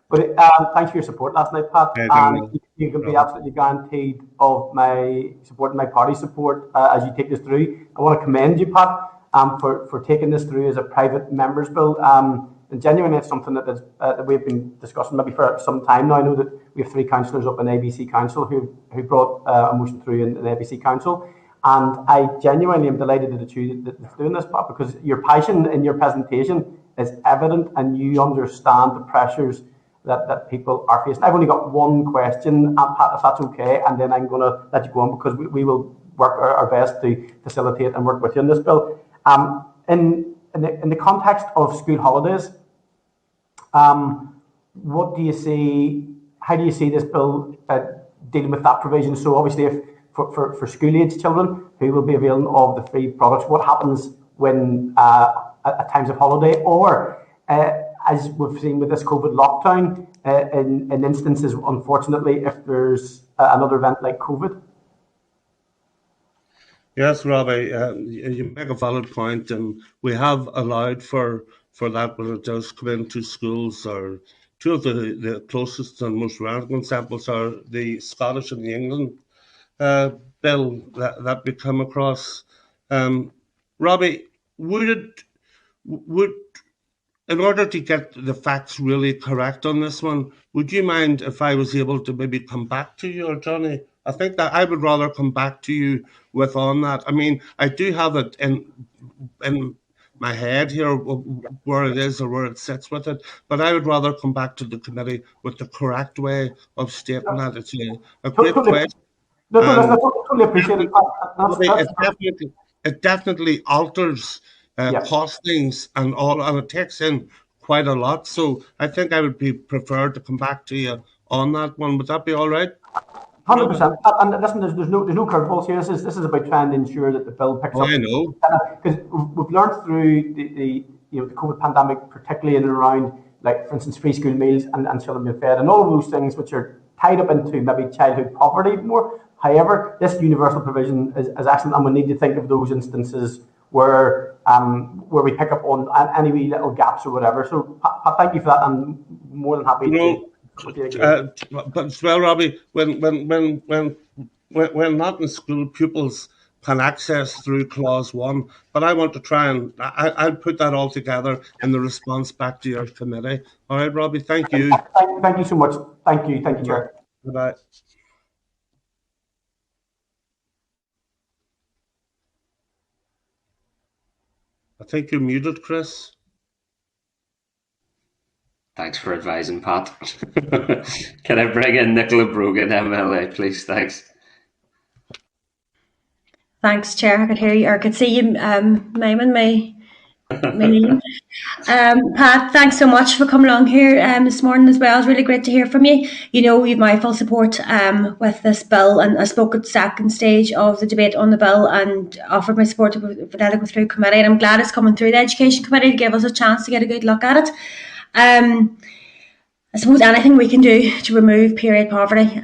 But thanks for your support last night, Pat. You can be absolutely guaranteed of my support and my party support as you take this through. I want to commend you, Pat, for taking this through as a private members bill. And genuinely, it's something that we've been discussing maybe for some time now. I know that we have 3 councillors up in ABC Council who brought a motion through in ABC Council. And I genuinely am delighted that you're doing this, Pat, because your passion in your presentation is evident and you understand the pressures that people are facing. I've only got one question, Pat, if that's okay, and then I'm going to let you go on because we will work our best to facilitate and work with you on this bill. In the context of school holidays, what do you see? How do you see this bill dealing with that provision? So obviously, if for school-age children who will be availing of the free products, what happens when at times of holiday, or as we've seen with this COVID lockdown, in instances, unfortunately, if there's another event like COVID? Yes, Robbie, you make a valid point, and we have allowed for that when it does come into schools. Or 2 of the closest and most relevant examples are the Scottish and the England bill that we come across. Robbie, would in order to get the facts really correct on this one, would you mind if I was able to maybe come back to you, or Johnny? I think that I would rather come back to you on that. I mean, I do have it in my head here where it is or where it sits with it, but I would rather come back to the committee with the correct way of stating that. It's a great question. I totally appreciate it. It definitely alters costings and all, and it takes in quite a lot. So I think I would be preferred to come back to you on that one. Would that be all right? 100%. And listen, there's no curveballs here. This is about trying to ensure that the bill picks up. I know, because we've learned through the COVID pandemic, particularly in and around, like for instance, free school meals and children being fed, and all of those things which are tied up into maybe childhood poverty more. However, this universal provision is excellent, and we need to think of those instances where we pick up on any wee little gaps or whatever. So, thank you for that. I'm more than happy to. But as well, Robbie, when not in school, pupils can access through clause 1. But I want to try and I'll put that all together in the response back to your committee. All right, Robbie. Thank you. Thank you so much. Thank you, Chair. Bye. I think you're muted, Chris. Thanks for advising, Pat. Can I bring in Nicola Brogan, MLA, please? Thanks. Thanks, Chair. I could hear you, or I could see you miming my name. Pat, thanks so much for coming along here this morning as well. It's really great to hear from you. You know, you've my full support with this bill, and I spoke at the second stage of the debate on the bill and offered my support to let it go through committee, and I'm glad it's coming through the Education Committee to give us a chance to get a good look at it. I suppose anything we can do to remove period poverty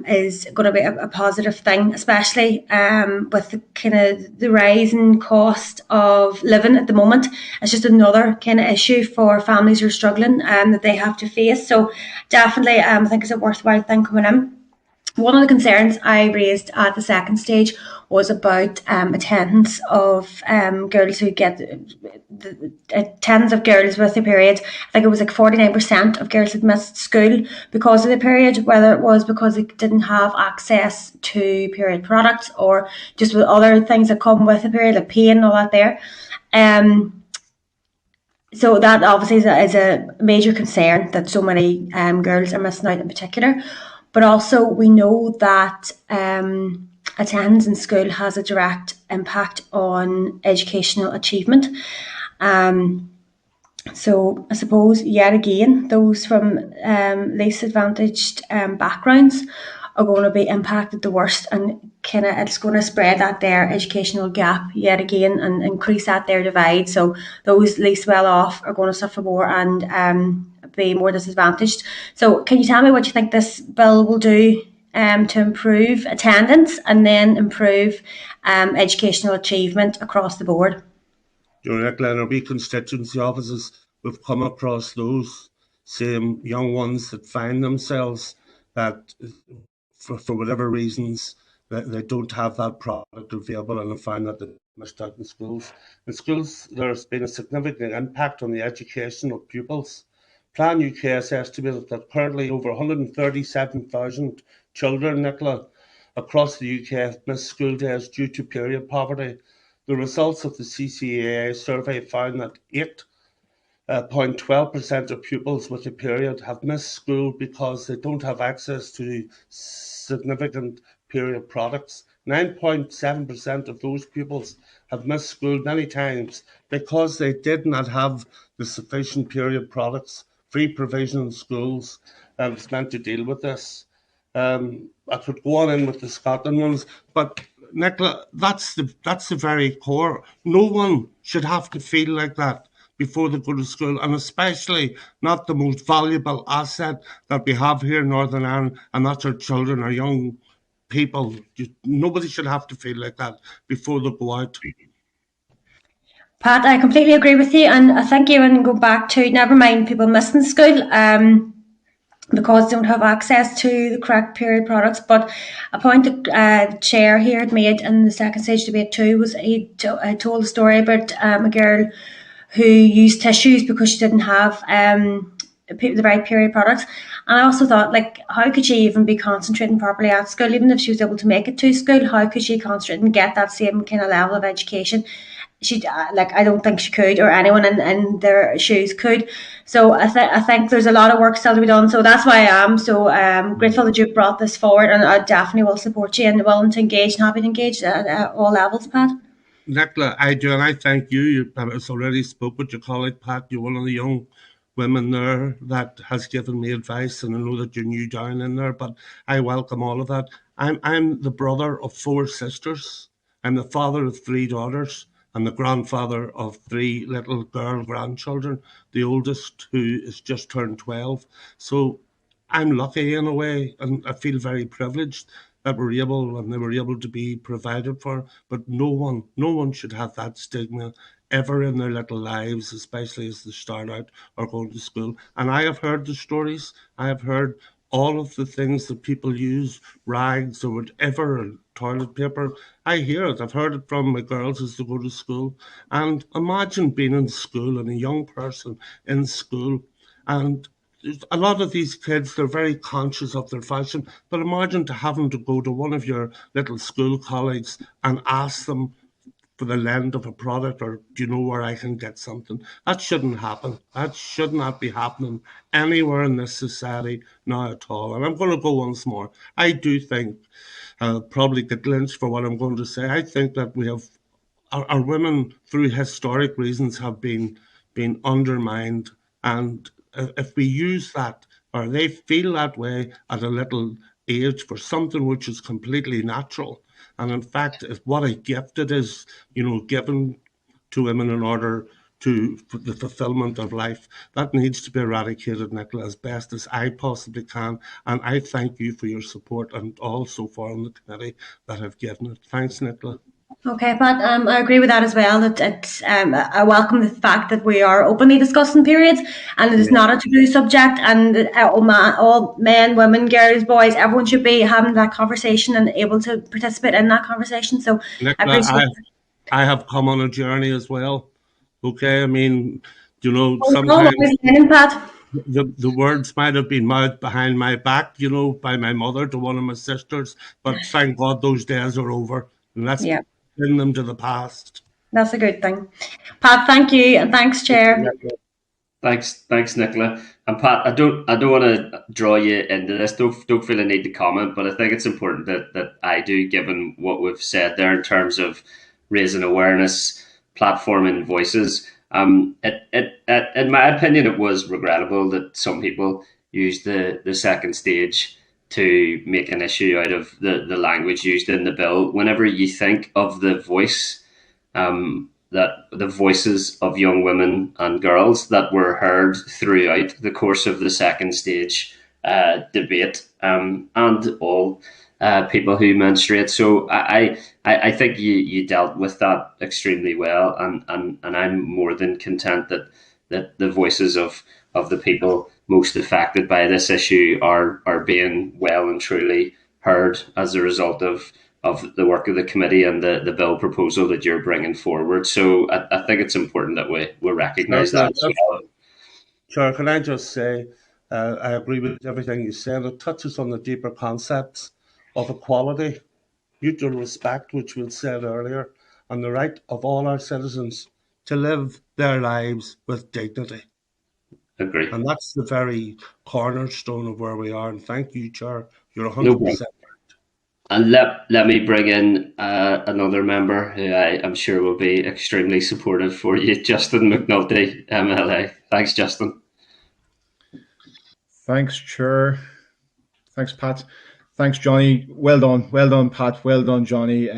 is going to be a positive thing, especially with the kind of the rising cost of living at the moment. It's just another kind of issue for families who are struggling that they have to face. So definitely, I think it's a worthwhile thing coming in. One of the concerns I raised at the second stage was about attendance of girls who get attendance of girls with their periods. I think it was like 49% of girls had missed school because of the period, whether it was because they didn't have access to period products or just with other things that come with the period, like pain and all that there. So that obviously is a major concern that so many girls are missing out in particular. But also we know that attendance in school has a direct impact on educational achievement. So I suppose yet again, those from least advantaged backgrounds are going to be impacted the worst, and kind of it's going to spread that their educational gap yet again and increase that their divide. So those least well off are going to suffer more and be more disadvantaged. So can you tell me what you think this bill will do to improve attendance and then improve educational achievement across the board? Nicola, in our wee constituency offices, we've come across those same young ones that find themselves that for whatever reasons they don't have that product available, and they find that they missed out in schools. In schools, there's been a significant impact on the education of pupils. Plan UK has estimated that currently over 137,000 children, Nicola, across the UK have missed school days due to period poverty. The results of the CCAA survey found that 8.12% of pupils with a period have missed school because they don't have access to significant period products. 9.7% of those pupils have missed school many times because they did not have the sufficient period products. Free provision in schools is meant to deal with this. I could go on in with the Scotland ones, but Nicola, that's the very core. No one should have to feel like that before they go to school, and especially not the most valuable asset that we have here in Northern Ireland, and that's our children, our young people. Nobody should have to feel like that before they go out. Pat, I completely agree with you, and I think even go back to never mind people missing school, because they don't have access to the correct period products. But a point the chair here had made in the second stage debate too was he told a story about a girl who used tissues because she didn't have the right period products. And I also thought, like, how could she even be concentrating properly at school? Even if she was able to make it to school, how could she concentrate and get that same kind of level of education? She I don't think she could, or anyone in their shoes could. So I think there's a lot of work still to be done. So that's why I am so grateful that you brought this forward, and I definitely will support you and willing to engage and happy to engage at all levels, Pat. Nicola, I do, and I thank you. You have already spoke with your colleague, Pat. You're one of the young women there that has given me advice, and I know that you're new down in there, but I welcome all of that. I'm the brother of 4 sisters. I'm the father of 3 daughters. I'm the grandfather of 3 little girl grandchildren, the oldest who is just turned 12. So I'm lucky in a way, and I feel very privileged that they were able to be provided for. But no one should have that stigma ever in their little lives, especially as they start out or going to school. And I have heard the stories. I have heard all of the things that people use, rags or whatever, toilet paper. I hear it. I've heard it from my girls as they go to school. And imagine being in school and a young person in school, and a lot of these kids, they're very conscious of their fashion, but imagine having to go to one of your little school colleagues and ask them for the lend of a product, or do you know where I can get something? That shouldn't happen. That should not be happening anywhere in this society now at all. And I'm going to go once more. I do think, I'll probably get lynched for what I'm going to say, I think that we have, our women, through historic reasons, have been undermined. And if we use that, or they feel that way at a little age for something which is completely natural, and in fact, what a gift it is, given to women in order for the fulfillment of life, that needs to be eradicated, Nicola, as best as I possibly can. And I thank you for your support and all so far on the committee that have given it. Thanks, Nicola. Okay, Pat, I agree with that as well. That I welcome the fact that we are openly discussing periods, and it is not a taboo subject. And all men, women, girls, boys, everyone should be having that conversation and able to participate in that conversation. So, Nicola, I have come on a journey as well. Okay, I mean, sometimes the words might have been mouthed behind my back, by my mother to one of my sisters, but thank God those days are over, and that's bring them to the past. That's a good thing. Pat, thank you, and thanks, Chair. Thanks, Nicola. And Pat, I don't want to draw you into this. Don't feel a need to comment, but I think it's important that I do, given what we've said there in terms of raising awareness, platforming voices. In my opinion, it was regrettable that some people used the second stage to make an issue out of the language used in the bill. Whenever you think of the voice, that the voices of young women and girls that were heard throughout the course of the second stage debate, and all people who menstruate. So I think you dealt with that extremely well, and I'm more than content that the voices of the people most affected by this issue are being well and truly heard as a result of the work of the committee and the bill proposal that you're bringing forward. So I think it's important that we recognise that as well. Chair, can I just say, I agree with everything you said. It touches on the deeper concepts of equality, mutual respect, which we said earlier, and the right of all our citizens to live their lives with dignity. Agree. And that's the very cornerstone of where we are. And thank you, Chair. You're 100%. And let me bring in another member who I'm sure will be extremely supportive for you, Justin McNulty, MLA. Thanks, Justin. Thanks, Chair. Thanks, Pat. Thanks, Johnny. Well done, Pat. Well done, Johnny.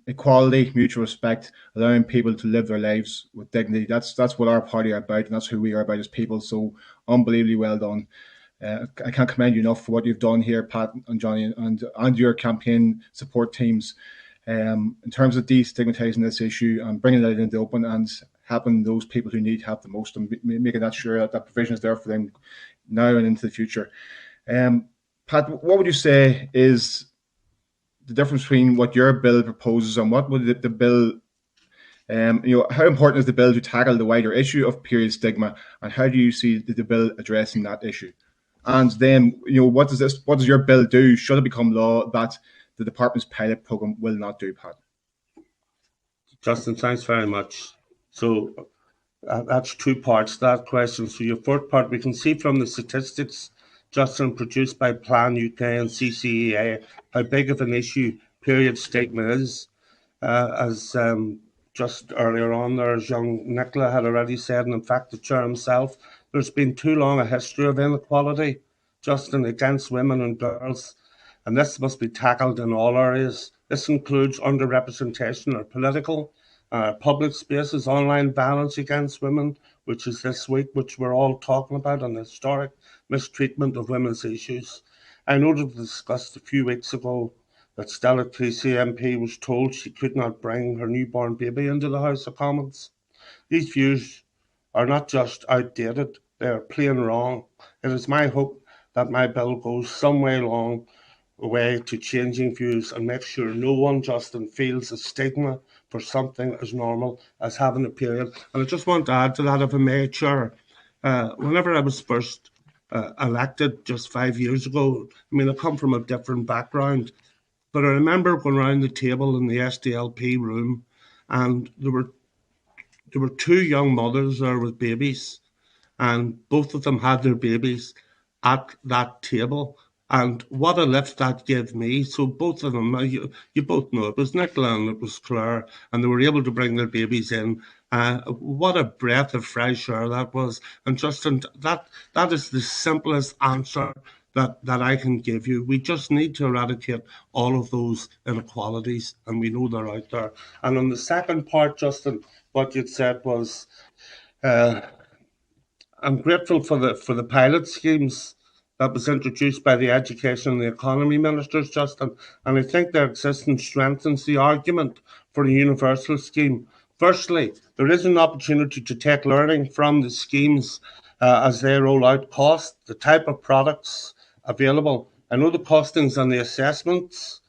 Equality, mutual respect, allowing people to live their lives with dignity. That's what our party are about, and that's who we are about as people. So unbelievably well done. I can't commend you enough for what you've done here, Pat and Johnny, and your campaign support teams, in terms of destigmatizing this issue and bringing it out into the open and helping those people who need help the most, and making that sure that provision is there for them now and into the future. Pat, what would you say is the difference between what your bill proposes and what would the bill, how important is the bill to tackle the wider issue of period stigma, and how do you see the bill addressing that issue? And then, what does your bill do, should it become law, that the department's pilot program will not do, Pat? Justin, thanks very much. So that's two parts to that question. So your first part, we can see from the statistics, Justin, produced by Plan UK and CCEA, how big of an issue period stigma is. As just earlier on there, as young Nicola had already said, and in fact the Chair himself, there's been too long a history of inequality, Justin, against women and girls, and this must be tackled in all areas. This includes underrepresentation or political, public spaces, online violence against women, which is this week, which we're all talking about, and the historic mistreatment of women's issues. I noted discussed a few weeks ago that Stella Creasy MP was told she could not bring her newborn baby into the House of Commons. These views are not just outdated, they are plain wrong. It is my hope that my bill goes some way along the way to changing views and make sure no one, Justin, feels a stigma for something as normal as having a period. And I just want to add to that, if I may, Chair. Whenever I was first elected just 5 years ago, I come from a different background, but I remember going around the table in the SDLP room, and there were two young mothers there with babies, and both of them had their babies at that table. And what a lift that gave me. So both of them, you both know, it was Nicola and it was Claire, and they were able to bring their babies in. What a breath of fresh air that was. And Justin, that is the simplest answer that I can give you. We just need to eradicate all of those inequalities, and we know they're out there. And on the second part, Justin, what you'd said was, I'm grateful for the pilot schemes that was introduced by the Education and the Economy Ministers, Justin, and I think their existence strengthens the argument for a universal scheme. Firstly, there is an opportunity to take learning from the schemes as they roll out cost, the type of products available. I know the costings and the assessments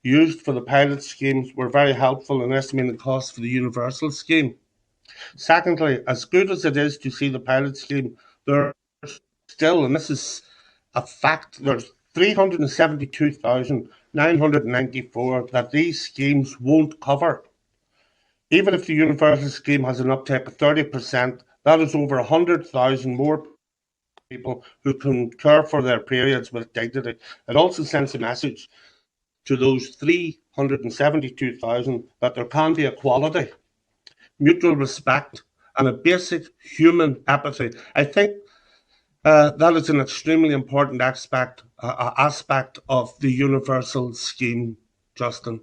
used for the pilot schemes were very helpful in estimating the cost for the universal scheme. Secondly, as good as it is to see the pilot scheme, there are still, and this is a fact, there's 372,994 that these schemes won't cover. Even if the universal scheme has an uptake of 30%, that is over 100,000 more people who can care for their periods with dignity. It also sends a message to those 372,000 that there can be equality, mutual respect, and a basic human empathy. I think that is an extremely important aspect of the universal scheme, Justin.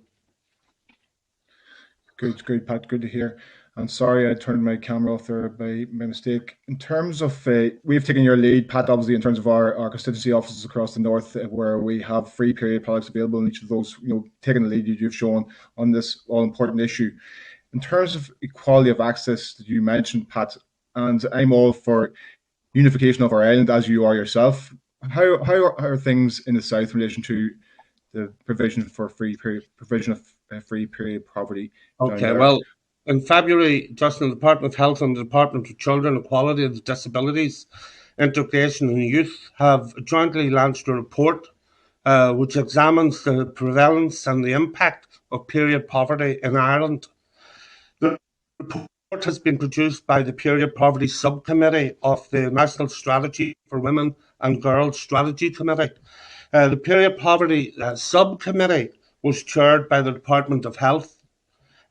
Good, Pat. Good to hear. I'm sorry I turned my camera off there by mistake. In terms of, we've taken your lead, Pat, obviously, in terms of our constituency offices across the north, where we have free period products available in each of those, taking the lead you've shown on this all-important issue. In terms of equality of access that you mentioned, Pat, and I'm all for unification of our island, as you are yourself. How are things in the south in relation to the provision of free period poverty? Okay, well, in February, Justin, the Department of Health and the Department of Children, Equality and Disabilities, Integration and Youth have jointly launched a report which examines the prevalence and the impact of period poverty in Ireland. The report has been produced by the Period Poverty Subcommittee of the National Strategy for Women and Girls Strategy Committee. The Period Poverty Subcommittee was chaired by the Department of Health.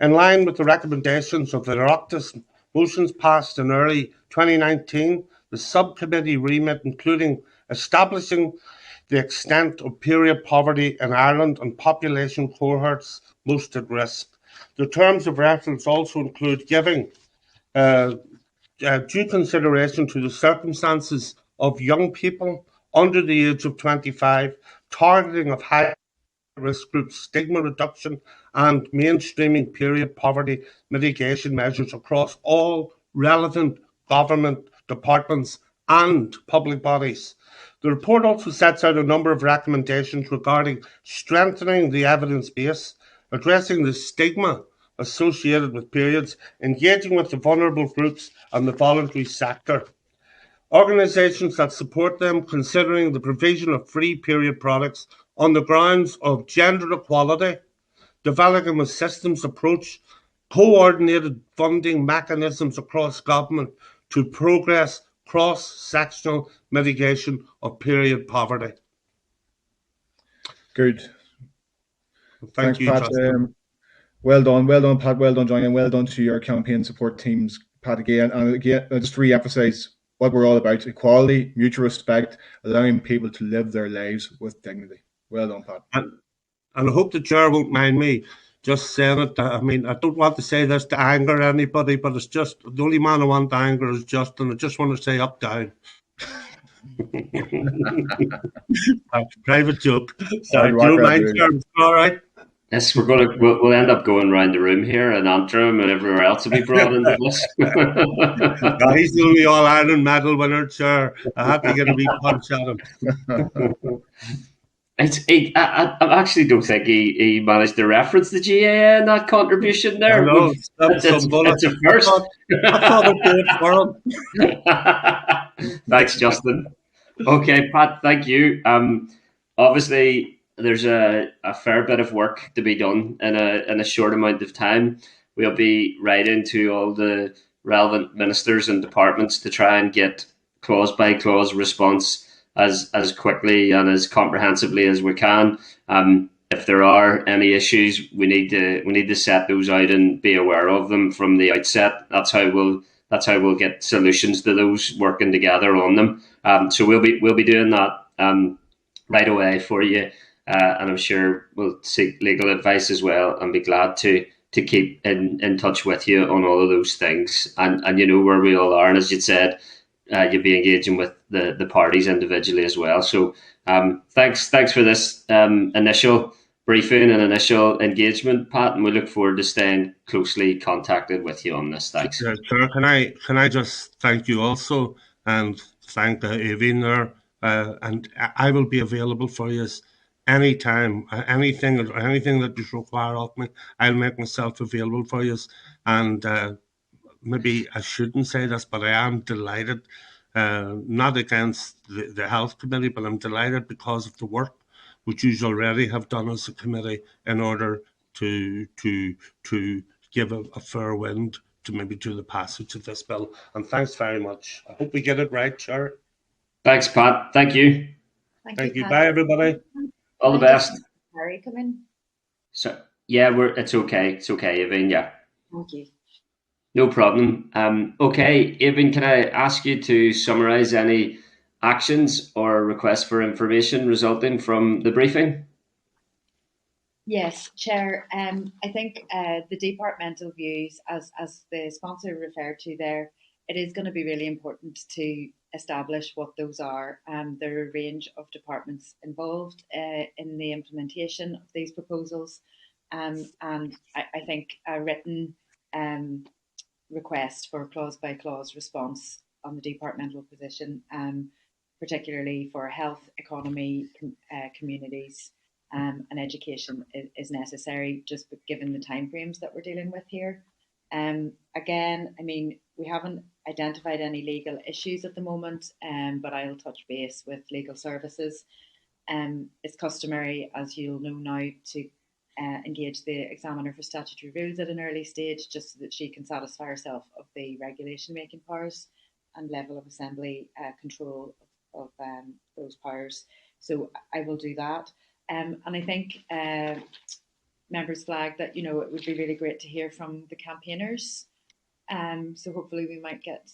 In line with the recommendations of the Oireachtas motions passed in early 2019, the subcommittee remit including establishing the extent of period poverty in Ireland and population cohorts most at risk. The terms of reference also include giving due consideration to the circumstances of young people under the age of 25, targeting of high-risk groups, stigma reduction, and mainstreaming period poverty mitigation measures across all relevant government departments and public bodies. The report also sets out a number of recommendations regarding strengthening the evidence base, addressing the stigma associated with periods, engaging with the vulnerable groups and the voluntary sector. Organisations that support them considering the provision of free period products on the grounds of gender equality, developing a systems approach, coordinated funding mechanisms across government to progress cross-sectional mitigation of period poverty. Good. Thanks, you, Pat. Well done, Pat. Well done, Johnny, and well done to your campaign support teams, Pat. Again, just to re-emphasise what we're all about: equality, mutual respect, allowing people to live their lives with dignity. Well done, Pat. And I hope the chair won't mind me just saying it. I mean, I don't want to say this to anger anybody, but it's just the only man I want to anger is Justin. I just want to say up, down. Private joke. Sorry, do you mind, chair? All right. Yes, we'll end up going around the room here, and Antrim and everywhere else will be brought into this. No, he's the only All Ireland medal winner, chair. I have to get a wee punch at him. I actually don't think he managed to reference the GAA in that contribution there. No, it's a first. I thought I'd do it for him. Thanks, Justin. Okay, Pat, thank you. Obviously, there's a fair bit of work to be done in a short amount of time. We'll be writing to all the relevant ministers and departments to try and get clause by clause response as quickly and as comprehensively as we can. If there are any issues, we need to set those out and be aware of them from the outset. That's how we'll get solutions to those, working together on them. So we'll be doing that right away for you. And I'm sure we'll seek legal advice as well, and be glad to keep in touch with you on all of those things. And you know where we all are. And as you said, you'll be engaging with the parties individually as well. So thanks for this initial briefing and initial engagement, Pat, and we look forward to staying closely contacted with you on this. Thanks. Sure. Can I just thank you also, and thank Evine there, and I will be available for you anytime, anything that you require of me. I'll make myself available for you. And maybe I shouldn't say this, but I am delighted, not against the Health Committee, but I'm delighted because of the work which you already have done as a committee in order to give a fair wind to the passage of this bill. And thanks very much. I hope we get it right, Chair. Thanks, Pat. Thank you. Thank you. Bye, everybody. All the best. Harry, come in. So yeah, it's okay. It's okay, Evine. Yeah. Thank you. No problem. Okay, Evan, can I ask you to summarise any actions or requests for information resulting from the briefing? Yes, Chair. I think the departmental views, as the sponsor referred to there, it is going to be really important to establish what those are. There are a range of departments involved in the implementation of these proposals, and I think a written request for clause by clause response on the departmental position, particularly for health, economy, communities, and education is necessary, just given the timeframes that we're dealing with here. Again, I mean, we haven't identified any legal issues at the moment, but I'll touch base with legal services. It's customary, as you'll know now, to engage the examiner for statutory rules at an early stage, just so that she can satisfy herself of the regulation making powers and level of assembly control of those powers. So I will do that. And I think members flagged that, you know, it would be really great to hear from the campaigners. So hopefully we might get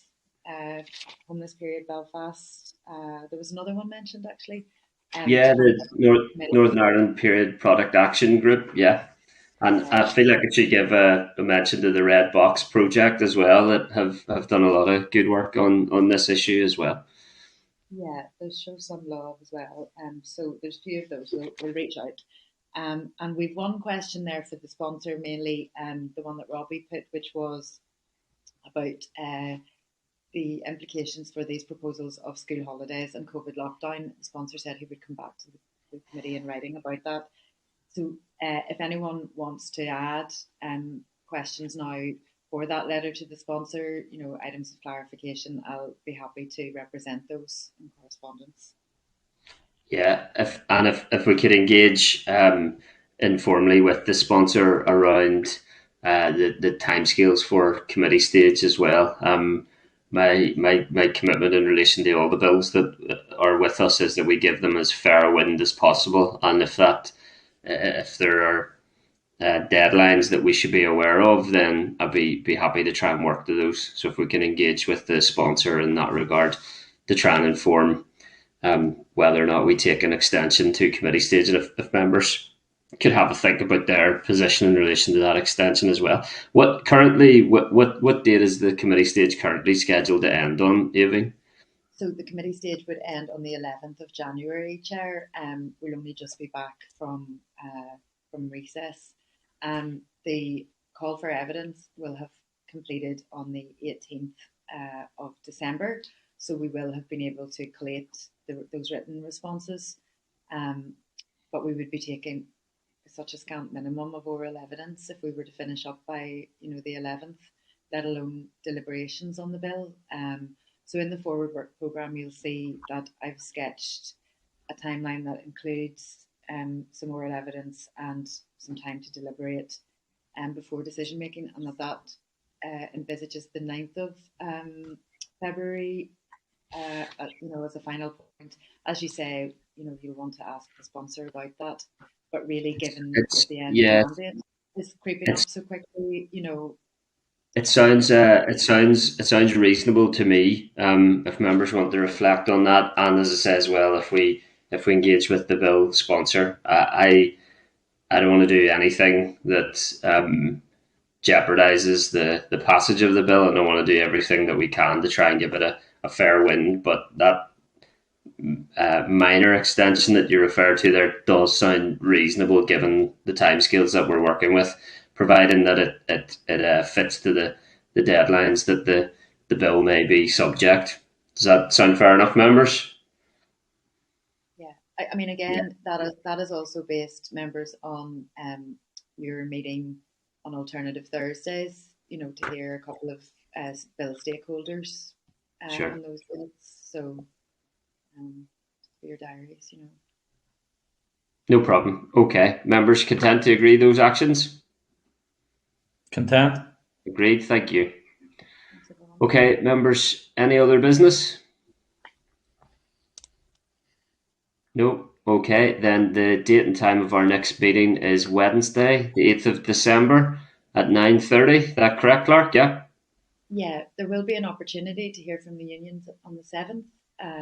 homeless period Belfast. There was another one mentioned actually. Yeah, the Northern Ireland Period Product Action Group. Yeah, and I feel like I should give a mention to the Red Box Project as well, that have done a lot of good work on this issue as well. Yeah, those show some love as well. So there's a few of those. We'll reach out. And we've one question there for the sponsor, mainly the one that Robbie put, which was about the implications for these proposals of school holidays and COVID lockdown. The sponsor said he would come back to the committee in writing about that. So if anyone wants to add questions now for that letter to the sponsor, you know, items of clarification, I'll be happy to represent those in correspondence. Yeah, if we could engage informally with the sponsor around the timescales for committee stage as well. My commitment in relation to all the bills that are with us is that we give them as fair a wind as possible, and if there are deadlines that we should be aware of, then I'd be happy to try and work to those. So if we can engage with the sponsor in that regard to try and inform whether or not we take an extension to committee stage, and if members could have a think about their position in relation to that extension as well. What date is the committee stage currently scheduled to end on, Aoibhinn? So the committee stage would end on the 11th of January, Chair. We'll only just be back from recess. The call for evidence will have completed on the 18th of December, so we will have been able to collate those written responses, but we would be taking such a scant minimum of oral evidence if we were to finish up by, you know, the 11th, let alone deliberations on the bill. So in the forward work programme, you'll see that I've sketched a timeline that includes some oral evidence and some time to deliberate before decision making, and that envisages the 9th of February, you know, as a final point. As you say, you know, you'll want to ask the sponsor about that, but really, given that the end of the mandate is creeping up so quickly, you know. It sounds reasonable to me. If members want to reflect on that, and as I say as well, if we engage with the bill sponsor, I don't want to do anything that jeopardizes the passage of the bill, and I want to do everything that we can to try and give it a fair wind. But that minor extension that you refer to there does sound reasonable given the timescales that we're working with, providing that it fits to the deadlines that the bill may be subject. Does that sound fair enough, members? Yeah, I mean, again, that is also based, members, on your meeting on alternative Thursdays, you know, to hear a couple of bill stakeholders Sure. on those dates. So for your diaries, you know. No problem. Okay, members content to agree those actions? Content. Agreed, thank you. Okay, members, any other business? No? Okay, then the date and time of our next meeting is Wednesday, the 8th of December at 9:30. Is that correct, Clark? Yeah? Yeah, there will be an opportunity to hear from the unions on the 7th.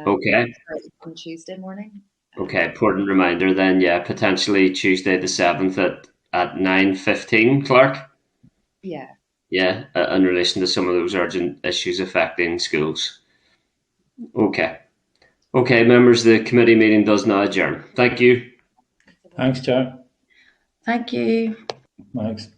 Okay. On Tuesday morning. Okay, important reminder then, yeah, potentially Tuesday the 7th at 9:15, Clark? Yeah. Yeah, in relation to some of those urgent issues affecting schools. Okay. Okay, members, the committee meeting does now adjourn. Thank you. Thanks, Chair. Thank you. Thanks.